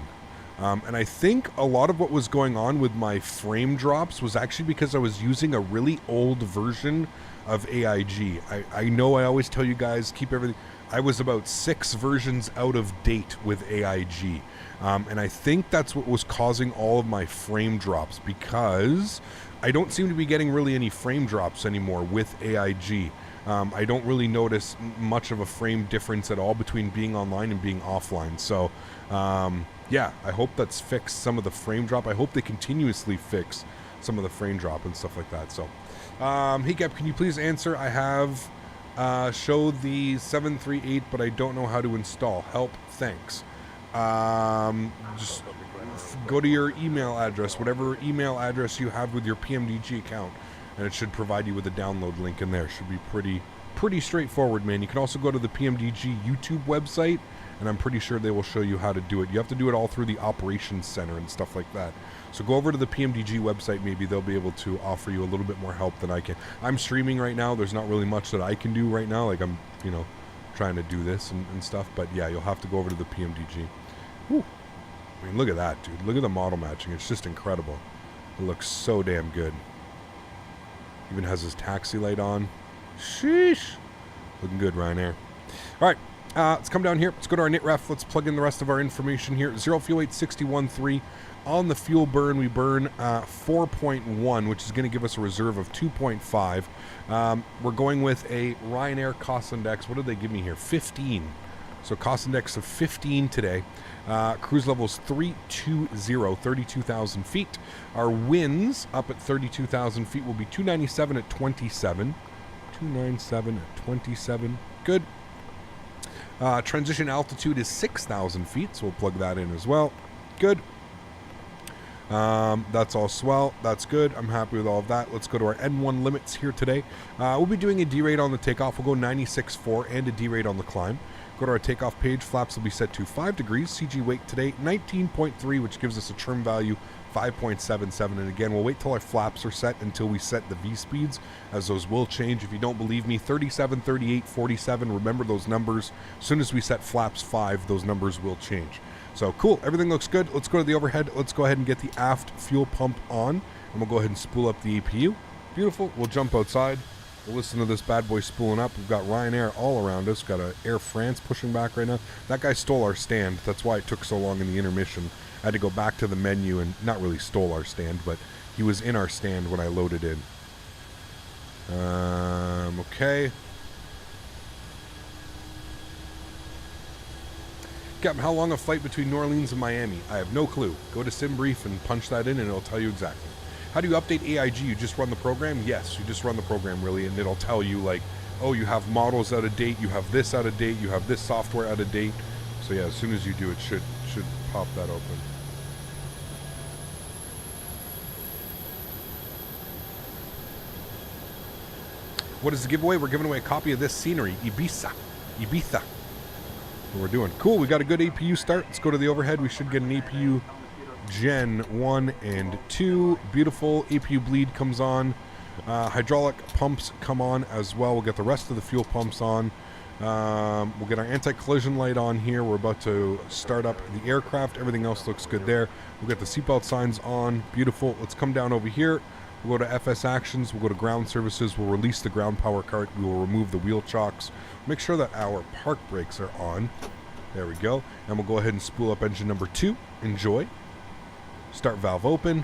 And I think a lot of what was going on with my frame drops was actually because I was using a really old version of AIG. I know I always tell you guys, keep everything. I was about 6 versions out of date with AIG. And I think that's what was causing all of my frame drops, because I don't seem to be getting really any frame drops anymore with AIG. I don't really notice much of a frame difference at all between being online and being offline. So, yeah, I hope that's fixed some of the frame drop. I hope they continuously fix some of the frame drop and stuff like that. So, hey, Gap, can you please answer? I have showed the 738, but I don't know how to install. Help, thanks. Just go to your email address, whatever email address you have with your PMDG account, and it should provide you with a download link in there. Should be pretty straightforward, man. You can also go to the PMDG YouTube website, and I'm pretty sure they will show you how to do it. You have to do it all through the operations center and stuff like that. So go over to the PMDG website. Maybe they'll be able to offer you a little bit more help than I can. I'm streaming right now. There's not really much that I can do right now. Like, I'm, trying to do this and stuff. But yeah, you'll have to go over to the PMDG. Whew. I mean, look at that, dude. Look at the model matching. It's just incredible. It looks so damn good. Even has his taxi light on. Sheesh. Looking good, Ryanair. All right. Let's come down here. Let's go to our NITREF. Let's plug in the rest of our information here. 0 fuel weight 61.3. On the fuel burn, we burn 4.1, which is going to give us a reserve of 2.5. We're going with a Ryanair cost index. What did they give me here? 15. So cost index of 15 today. Cruise level is 320, 32,000 feet. Our winds up at 32,000 feet will be 297 at 27. 297 at 27. Good. Transition altitude is 6,000 feet, so we'll plug that in as well. Good. That's all swell. That's good. I'm happy with all of that. Let's go to our N1 limits here today. We'll be doing a D-rate on the takeoff. We'll go 96.4 and a D-rate on the climb. Go to our takeoff page. Flaps will be set to 5 degrees. CG weight today 19.3, which gives us a trim value 5.77. And again, we'll wait till our flaps are set until we set the V speeds, as those will change. If you don't believe me, 37, 38, 47. Remember those numbers. As soon as we set flaps 5, those numbers will change. So cool. Everything looks good. Let's go to the overhead. Let's go ahead and get the aft fuel pump on, and we'll go ahead and spool up the APU. Beautiful. We'll jump outside. We'll listen to this bad boy spooling up. We've got Ryanair all around us. Got a Air France pushing back right now. That guy stole our stand. That's why it took so long in the intermission. I had to go back to the menu and not really stole our stand, but he was in our stand when I loaded in. Okay. Captain, how long a flight between New Orleans and Miami? I have no clue. Go to SimBrief and punch that in and it'll tell you exactly. How do you update AIG? You just run the program? Yes, you just run the program, really, and it'll tell you, like, oh, you have models out of date, you have this out of date, you have this software out of date. So yeah, as soon as you do, it should pop that open. What is the giveaway? We're giving away a copy of this scenery, Ibiza. What we're doing. Cool, we got a good APU start. Let's go to the overhead. We should get an APU Gen 1 and 2. Beautiful. APU bleed comes on. Hydraulic pumps come on as well. We'll get the rest of the fuel pumps on. We'll get our anti-collision light on here. We're about to start up the aircraft. Everything else looks good there. We'll get the seatbelt signs on. Beautiful. Let's come down over here. We'll go to FS Actions. We'll go to Ground Services. We'll release the ground power cart. We will remove the wheel chocks. Make sure that our park brakes are on. There we go. And we'll go ahead and spool up engine number 2. Enjoy. Start valve open.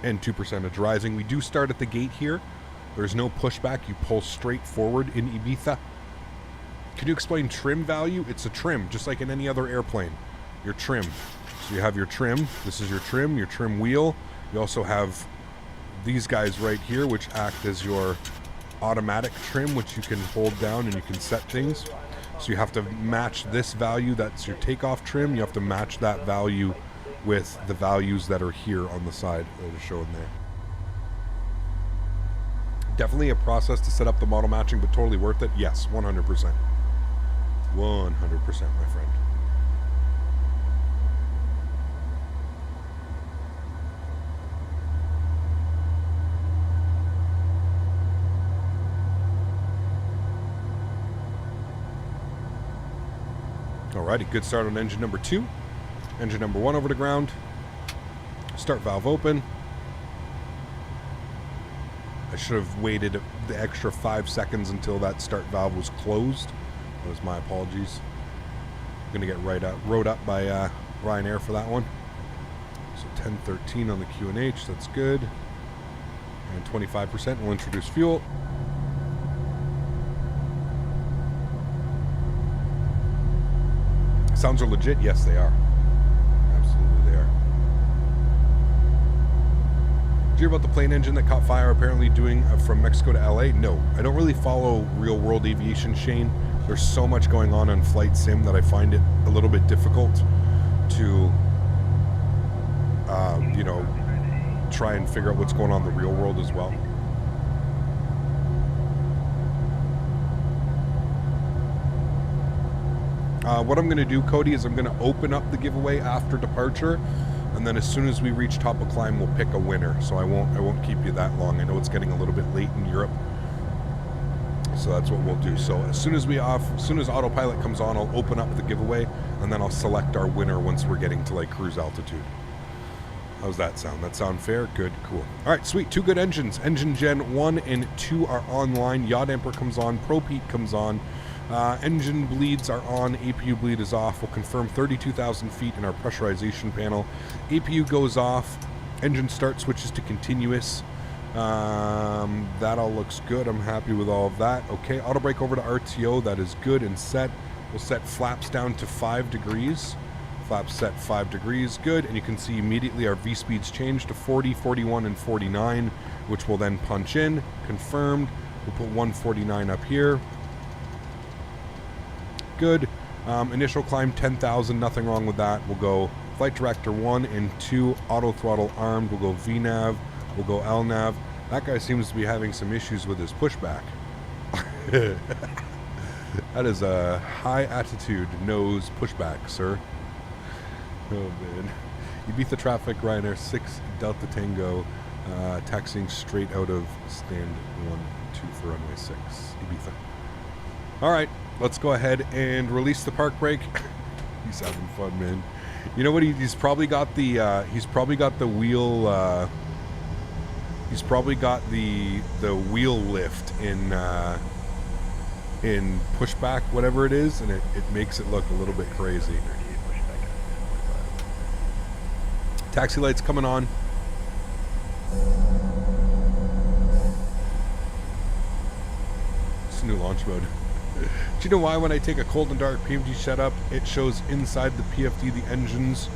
And 2% rising. We do start at the gate here. There's no pushback. You pull straight forward in Ibiza. Can you explain trim value? It's a trim, just like in any other airplane. Your trim. So you have your trim. This is your trim wheel. You also have these guys right here, which act as your automatic trim, which you can hold down and you can set things. So you have to match this value. That's your takeoff trim. You have to match that value with the values that are here on the side that are shown there. Definitely a process to set up the model matching, but totally worth it. Yes, 100%. 100%, my friend. Alrighty, good start on engine number 2. Engine number 1 over to ground. Start valve open. I should have waited the extra 5 seconds until that start valve was closed. That was my apologies. I'm going to get rode up by Ryanair for that one. So 1013 on the QNH, that's good. And 25% will introduce fuel. Sounds are legit? Yes, they are. Absolutely, they are. Did you hear about the plane engine that caught fire apparently doing from Mexico to LA? No, I don't really follow real world aviation, Shane. There's so much going on flight sim that I find it a little bit difficult to, you know, try and figure out what's going on in the real world as well. What I'm going to do, Cody, is I'm going to open up the giveaway after departure, and then as soon as we reach top of climb, we'll pick a winner. So I won't keep you that long. I know it's getting a little bit late in Europe, so that's what we'll do. So as soon as autopilot comes on, I'll open up the giveaway, and then I'll select our winner once we're getting to like cruise altitude. How's that sound? That sound fair? Good, cool. All right, sweet. 2 good engines. Engine Gen 1 and 2 are online. Yacht Emperor comes on. Pro Pete comes on. Engine bleeds are on, APU bleed is off. We'll confirm 32,000 feet in our pressurization panel. APU goes off, engine start switches to continuous. That all looks good. I'm happy with all of that. Okay, auto brake over to RTO. That is good and set. We'll set flaps down to 5 degrees. Flaps set 5 degrees, good. And you can see immediately our V-speeds change to 40, 41, and 49, which will then punch in. Confirmed. We'll put 149 up here. Good. Initial climb 10,000, nothing wrong with that. We'll go flight director 1 and 2, auto throttle armed. We'll go VNAV. We'll go LNAV. That guy seems to be having some issues with his pushback. That is a high attitude nose pushback, sir. Oh man. Ibiza traffic, Ryanair 6 Delta Tango, taxiing straight out of stand 1-2 for runway 6, Ibiza. All right, let's go ahead and release the park brake. He's having fun, man. You know what? He's probably got the wheel. He's probably got the wheel lift in pushback, whatever it is, and it makes it look a little bit crazy. Taxi lights coming on. It's new launch mode. Do you know why when I take a cold and dark PMDG setup, it shows inside the PFD the engines?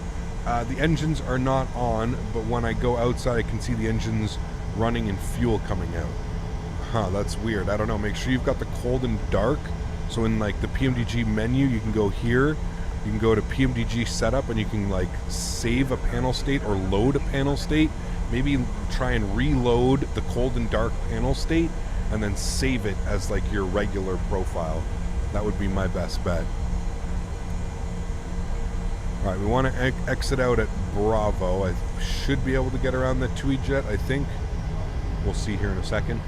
The engines are not on, but when I go outside, I can see the engines running and fuel coming out. Huh, that's weird. I don't know. Make sure you've got the cold and dark. So in like the PMDG menu, you can go here. You can go to PMDG setup and you can like save a panel state or load a panel state. Maybe try and reload the cold and dark panel state and then save it as like your regular profile. That would be my best bet. All right, we want to exit out at Bravo. I should be able to get around the TUI jet, I think. We'll see here in a second.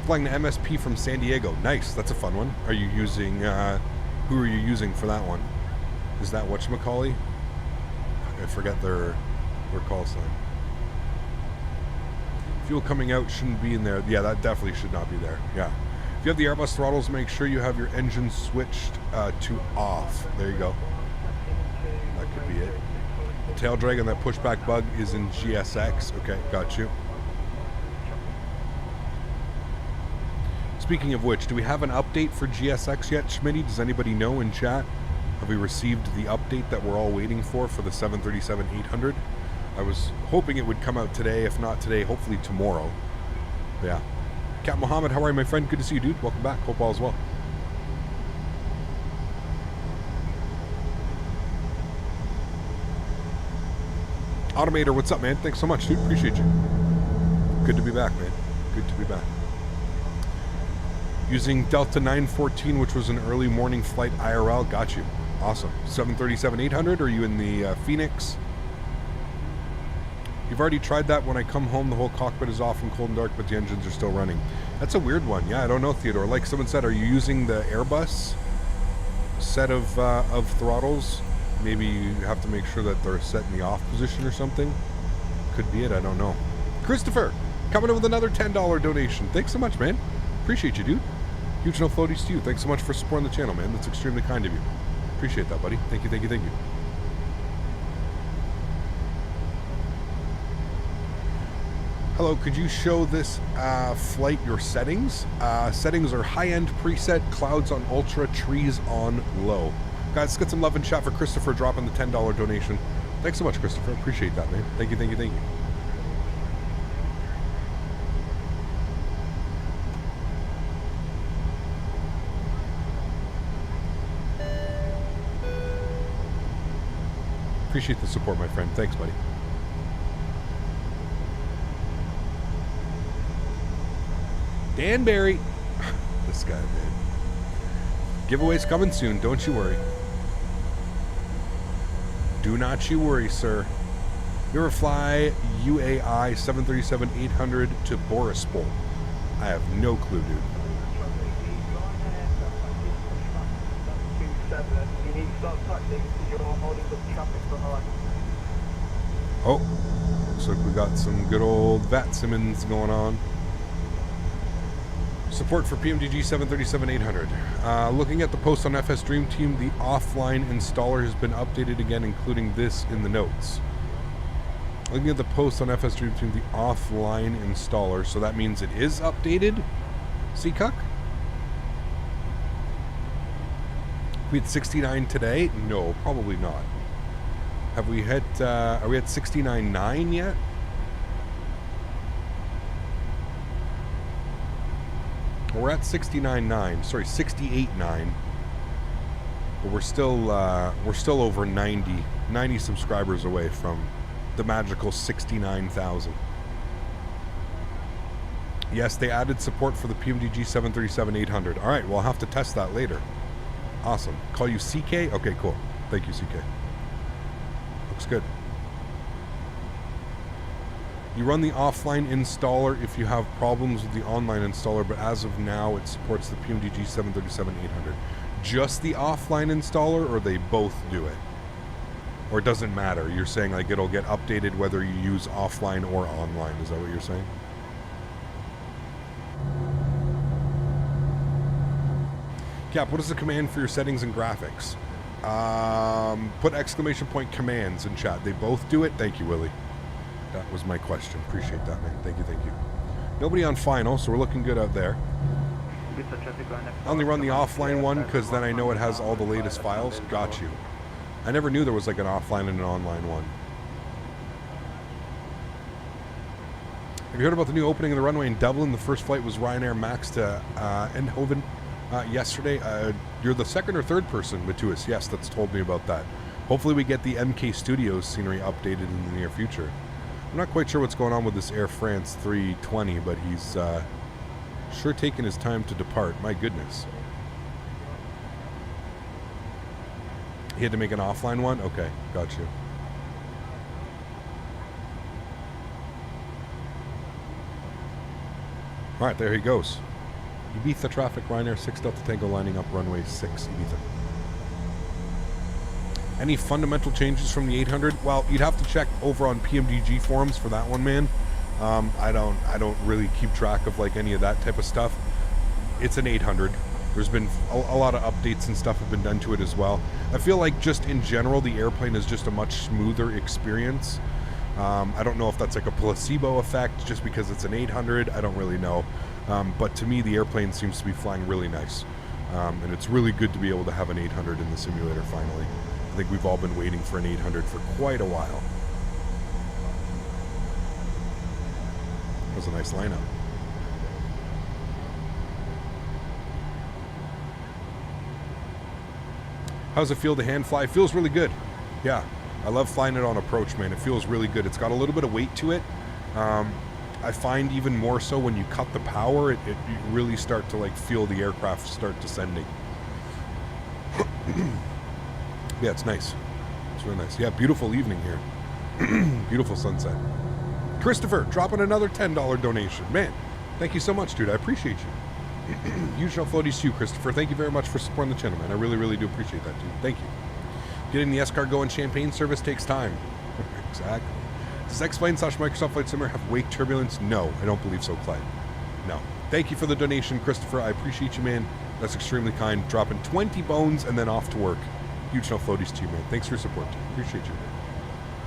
Flying the MSP from San Diego. Nice, that's a fun one. Are you using, who are you using for that one? Is that whatchamacallit? I forget their call sign. Fuel coming out shouldn't be in there. Yeah, that definitely should not be there. Yeah. If you have the Airbus throttles, make sure you have your engine switched to off. There you go. That could be it. The tail drag on that pushback bug is in GSX. Okay, got you. Speaking of which, do we have an update for GSX yet, Smitty? Does anybody know in chat? Have we received the update that we're all waiting for the 737-800? I was hoping it would come out today. If not today, hopefully tomorrow. But yeah. Cap Mohammed, how are you, my friend? Good to see you, dude. Welcome back. Hope all is well. Automator, what's up, man? Thanks so much, dude. Appreciate you. Good to be back, man. Good to be back. Using Delta 914, which was an early morning flight IRL. Got you. Awesome. 737-800, are you in the Phoenix? You've already tried that. When I come home, the whole cockpit is off and cold and dark, but the engines are still running. That's a weird one. Yeah, I don't know, Theodore. Like someone said, are you using the Airbus set of throttles? Maybe you have to make sure that they're set in the off position or something. Could be it. I don't know. Christopher, coming in with another $10 donation. Thanks so much, man. Appreciate you, dude. Huge no floaties to you. Thanks so much for supporting the channel, man. That's extremely kind of you. Appreciate that, buddy. Thank you, thank you, thank you. Hello, could you show this flight your settings? Settings are high-end preset, clouds on ultra, trees on low. Guys, let's get some love and chat for Christopher dropping the $10 donation. Thanks so much, Christopher. Appreciate that, man. Thank you, thank you, thank you. Appreciate the support, my friend. Thanks, buddy. Danbury. This guy, man. Giveaways coming soon. Don't you worry. Do not you worry, sir. You ever fly UAI 737-800 to Borispol? I have no clue, dude. Oh, looks like we got some good old Vat Simmons going on. Support for PMDG 737-800. Looking at the post on FS Dream Team, the offline installer has been updated again, including this in the notes. Looking at the post on FS Dream Team, the offline installer, so that means it is updated? Seacuck? We had 69 today? No, probably not. Have we hit, are we at 69.9 yet? We're at 69.9, sorry, 68.9. But we're still over 90 subscribers away from the magical 69,000. Yes, they added support for the PMDG 737-800. All right, well, I'll have to test that later. Awesome. Call you CK? Okay, cool. Thank you, CK. Looks good. You run the offline installer if you have problems with the online installer, but as of now, it supports the PMDG 737-800. Just the offline installer, or they both do it? Or it doesn't matter? You're saying like it'll get updated whether you use offline or online. Is that what you're saying? Cap, what is the command for your settings and graphics? Put exclamation point commands in chat. They both do it? Thank you, Willie. That was my question. Appreciate that, man. Thank you, thank you. Nobody on final, so we're looking good out there. I only run the offline one because then I know it has all the latest files. Got you. I never knew there was like an offline and an online one. Have you heard about the new opening of the runway in Dublin? The first flight was Ryanair Max to Eindhoven yesterday. You're the second or third person, Matuis. Yes, that's told me about that. Hopefully we get the MK Studios scenery updated in the near future. I'm not quite sure what's going on with this Air France 320, but he's sure taking his time to depart. My goodness. He had to make an offline one? Okay, got you. Alright, there he goes. Ibiza traffic, Ryanair 6 Delta Tango lining up runway 6, Ibiza. Any fundamental changes from the 800? Well, you'd have to check over on PMDG forums for that one, man. I don't really keep track of like any of that type of stuff. It's an 800. There's been a lot of updates and stuff have been done to it as well. I feel like just in general, the airplane is just a much smoother experience. I don't know if that's like a placebo effect just because it's an 800. I don't really know. But to me, the airplane seems to be flying really nice. And it's really good to be able to have an 800 in the simulator finally. I think we've all been waiting for an 800 for quite a while. That was a nice lineup. How's it feel to hand fly? It feels really good. Yeah, I love flying it on approach, man. It feels really good. It's got a little bit of weight to it. I find even more so when you cut the power, you really start to like feel the aircraft start descending. Yeah, it's nice. It's really nice. Yeah, beautiful evening here. Beautiful sunset. Christopher, dropping another $10 donation. Man, thank you so much, dude. I appreciate you. Huge floaties to you, Christopher. Thank you very much for supporting the channel, man. I really, really do appreciate that, dude. Thank you. Getting the S-Cargo and Champagne service takes time. Exactly. Does X-Plane/Microsoft Flight Simulator have wake turbulence? No, I don't believe so, Clyde. No. Thank you for the donation, Christopher. I appreciate you, man. That's extremely kind. Dropping 20 bones and then off to work. Huge floaties to you, man. Thanks for your support. Appreciate you.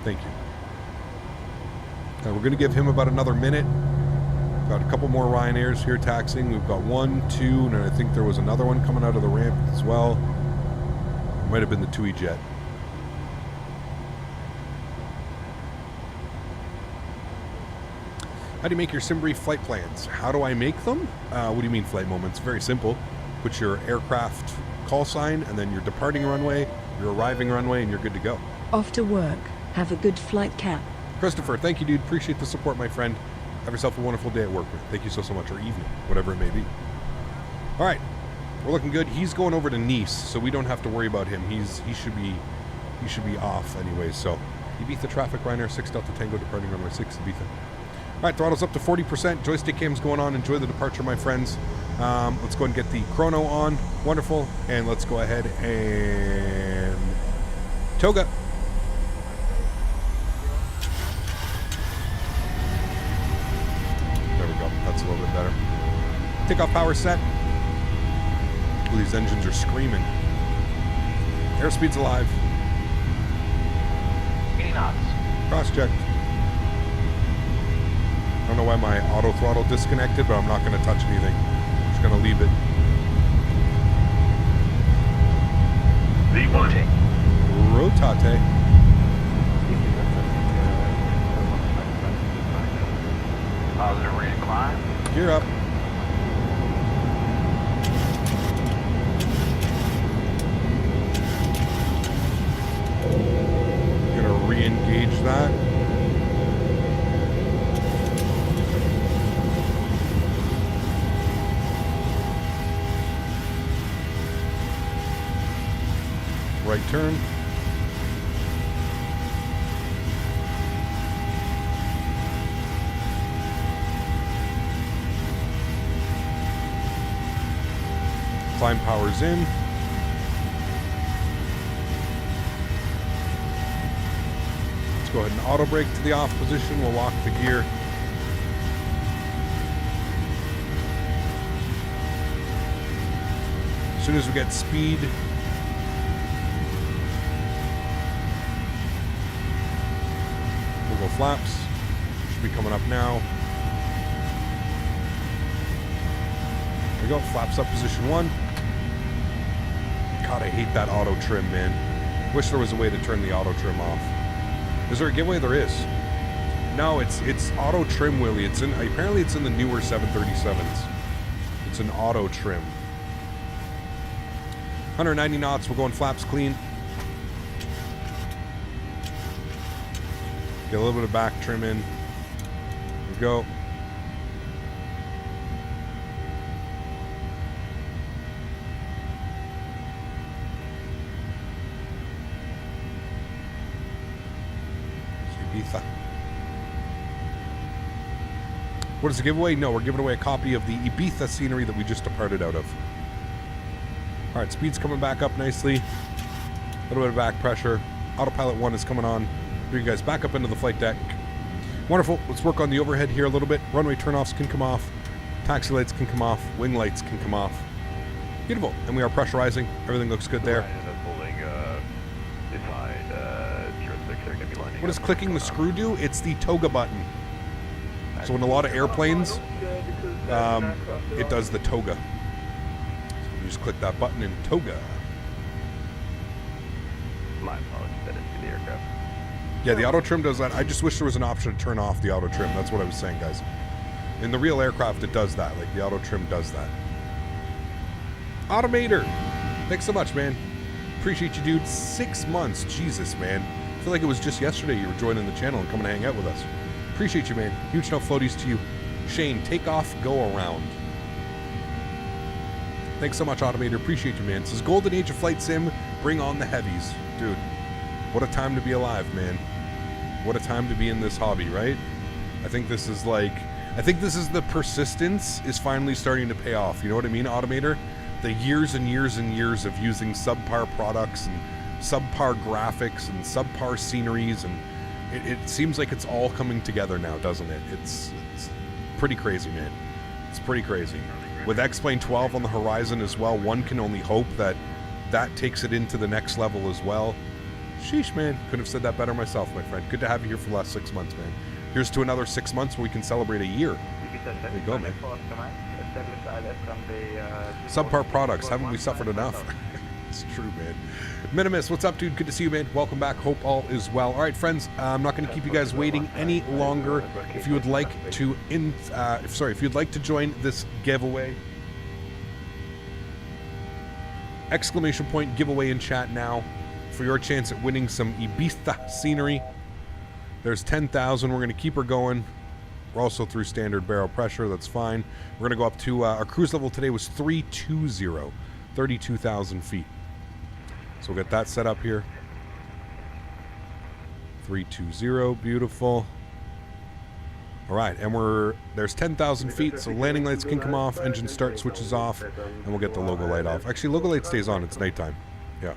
Thank you. We're going to give him about another minute. Got a couple more Ryanairs here taxiing. We've got 1, 2, and I think there was another one coming out of the ramp as well. It might have been the TUI jet. How do you make your SimBrief flight plans? How do I make them? What do you mean flight moments? Very simple. Put your aircraft call sign and then your departing runway, your arriving runway, and you're good to go. Off to work. Have a good flight, Cap. Christopher, thank you, dude. Appreciate the support, my friend. Have yourself a wonderful day at work, man. Thank you so much, or evening, whatever it may be. All right, we're looking good. He's going over to Nice, so we don't have to worry about him. He should be off anyway. So Ibiza traffic, Ryanair 6 Delta Tango departing runway 6 Ibiza. All right, throttle's up to 40%. Joystick cam's going on. Enjoy the departure, my friends. Let's go and get the chrono on. Wonderful. And let's go ahead and toga. There we go. That's a little bit better. Takeoff power set. Ooh, these engines are screaming. Airspeed's alive. 80 knots. Cross checked. I don't know why my auto throttle disconnected, but I'm not going to touch anything. I'm just going to leave it. V1. Rotate. Positive rate of climb. Gear up. Gonna re-engage that. Right turn. Climb power's in. Let's go ahead and auto brake to the off position. We'll lock the gear. As soon as we get speed, we'll go flaps. Should be coming up now. There we go. Flaps up position 1. God, I hate that auto trim, man. Wish there was a way to turn the auto trim off. Is there a giveaway? There is. No, it's auto trim, Willie. It's in, apparently it's in the newer 737s. It's an auto trim. 190 knots. We're going flaps clean. Get a little bit of back trim in. There we go. Ibiza. What is the giveaway? No, we're giving away a copy of the Ibiza scenery that we just departed out of. All right, speed's coming back up nicely. A little bit of back pressure. Autopilot 1 is coming on. Bring you guys back up into the flight deck. Wonderful. Let's work on the overhead here a little bit. Runway turnoffs can come off. Taxi lights can come off. Wing lights can come off. Beautiful. And we are pressurizing. Everything looks good there. What does clicking the screw do? It's the toga button. So in a lot of airplanes, it does the toga. So you just click that button in toga. My apologies, that is the aircraft. Yeah, the auto trim does that. I just wish there was an option to turn off the auto trim. That's what I was saying, guys. In the real aircraft, it does that. Like, the auto trim does that. Automator! Thanks so much, man. Appreciate you, dude. 6 months. Jesus, man. I feel like it was just yesterday you were joining the channel and coming to hang out with us. Appreciate you, man. Huge no floaties to you. Shane, take off, go around. Thanks so much, Automator. Appreciate you, man. It says, Golden Age of Flight Sim, bring on the heavies. Dude, what a time to be alive, man. What a time to be in this hobby, right? I think this is the persistence is finally starting to pay off. You know what I mean, Automator? The years and years and years of using subpar products and subpar graphics and subpar sceneries, and it seems like it's all coming together now, doesn't it? It's pretty crazy, man. It's pretty crazy. With X-Plane 12 on the horizon as well, one can only hope that that takes it into the next level as well. Sheesh, man. Couldn't have said that better myself, my friend. Good to have you here for the last 6 months, man. Here's to another 6 months where we can celebrate a year. There you go, man. Subpar products. Haven't we suffered enough? It's true, man. Minimus, what's up, dude? Good to see you, man. Welcome back. Hope all is well. All right, friends. I'm not going to keep you guys waiting any longer. If you would like to, if you'd like to join this giveaway, exclamation point giveaway in chat now for your chance at winning some Ibiza scenery. There's 10,000. We're going to keep her going. We're also through standard barrel pressure. That's fine. We're going to go up to our cruise level today was 320, 32,000 feet. So we'll get that set up here. 320, beautiful. All right, and there's 10,000 feet, so landing lights can come off, engine start switches off, and we'll get the logo light off. Actually, logo light stays on. It's nighttime. Yeah,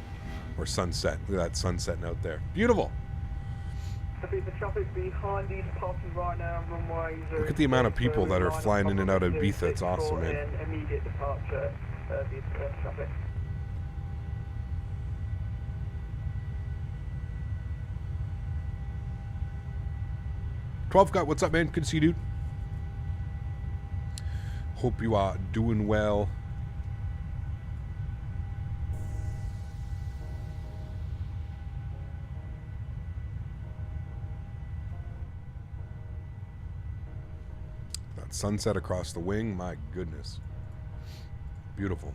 or sunset. Look at that sun setting out there. Beautiful. The traffic behind you departing Ryanair runway 0. Look at the amount of people that are flying in and out of Ibiza. It's awesome, man. Immediate departure, traffic. Got what's up, man? Good to see you, dude. Hope you are doing well. That sunset across the wing, my goodness. Beautiful.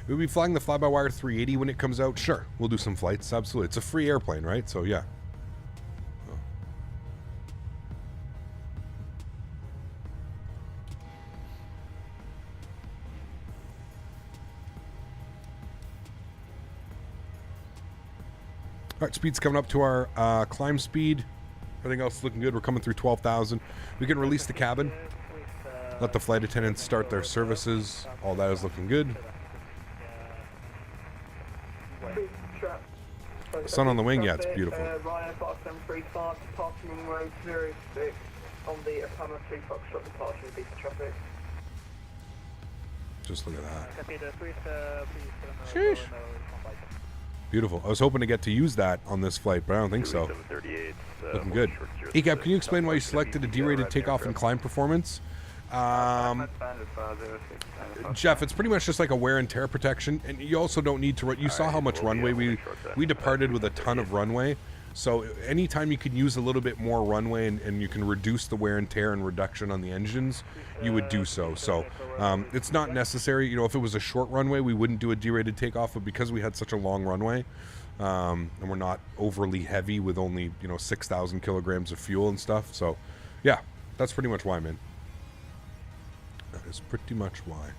We'll be flying the fly-by-wire 380 when it comes out. Sure, we'll do some flights. Absolutely. It's a free airplane, right? So, yeah. All right, speed's coming up to our climb speed. Everything else is looking good. We're coming through 12,000. We can release the cabin. Let the flight attendants start their services. All that is looking good. Sun on the wing, yeah, it's beautiful. Ryanair 5735, departing on road 06 on the Apama 3 Foxtrot departure with Ibiza traffic. Just look at that. Sheesh. Beautiful. I was hoping to get to use that on this flight, but I don't think so. Looking good. ECAP, can you explain why you selected a derated takeoff and climb performance? Jeff, it's pretty much just like a wear and tear protection, and you also don't need to. You saw how much runway we departed with a ton of runway. So anytime you can use a little bit more runway and you can reduce the wear and tear and reduction on the engines, you would do so. So it's not necessary. You know, if it was a short runway, we wouldn't do a derated takeoff, but because we had such a long runway, and we're not overly heavy with only, 6,000 kilograms of fuel and stuff. So yeah, that's pretty much why, man. That is pretty much why.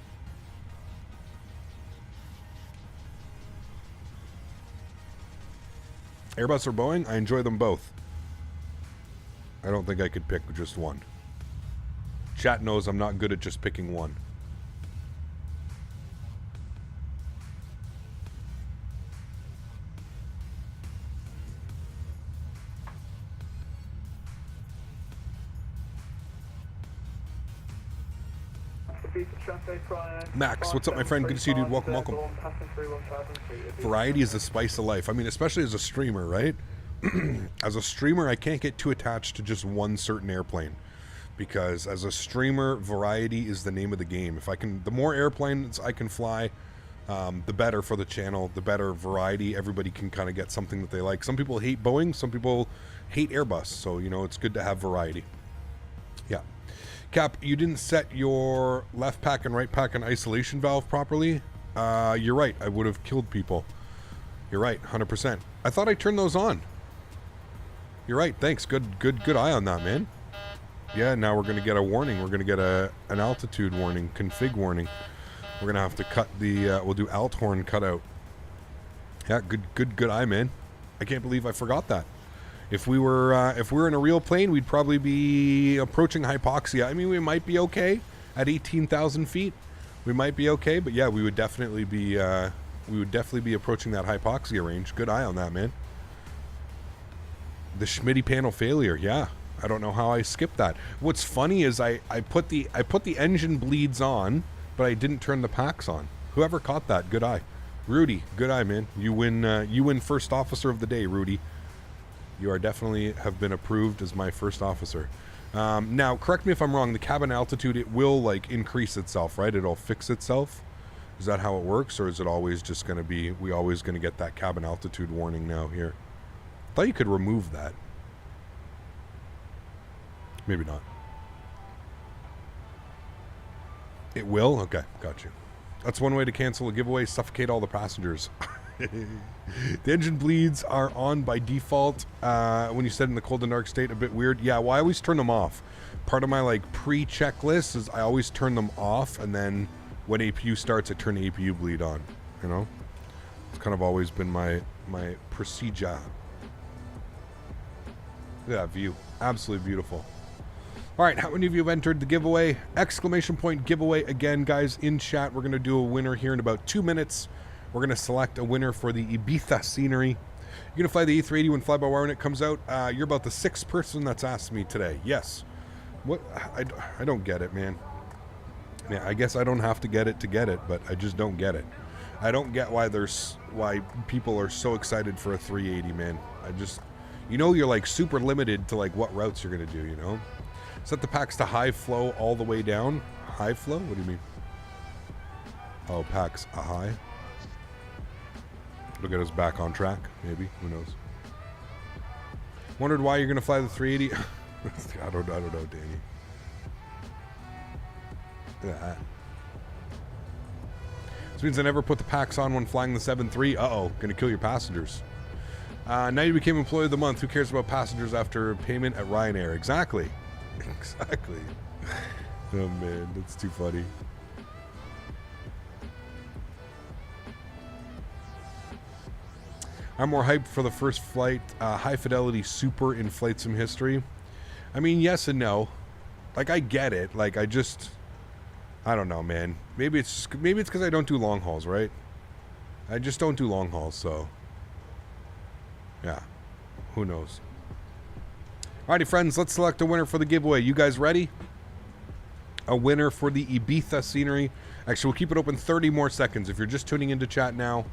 Airbus or Boeing? I enjoy them both. I don't think I could pick just one. Chat knows I'm not good at just picking one. Max, what's up, my friend? Good to see you, dude. Welcome, welcome. Variety is the spice of life. I mean, especially as a streamer, right? As a streamer, I can't get too attached to just one certain airplane, because as a streamer, variety is the name of the game. If I can, the more airplanes I can fly, the better for the channel, the better variety. Everybody can kind of get something that they like. Some people hate Boeing, some people hate Airbus, so it's good to have variety. Yeah. Cap, you didn't set your left pack and right pack and isolation valve properly. You're right. I would have killed people. You're right, 100%. I thought I turned those on. You're right. Thanks. Good eye on that, man. Yeah. Now we're gonna get a warning. We're gonna get an altitude warning, config warning. We're gonna have to cut the. We'll do alt horn cutout. Yeah. Good eye, man. I can't believe I forgot that. If we were in a real plane, we'd probably be approaching hypoxia. I mean, we might be okay at 18,000 feet. We might be okay, but yeah, we would definitely be approaching that hypoxia range. Good eye on that, man. The Smitty panel failure. Yeah, I don't know how I skipped that. What's funny is I put the engine bleeds on, but I didn't turn the packs on. Whoever caught that, good eye. Rudy, good eye, man. You win first officer of the day, Rudy. You are definitely have been approved as my first officer. Now, correct me if I'm wrong. The cabin altitude, it will increase itself, right? It'll fix itself. Is that how it works, or is it always just going to be? We always going to get that cabin altitude warning now here? I thought you could remove that. Maybe not. It will. Okay, got you. That's one way to cancel a giveaway: suffocate all the passengers. The engine bleeds are on by default when you set in the cold and dark state. A bit weird. Yeah, well, I always turn them off. Part of my pre-checklist is I always turn them off, and then when APU starts, I turn the APU bleed on. It's kind of always been my procedure. Look at that view. Absolutely beautiful. All right, how many of you have entered the giveaway? Exclamation point giveaway again, guys, in chat. We're going to do a winner here in about 2 minutes. We're going to select a winner for the Ibiza scenery. You're going to fly the A380 when fly-by-wire when it comes out? You're about the 6th person that's asked me today. Yes. What? I don't get it, man. Yeah, I guess I don't have to get it, but I just don't get it. I don't get why people are so excited for a 380, man. I just, you know, you're like super limited to like what routes you're going to do, you know? Set the packs to high flow all the way down. High flow? What do you mean? Oh, packs a high. It'll get us back on track, maybe. Who knows? Wondered why you're going to fly the 380? I don't know, Danny. Look at that. This means I never put the packs on when flying the 7-3. Uh-oh, gonna kill your passengers. Now you became Employee of the Month. Who cares about passengers after payment at Ryanair? Exactly. Exactly. Oh, man, that's too funny. I'm more hyped for the first flight, high fidelity super in flight sim history. I mean, yes and no. Like, I get it. Like, I don't know, man. Maybe it's because I don't do long hauls, right? I just don't do long hauls, so yeah. Who knows? Alrighty, friends, let's select a winner for the giveaway. You guys ready? A winner for the Ibiza scenery. Actually, we'll keep it open 30 more seconds. If you're just tuning into chat now,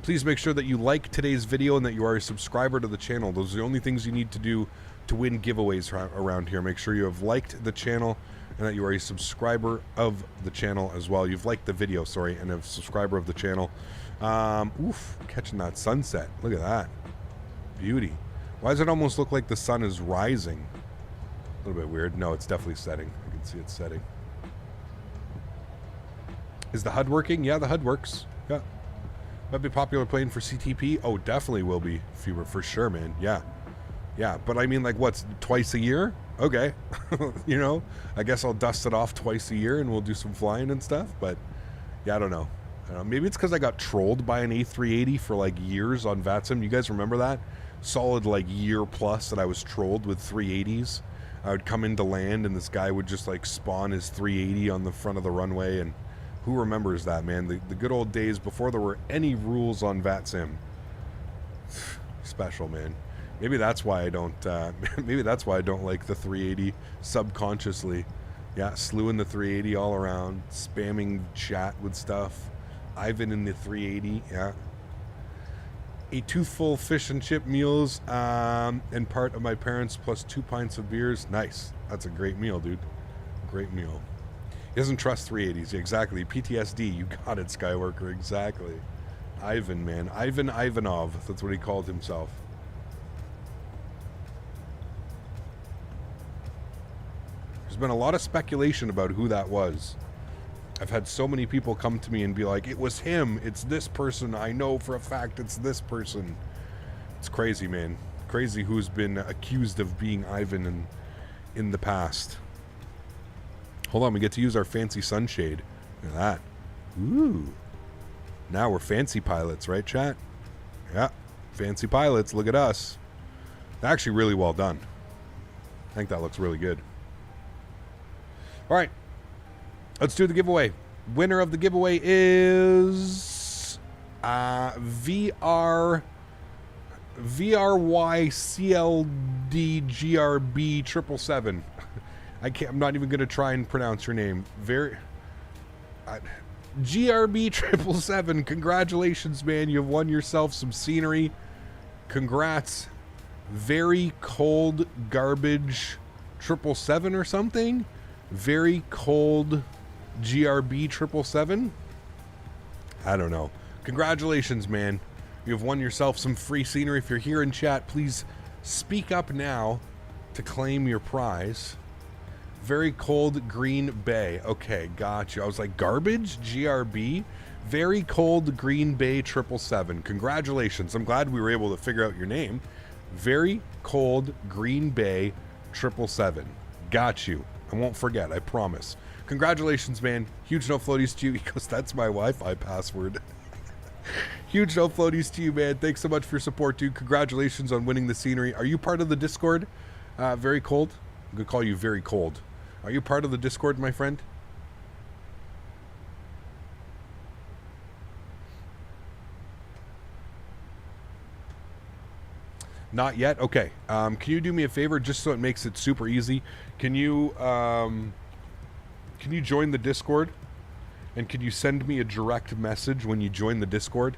please make sure that you like today's video and that you are a subscriber to the channel. Those are the only things you need to do to win giveaways around here. Make sure you have liked the channel and that you are a subscriber of the channel as well. You've liked the video, sorry, and a subscriber of the channel. Oof, catching that sunset. Look at that. Beauty. Why does it almost look like the sun is rising? A little bit weird. No, it's definitely setting. I can see it setting. Is the HUD working? Yeah, the HUD works. Yeah. Might be a popular plane for CTP. Oh, definitely will be, for sure, man. Yeah. Yeah, but I mean, like, what's twice a year? Okay. You know, I guess I'll dust it off twice a year and we'll do some flying and stuff. But yeah, I don't know. Maybe it's because I got trolled by an A380 for like years on VATSIM. You guys remember that? Solid like year plus that I was trolled with 380s. I would come into land and this guy would just like spawn his 380 on the front of the runway. And who remembers that, man? The good old days before there were any rules on VATSIM. Special, man. Maybe that's why I don't. Maybe that's why I don't like the 380 subconsciously. Yeah, slewing the 380 all around, spamming chat with stuff. Ivan in the 380. Yeah. A 2 full fish and chip meals and part of my parents plus 2 pints of beers. Nice. That's a great meal, dude. Great meal. He doesn't trust 380s. Exactly. PTSD. You got it, Skyworker. Exactly. Ivan, man. Ivan Ivanov. That's what he called himself. There's been a lot of speculation about who that was. I've had so many people come to me and be like, it was him, it's this person, I know for a fact it's this person. It's crazy, man. Crazy who's been accused of being Ivan in the past. Hold on, we get to use our fancy sunshade. Look at that. Ooh. Now we're fancy pilots, right, chat? Yeah, fancy pilots, look at us. Actually really well done. I think that looks really good. All right, let's do the giveaway. Winner of the giveaway is VRYCLDGRB777. I'm not even going to try and pronounce your name. GRB777. Congratulations, man. You've won yourself some scenery. Congrats. Very cold garbage 777 or something. Very cold GRB 777. I don't know. Congratulations, man. You've won yourself some free scenery. If you're here in chat, please speak up now to claim your prize. Very cold Green Bay. Okay, gotcha. I was like, garbage? GRB? Very cold Green Bay 777. Congratulations. I'm glad we were able to figure out your name. Very cold Green Bay 777. Got you. I won't forget, I promise. Congratulations, man. Huge no floaties to you. He goes, that's my Wi-Fi password. Huge no floaties to you, man. Thanks so much for your support, dude. Congratulations on winning the scenery. Are you part of the Discord? Very cold? I'm going to call you Very Cold. Are you part of the Discord, my friend? Not yet? Okay. Can you do me a favor just so it makes it super easy? Can you join the Discord? And can you send me a direct message when you join the Discord?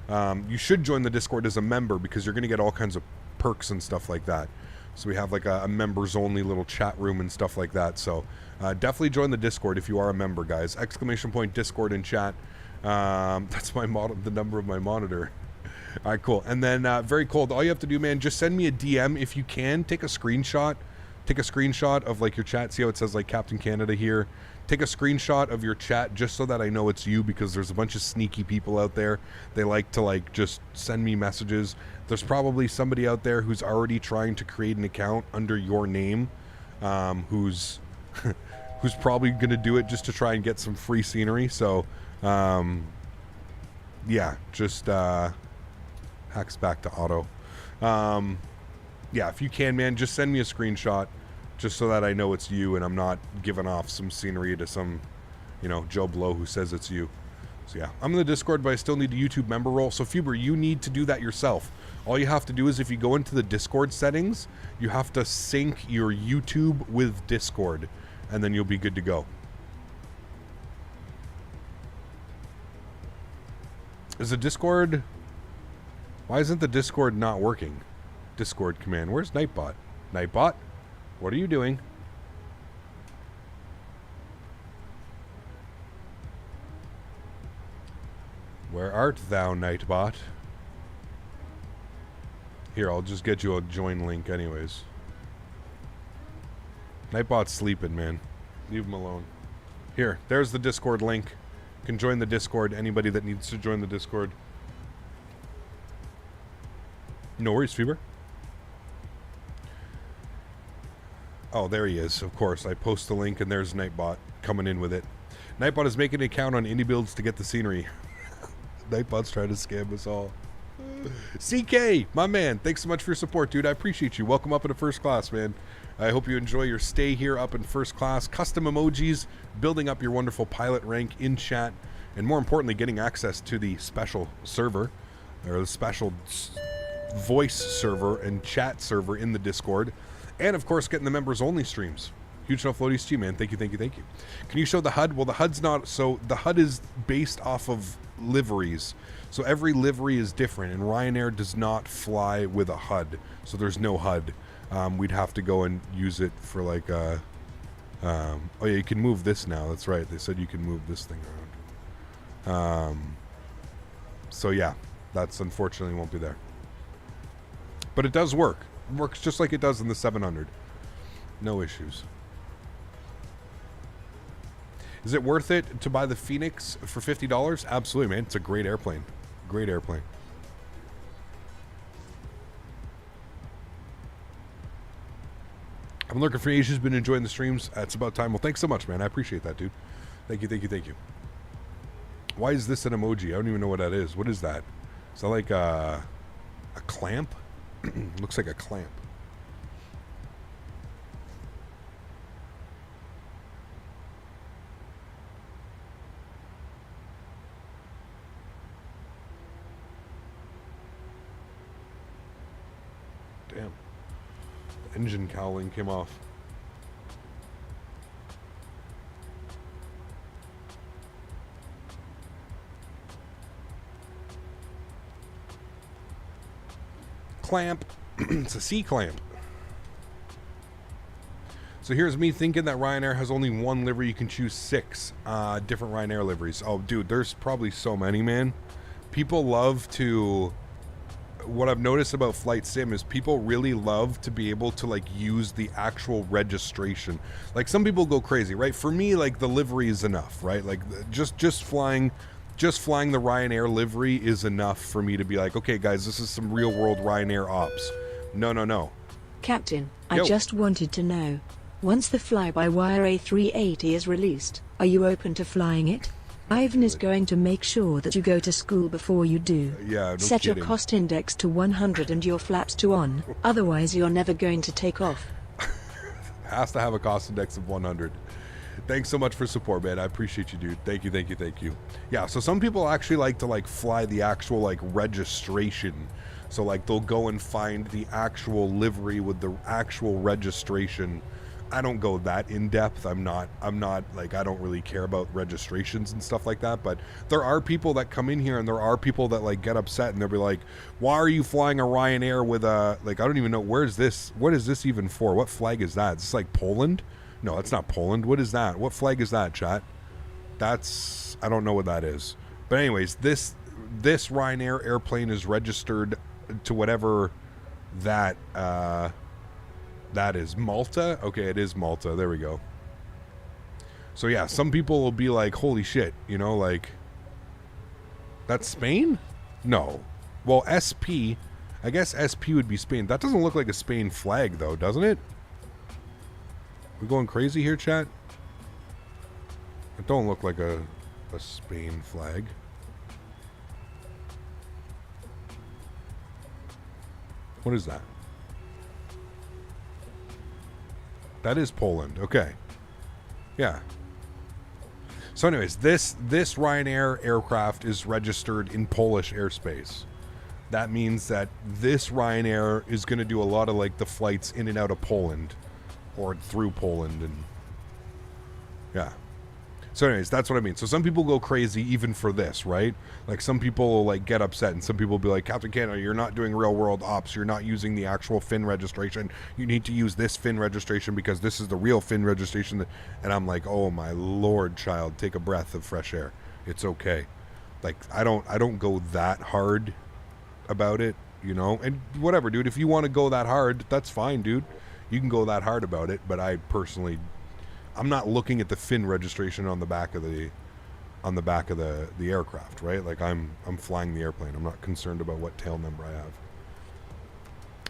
You should join the Discord as a member because you're going to get all kinds of perks and stuff like that. So we have like a members only little chat room and stuff like that. So definitely join the Discord if you are a member, guys. ! Discord in chat. That's my the number of my monitor. All right, cool. And then very cold. All you have to do, man, just send me a DM if you can. Take a screenshot. Take a screenshot of like your chat. See how it says like Captain Canada here? Take a screenshot of your chat just so that I know it's you, because there's a bunch of sneaky people out there. They like to like just send me messages. There's probably somebody out there who's already trying to create an account under your name, who's who's probably going to do it just to try and get some free scenery. So yeah, just hacks back to auto. Yeah, if you can, man, just send me a screenshot just so that I know it's you and I'm not giving off some scenery to some, you know, Joe Blow who says it's you. So yeah, I'm in the Discord, but I still need a YouTube member role. So Fuber, you need to do that yourself. All you have to do is if you go into the Discord settings, you have to sync your YouTube with Discord, and then you'll be good to go. Is the Discord... Why isn't the Discord not working? Discord command. Where's Nightbot? Nightbot? What are you doing? Where art thou, Nightbot? Here, I'll just get you a join link anyways. Nightbot's sleeping, man. Leave him alone. Here, there's the Discord link. You can join the Discord. Anybody that needs to join the Discord. No worries, Fever. Oh, there he is, of course. I post the link and there's Nightbot coming in with it. Nightbot is making an account on Indie Builds to get the scenery. Nightbot's trying to scam us all. CK, my man, thanks so much for your support, dude. I appreciate you. Welcome up into first class, man. I hope you enjoy your stay here up in first class. Custom emojis, building up your wonderful pilot rank in chat, and more importantly, getting access to the special server, or the special voice server and chat server in the Discord. And of course, getting the members only streams. Huge enough floaties to you, man. Thank you, thank you, thank you. Can you show the HUD? Well, the HUD's not, so the HUD is based off of liveries. So every livery is different, and Ryanair does not fly with a HUD. So there's no HUD. We'd have to go and use it for like a, oh yeah, you can move this now. That's right. They said you can move this thing around. So yeah, that's unfortunately won't be there. But it does work. It works just like it does in the 700. No issues. Is it worth it to buy the Phoenix for $50? Absolutely, man. It's a great airplane. Great airplane. I'm looking for Asia's been enjoying the streams. It's about time. Well, thanks so much, man. I appreciate that, dude. Thank you, thank you, thank you. Why is this an emoji? I don't even know what that is. What is that? Is that like a clamp? Looks like a clamp. Damn. The engine cowling came off. Clamp. It's a C clamp. So here's me thinking that Ryanair has only one livery. You can choose 6 different Ryanair liveries. Oh, dude, there's probably so many, man. People love to... What I've noticed about Flight Sim is people really love to be able to like use the actual registration. Like some people go crazy, right? For me, like the livery is enough, right? Like just flying the Ryanair livery is enough for me to be like, okay, guys, this is some real world Ryanair ops. No. Captain, Yo. I just wanted to know, once the fly-by-wire A380 is released, are you open to flying it? Ivan is going to make sure that you go to school before you do. Yeah, no Set kidding. your cost index to 100 and your flaps to on, otherwise you're never going to take off. Has to have a cost index of 100. Thanks so much for support, man. I appreciate you, dude. Thank you. Yeah, so some people actually like to like fly the actual like registration. So like they'll go and find the actual livery with the actual registration. I don't go that in depth. I'm not like, I don't really care about registrations and stuff like that, but there are people that come in here and there are people that like get upset and they'll be like, why are you flying a Ryanair with a, like, I don't even know, where's this, what is this even for? What flag is that? Is this like Poland? No, it's not Poland. What is that? What flag is that, chat? That's, I don't know what that is. But anyways, this Ryanair airplane is registered to whatever that is. Malta? Okay, it is Malta. There we go. So yeah, some people will be like, holy shit, you know, like, that's Spain? No. Well, SP, I guess SP would be Spain. That doesn't look like a Spain flag though, doesn't it? We going crazy here, chat? It don't look like a Spain flag. What is that? That is Poland. Okay. Yeah. So anyways, this Ryanair aircraft is registered in Polish airspace. That means that this Ryanair is going to do a lot of like the flights in and out of Poland or through Poland, and yeah. So anyways, that's what I mean. So some people go crazy even for this, right? Like some people will like get upset and some people will be like, Captain Canada, you're not doing real world ops. You're not using the actual fin registration. You need to use this fin registration because this is the real fin registration. And I'm like, oh my Lord, child, take a breath of fresh air. It's okay. Like I don't go that hard about it, you know, and whatever, dude, if you want to go that hard, that's fine, dude. You can go that hard about it. But I personally, I'm not looking at the fin registration on the back of the aircraft, right? Like I'm flying the airplane. I'm not concerned about what tail number I have.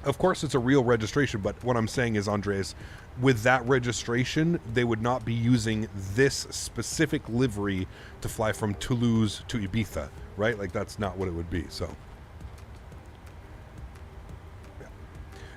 Of course, it's a real registration, but what I'm saying is, Andres, with that registration, they would not be using this specific livery to fly from Toulouse to Ibiza, right? Like that's not what it would be. So.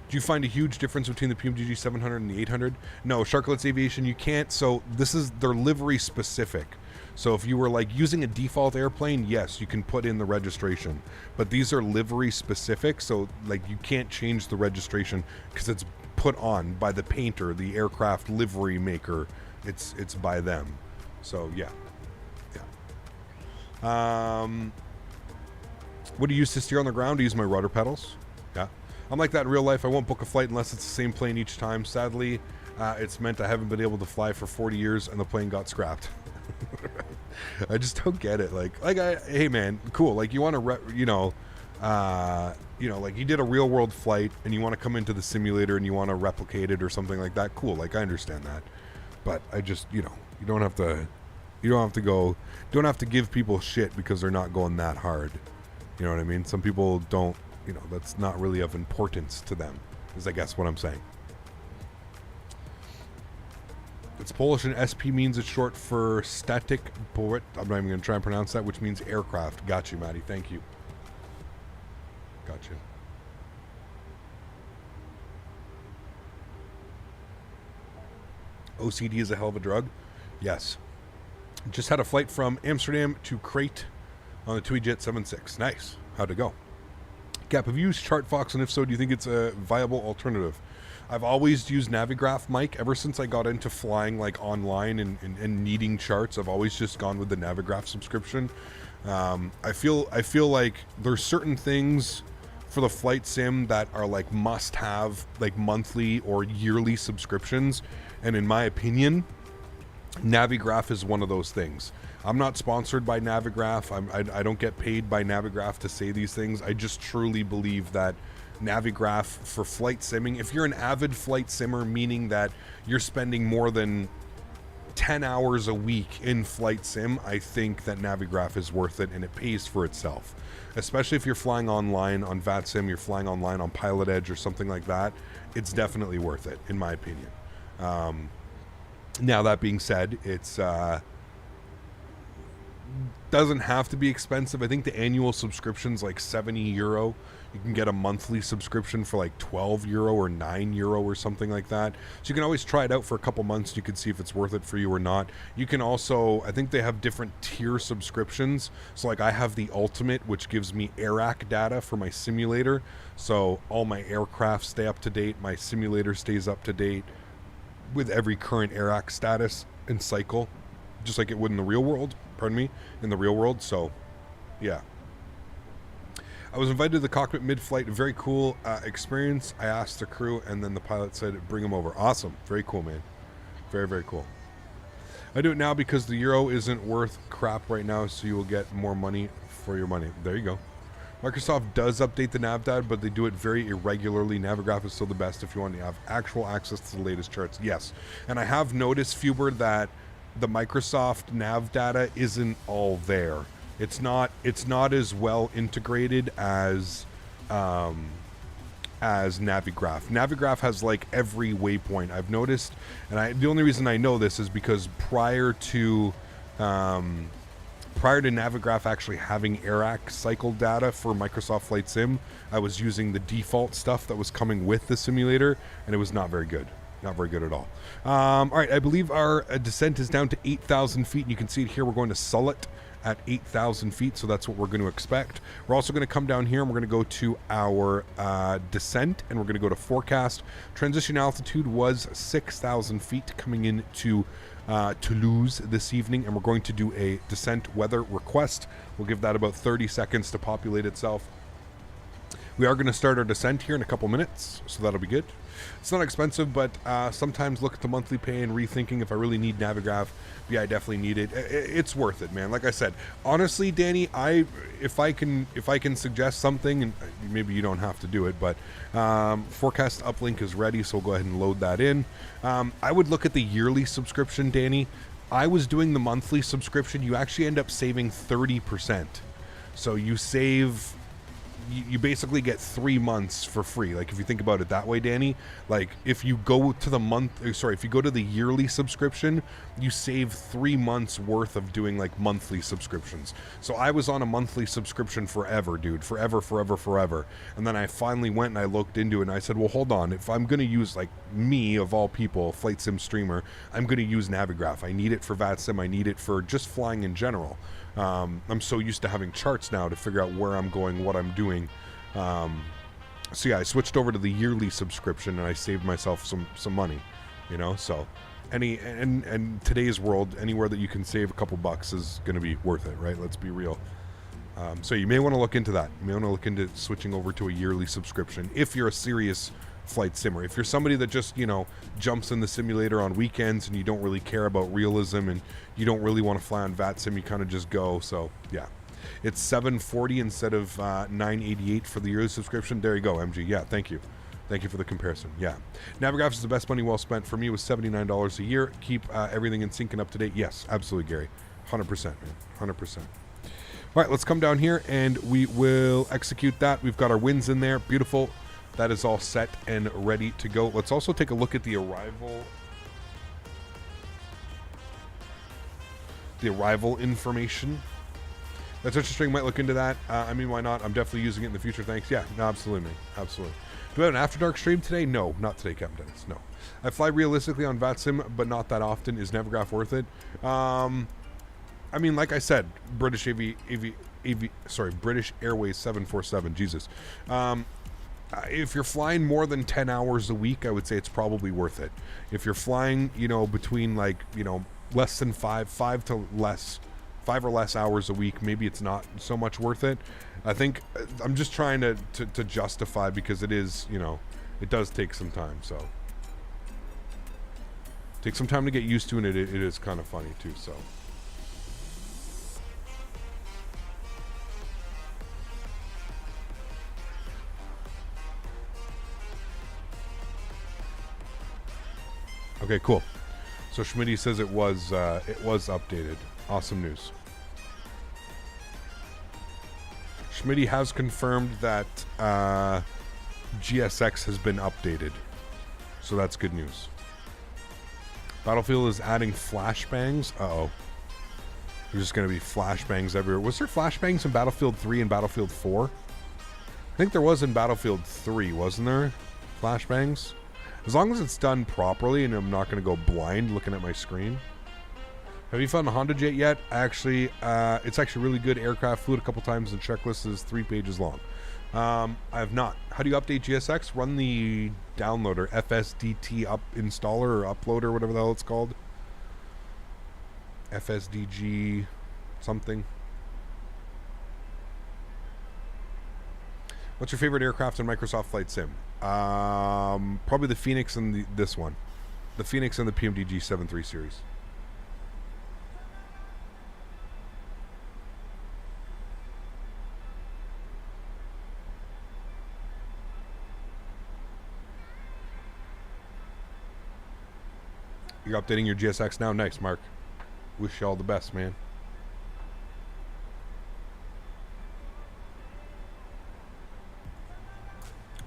Do you find a huge difference between the PMDG 700 and the 800? No, Sharklets Aviation, you can't. So this is, they're livery specific. So if you were like using a default airplane, yes, you can put in the registration. But these are livery specific, so like you can't change the registration because it's put on by the painter, the aircraft livery maker. It's by them. So yeah. What do you use to steer on the ground? I use my rudder pedals. Yeah. I'm like that in real life. I won't book a flight unless it's the same plane each time. Sadly, it's meant I haven't been able to fly for 40 years and the plane got scrapped. I just don't get it. Hey man, cool. Like you want to, like you did a real world flight and you want to come into the simulator and you want to replicate it or something like that. Cool. Like I understand that, but I just, you don't have to give people shit because they're not going that hard. You know what I mean? Some people don't. That's not really of importance to them, is I guess what I'm saying. It's Polish and SP means it's short for static poet. I'm not even going to try and pronounce that, which means aircraft. Got you, Maddie. Thank you. Got you. OCD is a hell of a drug. Yes. Just had a flight from Amsterdam to Crete on the TUI Jet 76. Nice. How'd it go? Cap, have you used ChartFox, and if so, do you think it's a viable alternative? I've always used Navigraph, Mike. Ever since I got into flying like online and needing charts, I've always just gone with the Navigraph subscription. I feel like there's certain things for the flight sim that are like must have like monthly or yearly subscriptions, and in my opinion, Navigraph is one of those things. I'm not sponsored by Navigraph. I don't get paid by Navigraph to say these things. I just truly believe that Navigraph for flight simming, if you're an avid flight simmer, meaning that you're spending more than 10 hours a week in flight sim, I think that Navigraph is worth it and it pays for itself. Especially if you're flying online on VATSIM, you're flying online on Pilot Edge or something like that, it's definitely worth it, in my opinion. Now, that being said, it's doesn't have to be expensive. I think the annual subscription's like €70. You can get a monthly subscription for like €12 or €9 or something like that. So you can always try it out for a couple months. You can see if it's worth it for you or not. You can also, I think they have different tier subscriptions. So like I have the Ultimate, which gives me AirAC data for my simulator. So all my aircraft stay up to date. My simulator stays up to date with every current AirAC status and cycle, just like it would in the real world. Pardon me, in the real world. So yeah. I was invited to the cockpit mid-flight. Very cool experience. I asked the crew, and then the pilot said, bring him over. Awesome. Very cool, man. Very, very cool. I do it now because the euro isn't worth crap right now, so you will get more money for your money. There you go. Microsoft does update the nav data, but they do it very irregularly. Navigraph is still the best if you want to have actual access to the latest charts. Yes. And I have noticed, Fuber, that the Microsoft nav data isn't all there. It's not as well integrated as Navigraph. Navigraph has like every waypoint I've noticed, and the only reason I know this is because prior to Navigraph actually having AirAC cycle data for Microsoft Flight Sim, I was using the default stuff that was coming with the simulator, and it was not very good. Not very good at all. All right, I believe our descent is down to 8,000 feet, and you can see it here. We're going to Sólríkt at 8,000 feet, so that's what we're going to expect. We're also going to come down here, and we're going to go to our descent, and we're going to go to forecast. Transition altitude was 6,000 feet coming into Toulouse this evening, and we're going to do a descent weather request. We'll give that about 30 seconds to populate itself. We are going to start our descent here in a couple minutes, so that'll be good. It's not expensive, but sometimes look at the monthly pay and rethinking if I really need Navigraph. Yeah, I definitely need it. It's worth it, man. Like I said, honestly, Danny, if I can suggest something, and maybe you don't have to do it, but forecast uplink is ready, so we'll go ahead and load that in. I would look at the yearly subscription, Danny. I was doing the monthly subscription. You actually end up saving 30%. So you save... You basically get 3 months for free. Like if you think about it that way, Danny, like if you go to if you go to the yearly subscription, you save 3 months worth of doing like monthly subscriptions. So I was on a monthly subscription forever, dude, forever. And then I finally went and I looked into it and I said, well, hold on. If I'm going to use, like, me of all people, Flight Sim streamer, I'm going to use Navigraph. I need it for VATSIM. I need it for just flying in general. I'm so used to having charts now to figure out where I'm going, what I'm doing. So yeah, I switched over to the yearly subscription and I saved myself some money, you know. So and today's world, anywhere that you can save a couple bucks is going to be worth it, right? Let's be real. So you may want to look into that. You may want to look into switching over to a yearly subscription if you're a serious flight simmer. If you're somebody that just, you know, jumps in the simulator on weekends and you don't really care about realism and you don't really want to fly on VATSIM, you kind of just go. So yeah, it's $740 instead of $988 for the yearly subscription. There you go, MG. Yeah, thank you for the comparison. Yeah, Navigraph is the best money well spent. For me, it was $79 a year. Keep everything in sync and up to date. Yes, absolutely, Gary. 100%, man. 100%. All right, let's come down here and we will execute that. We've got our winds in there. Beautiful. That is all set and ready to go. Let's also take a look at the arrival information. That's interesting. Might look into that. I mean, why not? I'm definitely using it in the future. Thanks. Yeah, no, absolutely, man. Absolutely. Do I have an After Dark stream today? No, not today, Captain Dennis. No. I fly realistically on VATSIM, but not that often. Is Navigraph worth it? I mean, like I said, British Airways 747. Jesus. If you're flying more than 10 hours a week, I would say it's probably worth it. If you're flying, you know, between like, you know, less than 5 or less hours a week, maybe it's not so much worth it. I think I'm just trying to justify, because it is, you know, it does take some time. So take some time to get used to, and it is kind of funny too. So. Okay, cool. So Smitty says it was updated. Awesome news. Smitty has confirmed that GSX has been updated. So that's good news. Battlefield is adding flashbangs. Uh-oh. There's just going to be flashbangs everywhere. Was there flashbangs in Battlefield 3 and Battlefield 4? I think there was in Battlefield 3, wasn't there? Flashbangs? As long as it's done properly and I'm not going to go blind looking at my screen. Have you found a Honda Jet yet? Actually, it's actually really good aircraft. Flew it a couple times. The checklist is 3 pages long. I have not. How do you update GSX? Run the downloader, FSDT up installer or uploader, whatever the hell it's called. FSDG something. What's your favorite aircraft in Microsoft Flight Sim? Probably the Phoenix and this one. The Phoenix and the PMDG 7.3 series. You're updating your GSX now? Nice, Mark. Wish you all the best, man.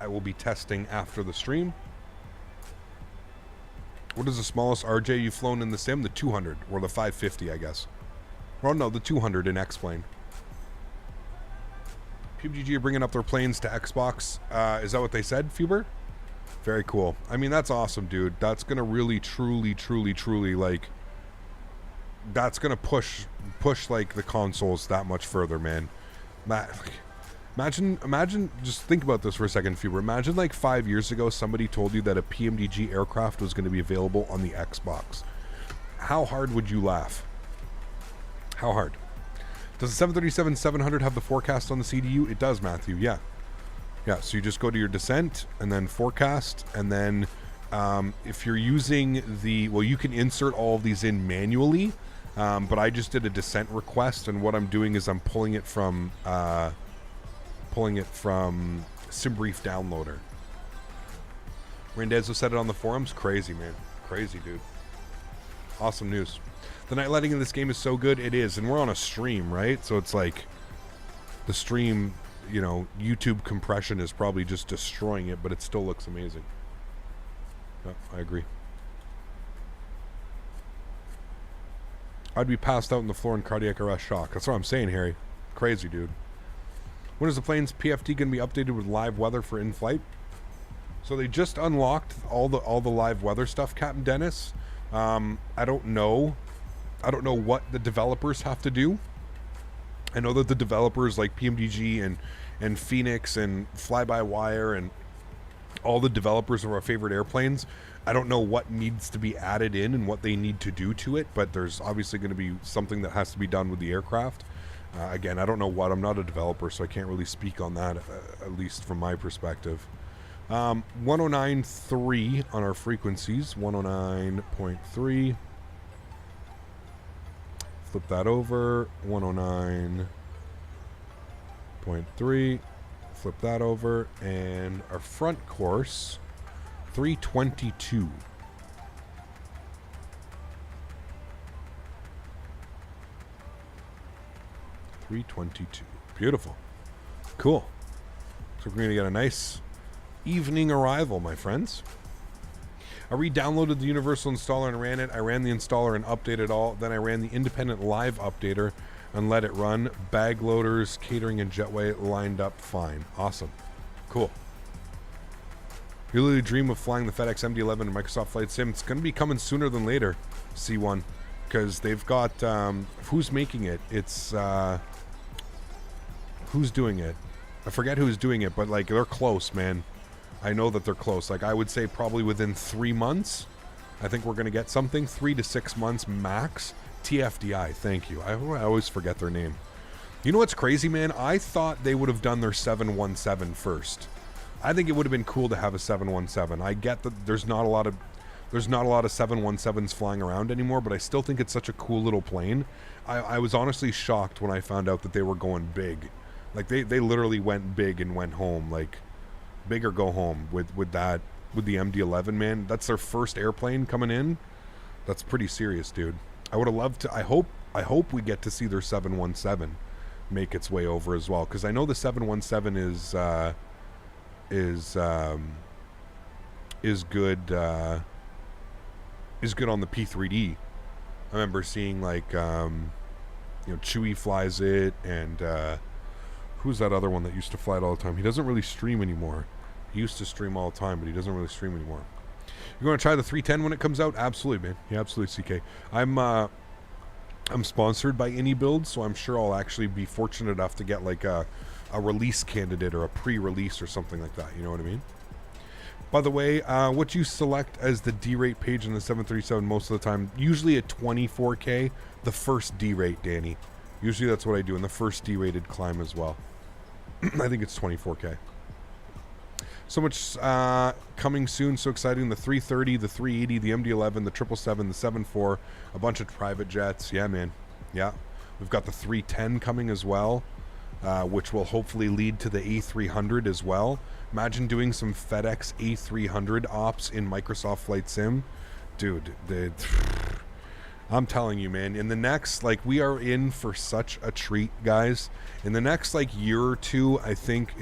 I will be testing after the stream. What is the smallest RJ you've flown in the sim? The 200 or the 550, I guess. Well, no, the 200 in X-Plane. PUBG are bringing up their planes to Xbox. Is that what they said, Fuber? Very cool. I mean, that's awesome, dude. That's going to really, truly, like... That's going to push, like, the consoles that much further, man. Imagine, just think about this for a second, Fuber. Imagine, like, 5 years ago, somebody told you that a PMDG aircraft was going to be available on the Xbox. How hard would you laugh? How hard? Does the 737-700 have the forecast on the CDU? It does, Matthew, yeah. Yeah, so you just go to your descent and then forecast, and then if you're using the... Well, you can insert all of these in manually, but I just did a descent request, and what I'm doing is I'm pulling it from SimBrief Downloader. Randezzo said it on the forums. Crazy, man. Crazy, dude. Awesome news. The night lighting in this game is so good. It is, and we're on a stream, right? So it's like the stream... You know, YouTube compression is probably just destroying it, but it still looks amazing. Yep, I agree. I'd be passed out on the floor in cardiac arrest shock. That's what I'm saying, Harry. Crazy, dude. When is the plane's PFT going to be updated with live weather for in-flight? So they just unlocked all the live weather stuff, Captain Denis. I don't know. I don't know what the developers have to do. I know that the developers like PMDG and Phoenix and Fly-by-Wire and all the developers of our favorite airplanes, I don't know what needs to be added in and what they need to do to it, but there's obviously going to be something that has to be done with the aircraft. Again, I don't know what. I'm not a developer, so I can't really speak on that, at least from my perspective. 109.3 on our frequencies. 109.3. Flip that over. 109.3. Flip that over. And our front course, 322. Beautiful. Cool. So we're going to get a nice evening arrival, my friends. I re-downloaded the Universal installer and ran it. I ran the installer and updated all. Then I ran the independent live updater and let it run. Bag loaders, catering, and jetway lined up fine. Awesome. Cool. You literally dream of flying the FedEx MD-11 and Microsoft Flight Sim. It's going to be coming sooner than later, C1. Because they've got... who's making it? It's... who's doing it? I forget who's doing it, but like they're close, man. I know that they're close. Like I would say probably within 3 months, I think we're going to get something. 3 to 6 months max. TFDI, thank you. I always forget their name. You know what's crazy, man? I thought they would have done their 717 first. I think it would have been cool to have a 717. I get that there's not a lot of 717s flying around anymore, but I still think it's such a cool little plane. I was honestly shocked when I found out that they were going big. Like they literally went big and went home. Like big or go home with the MD-11, man. That's their first airplane coming in. That's pretty serious, dude. I would have loved to. I hope we get to see their 717 make its way over as well, because I know the 717 is good. Is good on the P3D. I remember seeing like Chewy flies it, and who's that other one that used to fly it all the time? He doesn't really stream anymore. He used to stream all the time, but he doesn't really stream anymore. You're going to try the 310 when it comes out? Absolutely, man. Yeah, absolutely, CK. I'm sponsored by iniBuild, so I'm sure I'll actually be fortunate enough to get like a release candidate or a pre-release or something like that. You know what I mean? By the way, what you select as the D-rate page in the 737 most of the time, usually at 24K, the first D-rate, Danny. Usually that's what I do in the first D-rated climb as well. I think it's 24K. So much coming soon, so exciting. The 330, the 380, the MD-11, the 777, the 74, a bunch of private jets. Yeah, man. Yeah. We've got the 310 coming as well, which will hopefully lead to the A300 as well. Imagine doing some FedEx A300 ops in Microsoft Flight Sim. Dude, I'm telling you, man, in the next, like, we are in for such a treat, guys. In the next, like, year or two, I think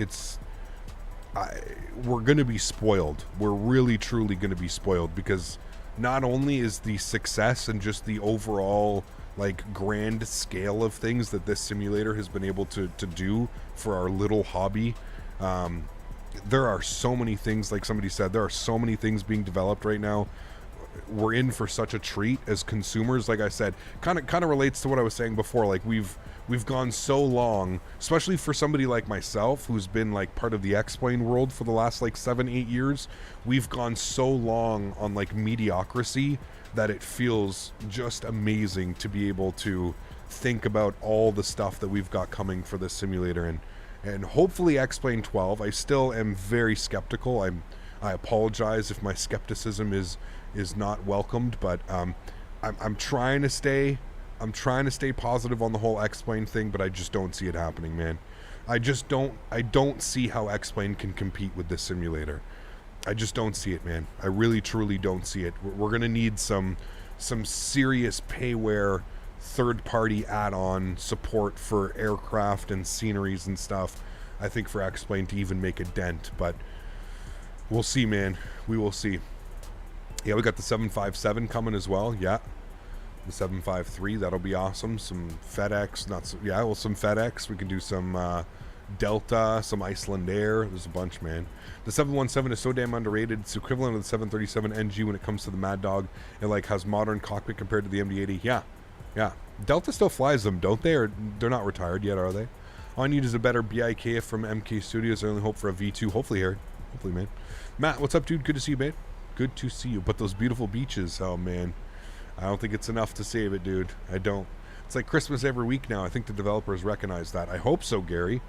we're going to be spoiled. We're really, truly going to be spoiled, because not only is the success and just the overall, like, grand scale of things that this simulator has been able to do for our little hobby, there are so many things, like somebody said, there are so many things being developed right now. We're in for such a treat as consumers. Like I said, kind of relates to what I was saying before. Like, we've gone so long, especially for somebody like myself who's been like part of the X-Plane world for the last like 7-8 years. We've gone so long on like mediocrity that it feels just amazing to be able to think about all the stuff that we've got coming for this simulator, and hopefully X-Plane 12. I still am very skeptical. I apologize if my skepticism is not welcomed, but I'm trying to stay positive on the whole X-Plane thing, but I just don't see it happening, man. I don't see how X-Plane can compete with this simulator. I just don't see it, man. I really truly don't see it. We're gonna need some serious payware, third-party add-on support for aircraft and sceneries and stuff, I think, for X-Plane to even make a dent, but we'll see, man. We will see. Yeah, we got the 757 coming as well. Yeah, the 753, that'll be awesome. Some FedEx, some FedEx. We can do some Delta, some Iceland Air. There's a bunch, man. The 717 is so damn underrated. It's equivalent of the 737 NG when it comes to the Mad Dog. It like has modern cockpit compared to the MD-80. Yeah. Delta still flies them, don't they? Or they're not retired yet, are they? All I need is a better BIK from MK Studios. I only hope for a V2. Hopefully, Erin. Hopefully, man. Matt, what's up, dude? Good to see you, babe. Good to see you. But those beautiful beaches, oh man, I don't think it's enough to save it, dude. I don't. It's like Christmas every week now. I think the developers recognize that. I hope so, Gary.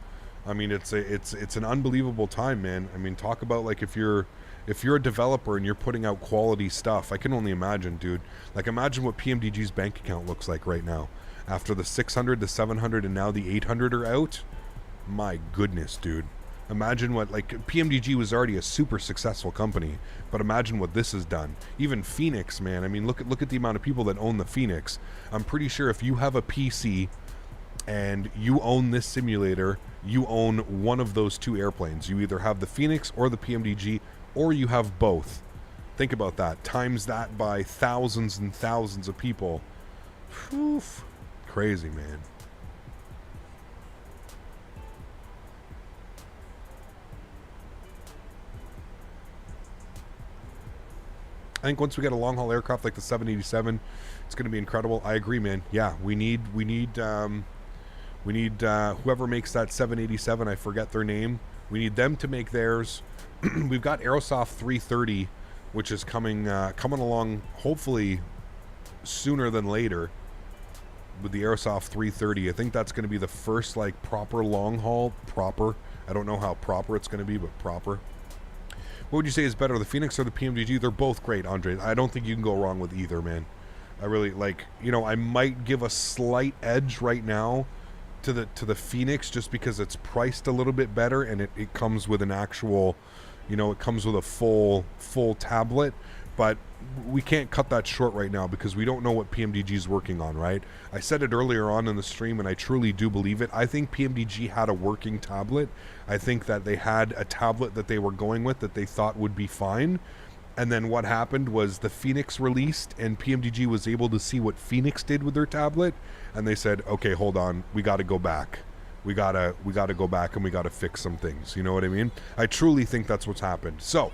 I mean, it's an unbelievable time, man. I mean, talk about like if you're a developer and you're putting out quality stuff, I can only imagine, dude. Like, imagine what PMDG's bank account looks like right now after the 600, the 700, and now the 800 are out. My goodness, dude. Imagine what, like, PMDG was already a super successful company, but imagine what this has done. Even Phoenix, man. I mean, look at the amount of people that own the Phoenix. I'm pretty sure if you have a PC and you own this simulator, you own one of those two airplanes. You either have the Phoenix or the PMDG, or you have both. Think about that. Times that by thousands and thousands of people. Whew. Crazy, man. I think once we get a long-haul aircraft like the 787, it's going to be incredible. I agree, man. Yeah, we need whoever makes that 787, I forget their name. We need them to make theirs. We've got Aerosoft 330, which is coming along hopefully sooner than later with the Aerosoft 330. I think that's going to be the first like proper long-haul. Proper. I don't know how proper it's going to be, but proper. What would you say is better, the Phoenix or the PMDG? They're both great, Andre. I don't think you can go wrong with either, man. I really, like, I might give a slight edge right now to the Phoenix just because it's priced a little bit better and it comes with an actual, it comes with a full tablet. But we can't cut that short right now because we don't know what PMDG is working on, right? I said it earlier on in the stream, and I truly do believe it. I think PMDG had a working tablet. I think that they had a tablet that they were going with that they thought would be fine. And then what happened was the Phoenix released, and PMDG was able to see what Phoenix did with their tablet, and they said, okay, hold on, we got to go back. We gotta go back and we gotta fix some things. You know what I mean? I truly think that's what's happened. So,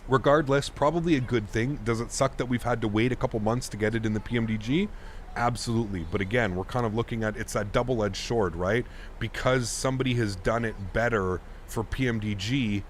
regardless, probably a good thing. Does it suck that we've had to wait a couple months to get it in the PMDG? Absolutely. But again, we're kind of looking at, it's that double-edged sword, right? Because somebody has done it better for PMDG,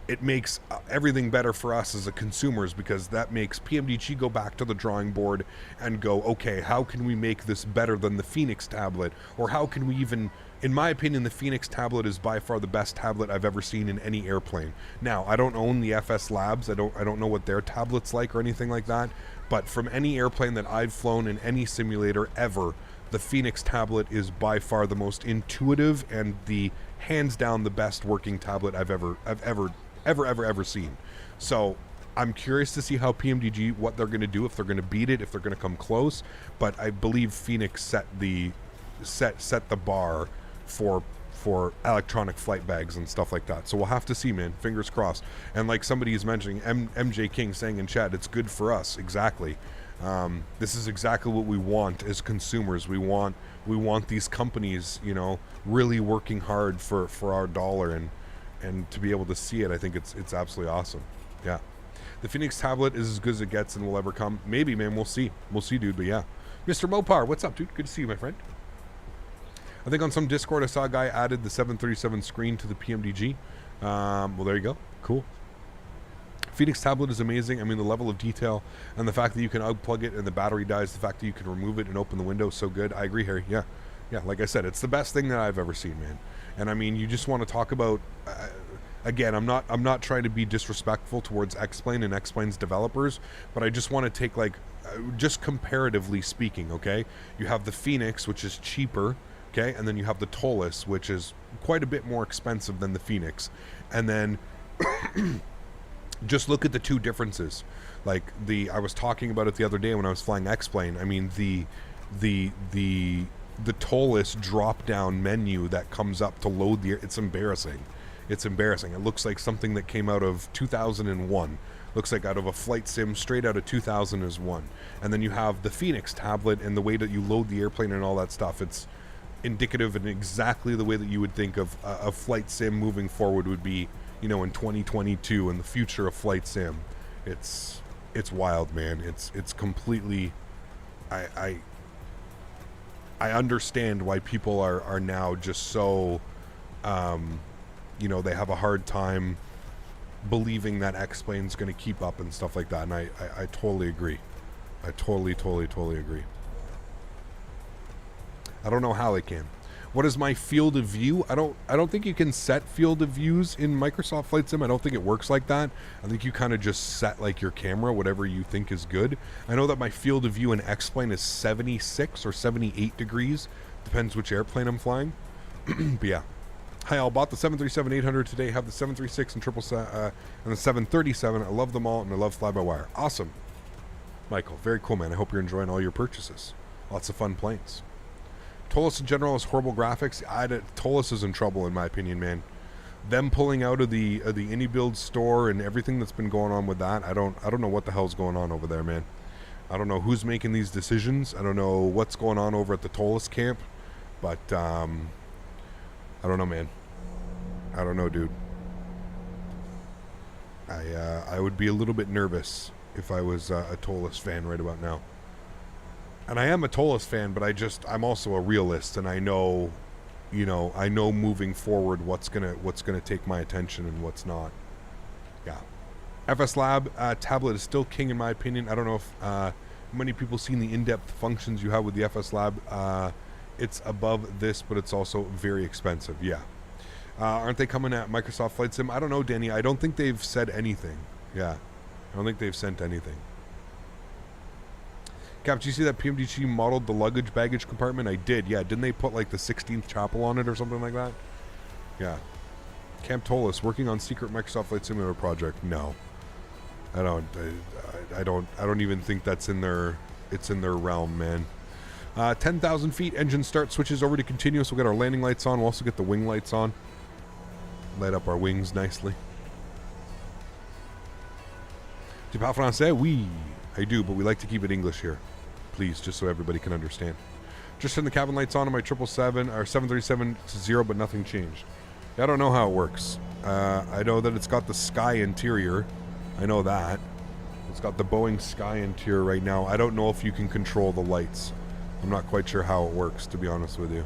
it makes everything better for us as a consumers, because that makes PMDG go back to the drawing board and go, okay, how can we make this better than the Phoenix tablet? Or how can we even, in my opinion, the Phoenix tablet is by far the best tablet I've ever seen in any airplane. Now, I don't own the FS Labs. I don't know what their tablet's like or anything like that. But from any airplane that I've flown in any simulator ever, the Phoenix tablet is by far the most intuitive and the hands down the best working tablet I've ever seen. So I'm curious to see how PMDG, what they're going to do, if they're going to beat it, if they're going to come close. But I believe Phoenix set the bar for electronic flight bags and stuff like that. So we'll have to see, man. Fingers crossed. And like somebody is mentioning, MJ King saying in chat, it's good for us. Exactly. This is exactly what we want as consumers. We want these companies, you know, really working hard for our dollar, and to be able to see it, I think it's absolutely awesome. Yeah. The Phoenix tablet is as good as it gets and will ever come. Maybe, man. We'll see. We'll see, dude. But yeah. Mr. Mopar, what's up, dude? Good to see you, my friend. I think on some Discord I saw a guy added the 737 screen to the PMDG. Well, there you go. Cool. Phoenix tablet is amazing. I mean, the level of detail and the fact that you can unplug it and the battery dies, the fact that you can remove it and open the window is so good. I agree, Harry. Yeah. Yeah, like I said, it's the best thing that I've ever seen, man. And I mean, you just want to talk about... again, I'm not trying to be disrespectful towards X-Plane and X-Plane's developers, but I just want to take, like, just comparatively speaking, okay? You have the Phoenix, which is cheaper, okay? And then you have the Taurus, which is quite a bit more expensive than the Phoenix. And then just look at the two differences. Like, I was talking about it the other day when I was flying X-Plane. I mean, the Taurus drop-down menu that comes up to load the... It's embarrassing. It's embarrassing. It looks like something that came out of 2001. Looks like out of a flight sim straight out of 2001. And then you have the Phoenix tablet and the way that you load the airplane and all that stuff. It's indicative and exactly the way that you would think of a flight sim moving forward would be, you know, in 2022 and the future of flight sim. It's wild, man. It's completely... I understand why people are now just so... you know, they have a hard time believing that X-Plane's going to keep up and stuff like that. And I totally agree. I totally agree. I don't know how they can. What is my field of view? I don't think you can set field of views in Microsoft Flight Sim. I don't think it works like that. I think you kind of just set like your camera, whatever you think is good. I know that my field of view in X-Plane is 76 or 78 degrees. Depends which airplane I'm flying. But yeah. Hi, I bought the 737-800 today, have the 736 and and the 737. I love them all, and I love fly-by-wire. Awesome. Michael, very cool, man. I hope you're enjoying all your purchases. Lots of fun planes. Taurus in general has horrible graphics. Taurus is in trouble, in my opinion, man. Them pulling out of the IndyBuild store and everything that's been going on with that, I don't know what the hell's going on over there, man. I don't know who's making these decisions. I don't know what's going on over at the Taurus camp, but... I don't know, man. I don't know, dude. I would be a little bit nervous if I was a Taurus fan right about now. And I am a Taurus fan, but I'm also a realist, and I know, you know, I know moving forward what's gonna take my attention and what's not. Yeah. FS Lab tablet is still king in my opinion. I don't know if many people seen the in-depth functions you have with the FS Lab. It's above this, but it's also very expensive. Yeah. Aren't they coming at Microsoft Flight Sim? I don't know, Danny. I don't think they've said anything. Yeah. I don't think they've sent anything. Cap, did you see that PMDG modeled the baggage compartment? I did. Yeah. Didn't they put like the 16th chapel on it or something like that? Yeah. Camp Taurus working on secret Microsoft Flight Simulator project. No. I don't even think that's in their realm, man. 10,000 feet, engine start, switches over to continuous. We'll get our landing lights on. We'll also get the wing lights on. Light up our wings nicely. Tu parles français? Oui, I do, but we like to keep it English here. Please, just so everybody can understand. Just turned the cabin lights on my 777 or 737 to 0, but nothing changed. I don't know how it works. I know that it's got the sky interior. I know that. It's got the Boeing sky interior right now. I don't know if you can control the lights. I'm not quite sure how it works, to be honest with you.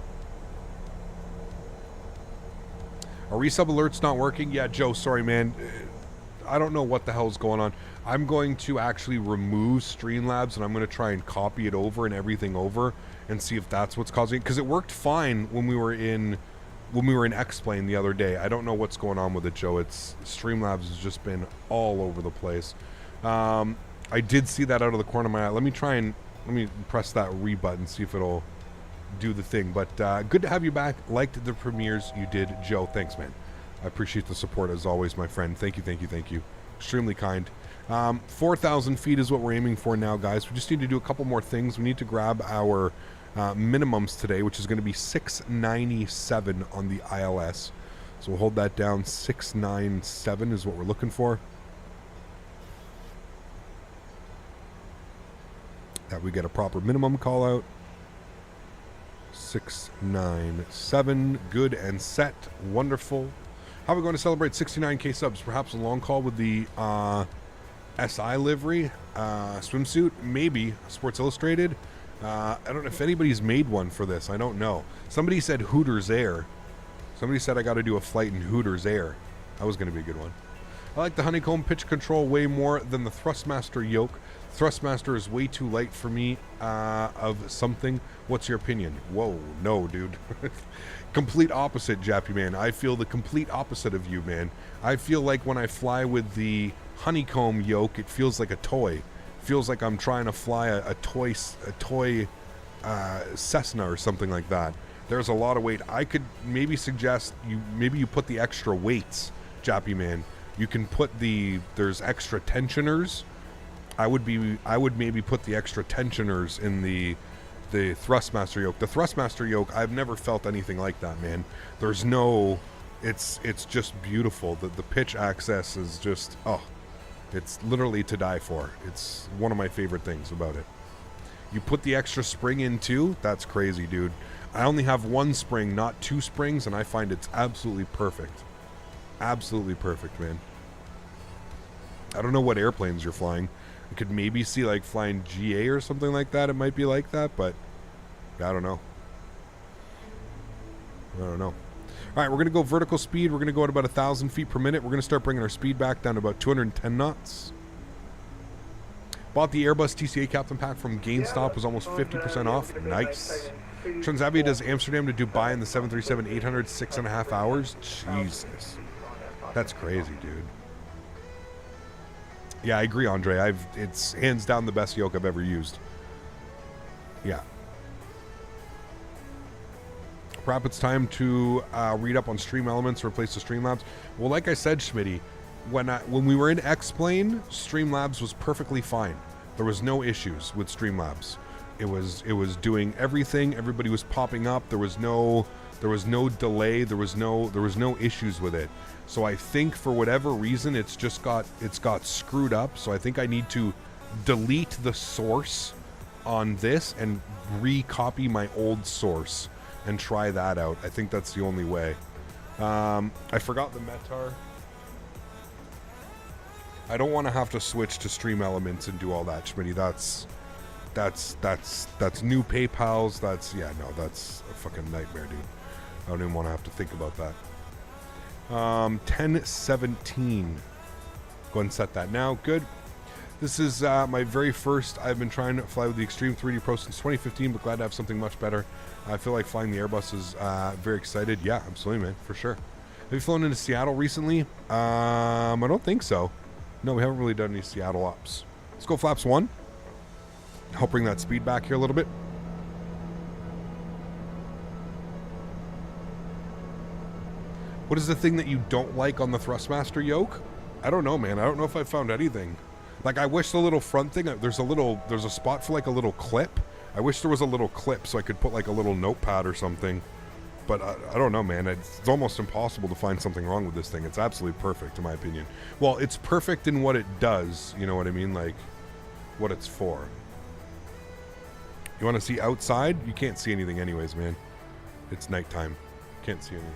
Are resub alerts not working? Yeah, Joe, sorry, man. I don't know what the hell's going on. I'm going to actually remove Streamlabs, and I'm going to try and copy it over and everything over and see if that's what's causing it. Because it worked fine when we were in X-Plane the other day. I don't know what's going on with it, Joe. Streamlabs has just been all over the place. I did see that out of the corner of my eye. Let me press that re button, see if it'll do the thing. But good to have you back. Liked the premieres you did, Joe. Thanks, man. I appreciate the support as always, my friend. Thank you, thank you, thank you. Extremely kind. 4,000 feet is what we're aiming for now, guys. We just need to do a couple more things. We need to grab our minimums today, which is going to be 697 on the ILS. So we'll hold that down. 697 is what we're looking for. That we get a proper minimum call out. 697. Good and set. Wonderful. How are we going to celebrate 69k subs? Perhaps a long call with the SI livery swimsuit? Maybe. Sports Illustrated? I don't know if anybody's made one for this. I don't know. Somebody said Hooters Air. Somebody said I got to do a flight in Hooters Air. That was going to be a good one. I like the honeycomb pitch control way more than the Thrustmaster yoke. Thrustmaster is way too light for me of something. What's your opinion? Whoa, no, dude. Complete opposite, Jappy man. I feel the complete opposite of you, man. I feel like when I fly with the honeycomb yoke, it feels like a toy. It feels like I'm trying to fly a toy Cessna or something like that. There's a lot of weight. I could maybe suggest you put the extra weights, Jappy man. You can put there's extra tensioners. I would maybe put the extra tensioners in the Thrustmaster yoke. The Thrustmaster yoke, I've never felt anything like that, man. There's no, it's just beautiful. The pitch access is just, it's literally to die for. It's one of my favorite things about it. You put the extra spring in too, that's crazy, dude. I only have one spring, not two springs, and I find it's absolutely perfect. Absolutely perfect, man. I don't know what airplanes you're flying. I could maybe see like flying GA or something like that. It might be like that, but I don't know. All right, we're going to go vertical speed. We're going to go at about 1,000 feet per minute. We're going to start bringing our speed back down to about 210 knots. Bought the Airbus TCA Captain Pack from GameStop. Was almost 50% off. Nice. Transavia does Amsterdam to Dubai in the 737-800, 6.5 hours. Jesus. That's crazy, dude. Yeah, I agree, Andre. It's hands down the best yoke I've ever used. Yeah. Perhaps it's time to read up on Stream Elements, replace the Streamlabs. Well, like I said, Smitty, when we were in X-Plane, Streamlabs was perfectly fine. There was no issues with Streamlabs. It was doing everything. Everybody was popping up. There was no delay. There was no issues with it. So I think for whatever reason it's got screwed up. So I think I need to delete the source on this and recopy my old source and try that out. I think that's the only way. I forgot the Metar. I don't want to have to switch to Stream Elements and do all that, Smitty. That's new PayPals. That's a fucking nightmare, dude. I don't even want to have to think about that. 1017. Go ahead and set that now. Good. This is my very first. I've been trying to fly with the Extreme 3D Pro since 2015, but glad to have something much better. I feel like flying the Airbus is very excited. Yeah, absolutely, man, for sure. Have you flown into Seattle recently? I don't think so. No, we haven't really done any Seattle ops. Let's go flaps 1. Help bring that speed back here a little bit. What is the thing that you don't like on the Thrustmaster yoke? I don't know, man. I don't know if I found anything. Like, I wish the little front thing, there's a spot for like a little clip. I wish there was a little clip so I could put like a little notepad or something. But I don't know, man. It's almost impossible to find something wrong with this thing. It's absolutely perfect, in my opinion. Well, it's perfect in what it does. You know what I mean? Like, what it's for. You want to see outside? You can't see anything anyways, man. It's nighttime. Can't see anything.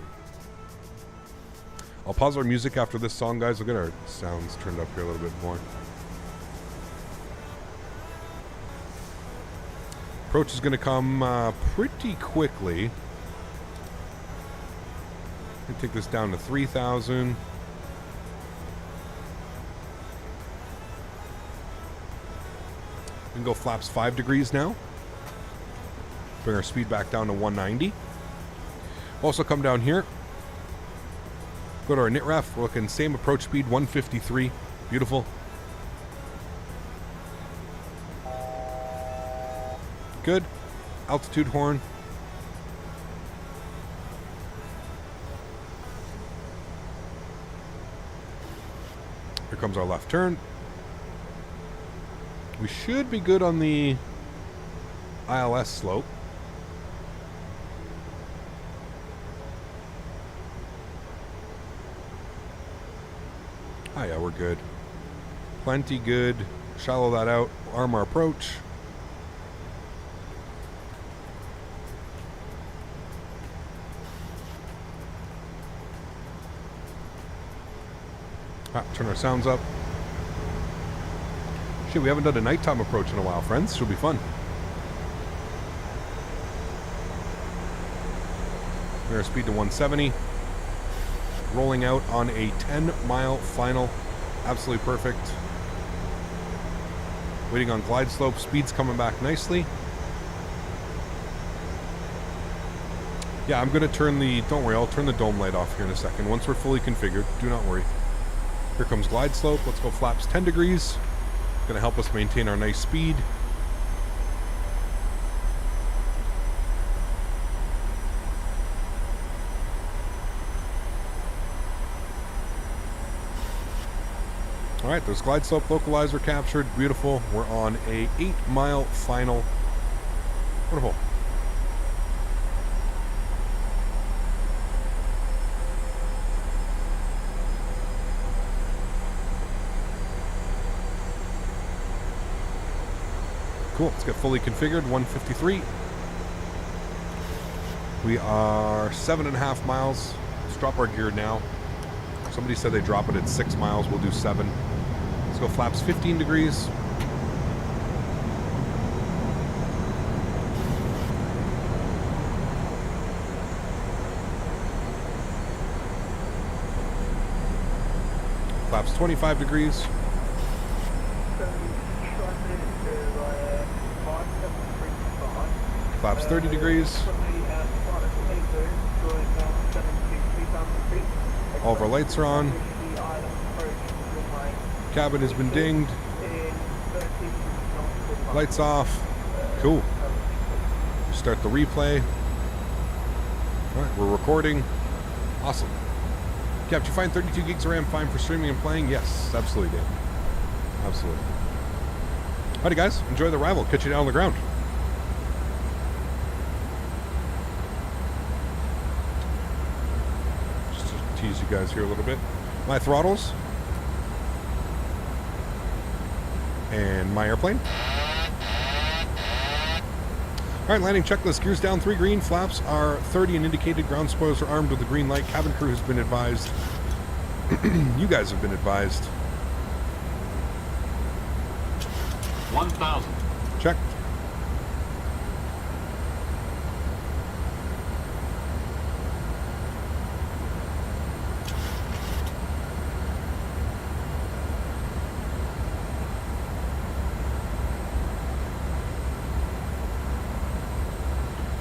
I'll pause our music after this song, guys. We'll get our sounds turned up here a little bit more. Approach is going to come pretty quickly. Take this down to 3,000. We can go flaps 5 degrees now. Bring our speed back down to 190. Also come down here. Go to our knit ref. We're looking same approach speed, 153. Beautiful. Good. Altitude horn. Here comes our left turn. We should be good on the ILS slope. Oh yeah, we're good. Plenty good. Shallow that out. Arm our approach. Turn our sounds up. Shit, we haven't done a nighttime approach in a while, friends. Should be fun. Bring our speed to 170. Rolling out on a 10-mile final. Absolutely perfect. Waiting on glide slope. Speed's coming back nicely. Yeah, I'm going to turn the... Don't worry, I'll turn the dome light off here in a second. Once we're fully configured, do not worry. Here comes glide slope. Let's go flaps 10 degrees. Going to help us maintain our nice speed. Alright, there's glide slope localizer captured. Beautiful. We're on a 8-mile final. Wonderful. Cool, let's get fully configured, 153. We are 7.5 miles. Let's drop our gear now. Somebody said they drop it at 6 miles, we'll do 7. Let's go flaps 15 degrees. Flaps 25 degrees. Flaps 30 degrees. All of our lights are on. Cabin has been dinged. Lights off. Cool. Start the replay. Alright, we're recording. Awesome. Cap, did you find 32 gigs of RAM fine for streaming and playing? Yes, absolutely, Dan. Absolutely. Alrighty, guys. Enjoy the rival. Catch you down on the ground. Tease you guys here a little bit. My throttles and my airplane. Alright, landing checklist. Gears down 3 green. Flaps are 30 and indicated. Ground spoilers are armed with a green light. Cabin crew has been advised. You guys have been advised. 1,000. Check.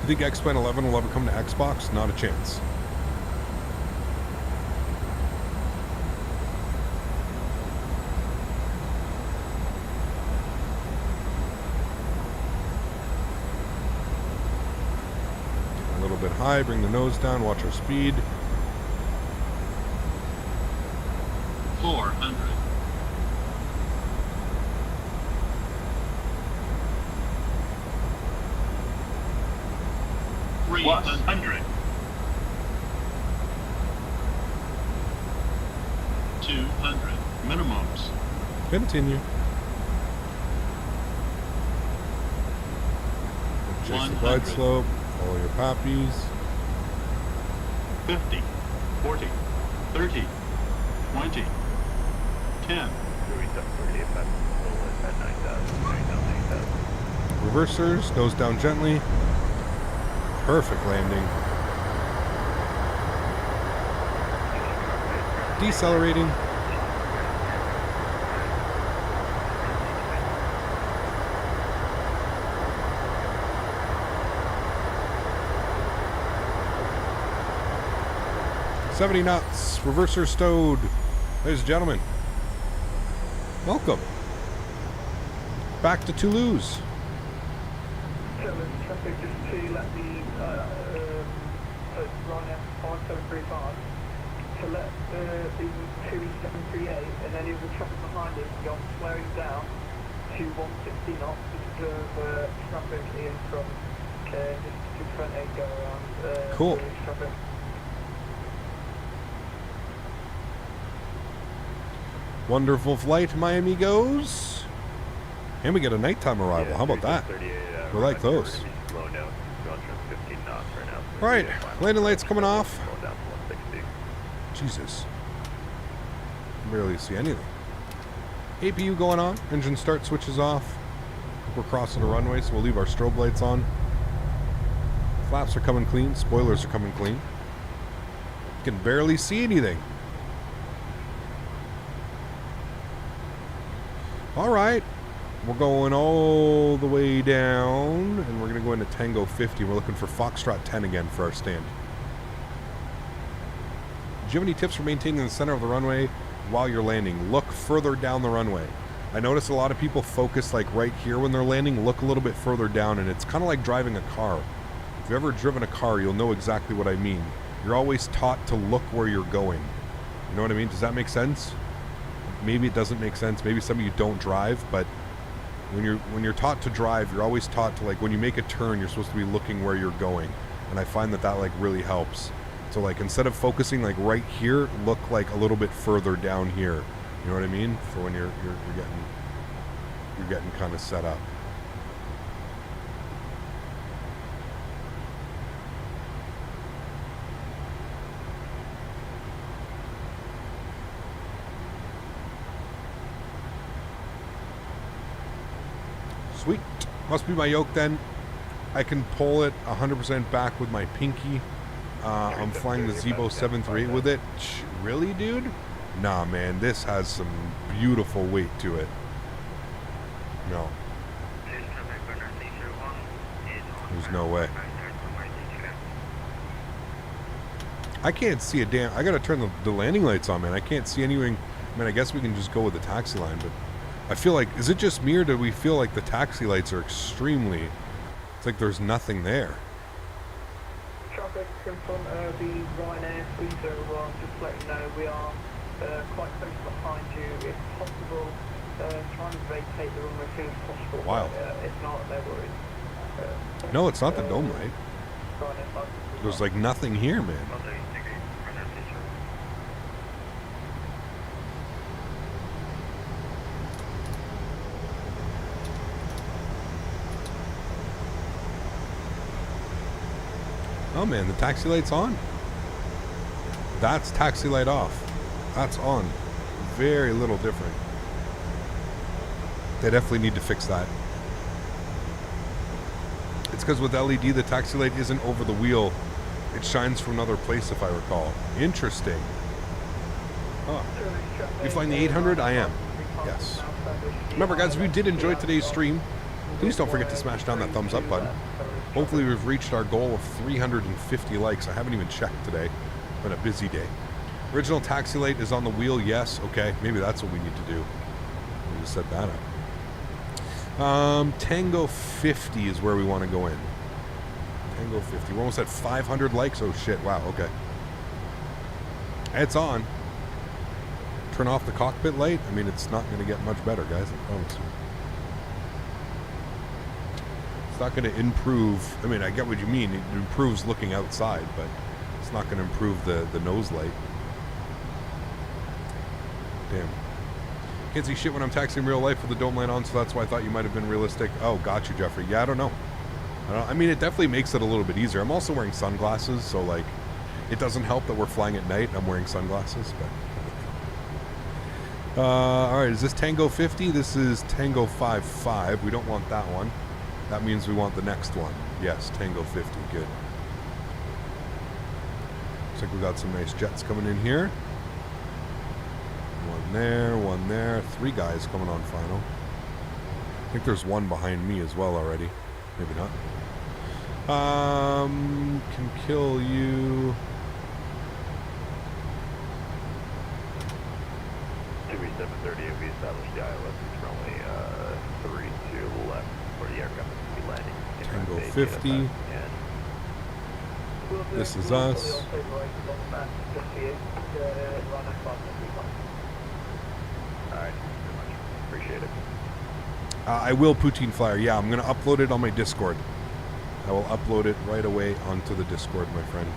Think X-Plane 11 will ever come to Xbox? Not a chance. A little bit high, bring the nose down, watch our speed. 400. 300. 200 minimums. Continue. Chase the glide slope. Follow your poppies. 50, 40, 30, 20, 10. Reversers, nose down gently. Perfect landing. Decelerating. $70 knots. Reverser stowed. Ladies and gentlemen, welcome back to Toulouse. Traffic just to let the Ryanair 5735 to let the 2738 and any of the traffic behind it go slowing down to 160 knots to observe traffic in from just to front 8 go around. Cool. Traffic. Wonderful flight, my amigos. And we get a nighttime arrival. How about that? We like those. Alright, landing lights coming off. Jesus. Barely see anything. APU going on. Engine start switches off. We're crossing the runway, so we'll leave our strobe lights on. Flaps are coming clean. Spoilers are coming clean. Can barely see anything. Alright. We're going all the way down, and we're going to go into Tango 50. We're looking for Foxtrot 10 again for our stand. Do you have any tips for maintaining the center of the runway while you're landing? Look further down the runway. I notice a lot of people focus like right here when they're landing. Look a little bit further down, and it's kind of like driving a car. If you've ever driven a car, you'll know exactly what I mean. You're always taught to look where you're going. You know what I mean? Does that make sense? Maybe it doesn't make sense. Maybe some of you don't drive, but when you're taught to drive, you're always taught to, like, when you make a turn, you're supposed to be looking where you're going. And I find that like really helps. So like instead of focusing like right here, look like a little bit further down here. You know what I mean? For when you're getting kind of set up. Sweet. Must be my yoke then. I can pull it 100% back with my pinky. I'm flying the Zibo 738 with it. Really, dude? Nah, man. This has some beautiful weight to it. No. There's no way. I can't see a damn... I gotta turn the landing lights on, man. I can't see anything. I mean, I guess we can just go with the taxi line, but... I feel like, is it just me or do we feel like the taxi lights are extremely, it's like there's nothing there. Traffic in front of the Ryanair Souza, just let you know we are quite close behind you. If possible, trying to vacate the runway as soon as possible. Wow. If not, no worries. No, it's not the dome light. There's like nothing here, man. Oh man, the taxi light's on. That's taxi light off. That's on. Very little different. They definitely need to fix that. It's because with LED, the taxi light isn't over the wheel. It shines from another place, if I recall. Interesting. Huh. You flying the 800? I am. Yes. Remember, guys, if you did enjoy today's stream, please don't forget to smash down that thumbs up button. Hopefully we've reached our goal of 350 likes. I haven't even checked today. It's been a busy day. Original taxi light is on the wheel. Yes. Okay. Maybe that's what we need to do. We just set that up. Tango 50 is where we want to go in. Tango 50. We're almost at 500 likes. Oh shit. Wow. Okay. It's on. Turn off the cockpit light. I mean, it's not going to get much better, guys. I promise you. It's not going to improve. I mean, I get what you mean. It improves looking outside, but it's not going to improve the nose light. Damn. Can't see shit when I'm taxiing in real life with the dome light on, so that's why I thought you might have been realistic. Oh, got you, Jeffrey. Yeah, I don't know. I mean, it definitely makes it a little bit easier. I'm also wearing sunglasses, so, like, it doesn't help that we're flying at night and I'm wearing sunglasses, but... alright, is this Tango 50? This is Tango 55. We don't want that one. That means we want the next one. Yes, Tango 50. Good. Looks like we got some nice jets coming in here. One there, one there. 3 guys coming on final. I think there's one behind me as well already. Maybe not. Can kill you. 730, we established the ILS is runway 32 left, where the aircraft is going to be landing. Tango 50. This is us. Alright, appreciate it. I will Poutine Flyer. Yeah, I'm going to upload it on my Discord. I will upload it right away onto the Discord, my friend.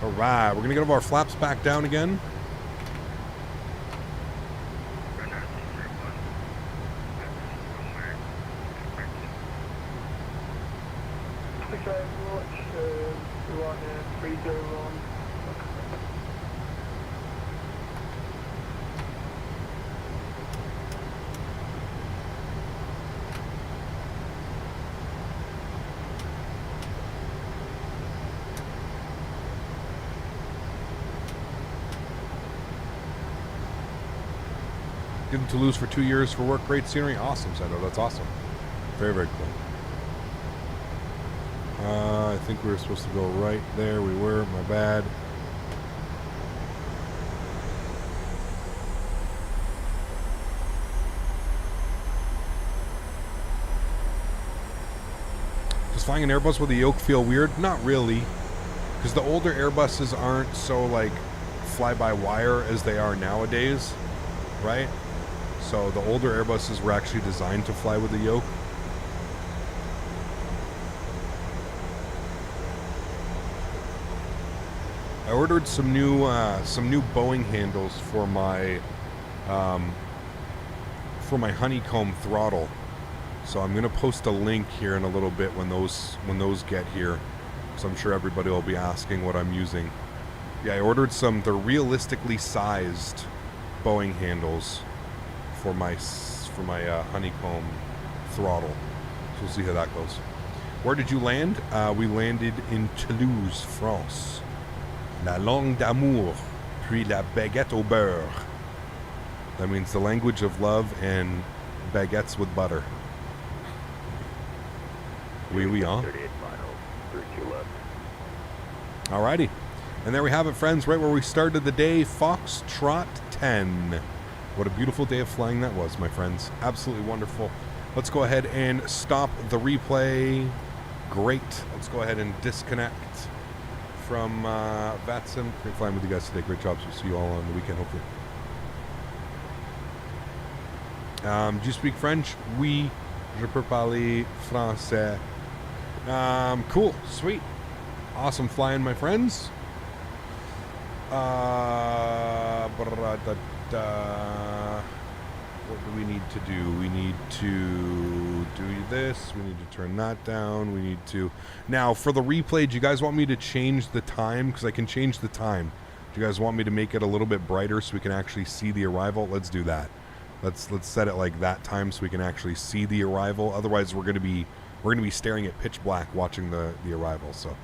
Alright, we're going to get our flaps back down again. In Toulouse for 2 years for work. Great scenery. Awesome, Sendo. That's awesome. Very, very cool. I think we were supposed to go right there. We were. My bad. Does flying an Airbus with a yoke feel weird? Not really. Because the older Airbuses aren't so, like, fly-by-wire as they are nowadays. Right? So the older Airbuses were actually designed to fly with a yoke. I ordered some new Boeing handles for my honeycomb throttle. So I'm gonna post a link here in a little bit when those get here. So I'm sure everybody will be asking what I'm using. Yeah, I ordered some. They're realistically sized Boeing handles for my honeycomb throttle. So we'll see how that goes. Where did you land? We landed in Toulouse, France. La langue d'amour, puis la baguette au beurre. That means the language of love and baguettes with butter. Oui, oui, hein? 38 miles, 32 left. Alrighty. And there we have it, friends, right where we started the day, Foxtrot 10. What a beautiful day of flying that was, my friends. Absolutely wonderful. Let's go ahead and stop the replay. Great. Let's go ahead and disconnect from Vatsim. Great flying with you guys today. Great jobs. We'll see you all on the weekend, hopefully. Do you speak French? Oui, je peux parler français. Cool. Sweet. Awesome flying, my friends. What do we need to do? We need to do this. We need to turn that down. We need to... Now, for the replay, do you guys want me to change the time? Because I can change the time. Do you guys want me to make it a little bit brighter so we can actually see the arrival? Let's do that. Let's set it like that time so we can actually see the arrival. Otherwise, we're going to be staring at pitch black watching the arrival. So,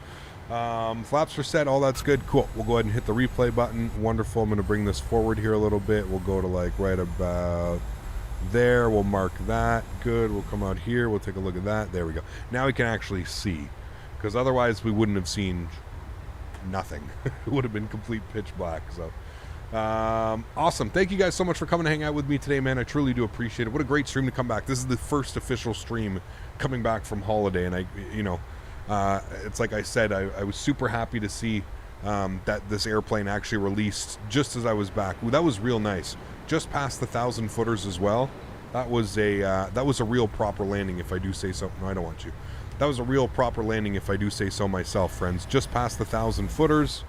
flaps are set. All that's good. Cool. We'll go ahead and hit the replay button. Wonderful. I'm going to bring this forward here a little bit. We'll go to like right about there. We'll mark that. Good. We'll come out here. We'll take a look at that. There we go. Now we can actually see, because otherwise we wouldn't have seen nothing. It would have been complete pitch black. So. Awesome. Thank you guys so much for coming to hang out with me today, man. I truly do appreciate it. What a great stream to come back. This is the first official stream coming back from holiday, and it's like I said, I was super happy to see that this airplane actually released just as I was back. Ooh, that was real nice. just past the 1,000 footers as well. That was a real proper landing, if I do say so. No, I don't want you. That was a real proper landing, if I do say so myself, friends. Just past the 1,000 footers.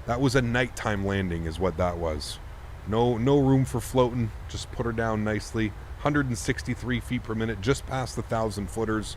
That was a nighttime landing, is what that was. No room for floating. Just put her down nicely. 163 feet per minute, just past the 1,000 footers.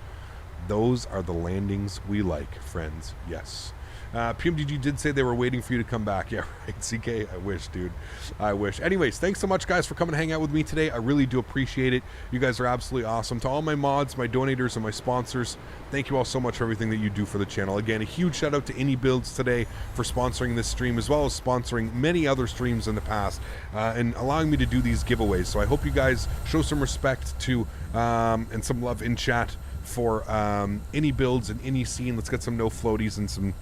Those are the landings we like, friends. Yes. PMDG did say they were waiting for you to come back. Yeah, right, CK. I wish, dude. I wish. Anyways, thanks so much, guys, for coming to hang out with me today. I really do appreciate it. You guys are absolutely awesome. To all my mods, my donators, and my sponsors, thank you all so much for everything that you do for the channel. Again, a huge shout out to iniBuilds today for sponsoring this stream, as well as sponsoring many other streams in the past, and allowing me to do these giveaways. So I hope you guys show some respect to and some love in chat for iniBuilds and iniScene. Let's get some no floaties and some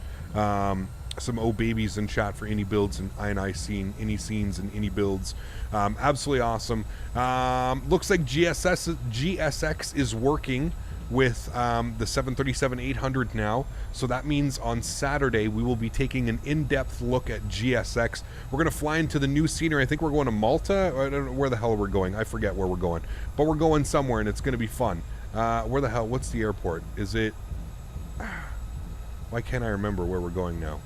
oh babies in chat for iniBuilds and iniScene, iniScenes and iniBuilds. Absolutely awesome. Looks like GSX is working with the 737-800 now, so that means on Saturday we will be taking an in-depth look at GSX. We're going to fly into the new scenery. I think we're going to Malta. I don't know where the hell we're going. I forget where we're going, but we're going somewhere and it's going to be fun. Where the hell? What's the airport? Is it... Why can't I remember where we're going now?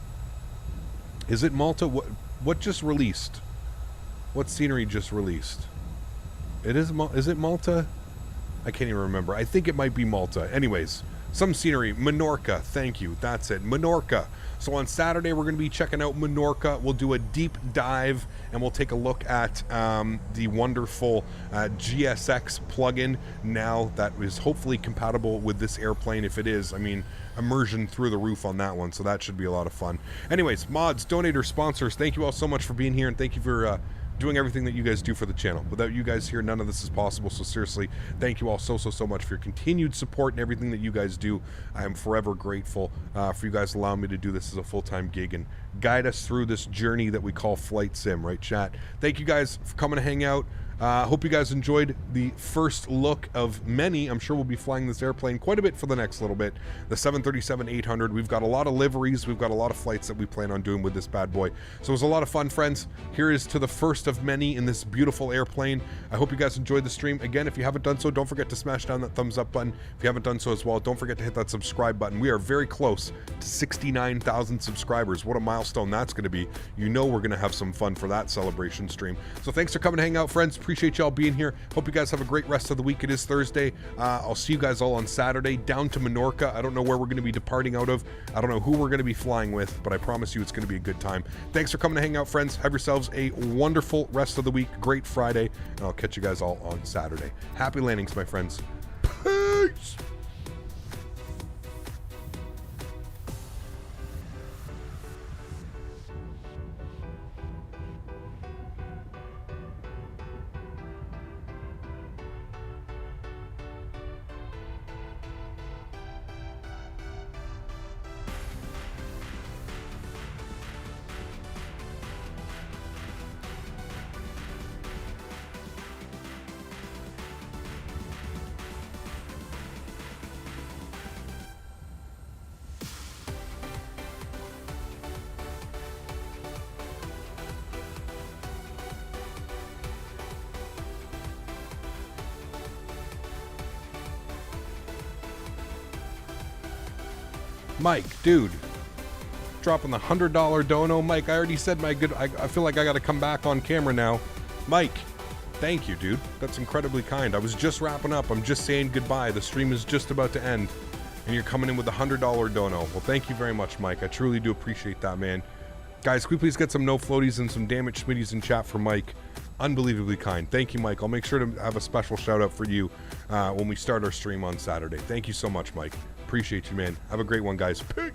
Is it Malta? What just released? What scenery just released? Is it Malta? I can't even remember. I think it might be Malta. Anyways, some scenery. Menorca. Thank you. That's it. Menorca. So on Saturday, we're going to be checking out Menorca. We'll do a deep dive, and we'll take a look at the wonderful GSX plugin now that is hopefully compatible with this airplane. If it is, I mean, immersion through the roof on that one, so that should be a lot of fun. Anyways, mods, donators, sponsors, thank you all so much for being here, and thank you for doing everything that you guys do for the channel. Without you guys here, none of this is possible, so seriously, thank you all so much for your continued support and everything that you guys do. I am forever grateful for you guys allowing me to do this as a full-time gig and guide us through this journey that we call flight sim, right, chat? Thank you guys for coming to hang out. Hope you guys enjoyed the first look of many. I'm sure we'll be flying this airplane quite a bit for the next little bit. The 737-800. We've got a lot of liveries. We've got a lot of flights that we plan on doing with this bad boy. So it was a lot of fun, friends. Here is to the first of many in this beautiful airplane. I hope you guys enjoyed the stream. Again, if you haven't done so, don't forget to smash down that thumbs up button. If you haven't done so as well, don't forget to hit that subscribe button. We are very close to 69,000 subscribers. What a milestone that's going to be. You know we're going to have some fun for that celebration stream. So thanks for coming to hang out, friends. Appreciate y'all being here. Hope you guys have a great rest of the week. It is Thursday. I'll see you guys all on Saturday down to Menorca. I don't know where we're going to be departing out of. I don't know who we're going to be flying with, but I promise you it's going to be a good time. Thanks for coming to hang out, friends. Have yourselves a wonderful rest of the week. Great Friday, and I'll catch you guys all on Saturday. Happy landings, my friends. Peace! Mike, dude, dropping the $100 dono. Mike, I already said my good. I feel like I got to come back on camera now. Mike, thank you, dude. That's incredibly kind. I was just wrapping up. I'm just saying goodbye. The stream is just about to end, and you're coming in with the $100 dono. Well, thank you very much, Mike. I truly do appreciate that, man. Guys, can we please get some no floaties and some damaged Smitties in chat for Mike? Unbelievably kind. Thank you, Mike. I'll make sure to have a special shout out for you when we start our stream on Saturday. Thank you so much, Mike. Appreciate you, man. Have a great one, guys. Peace.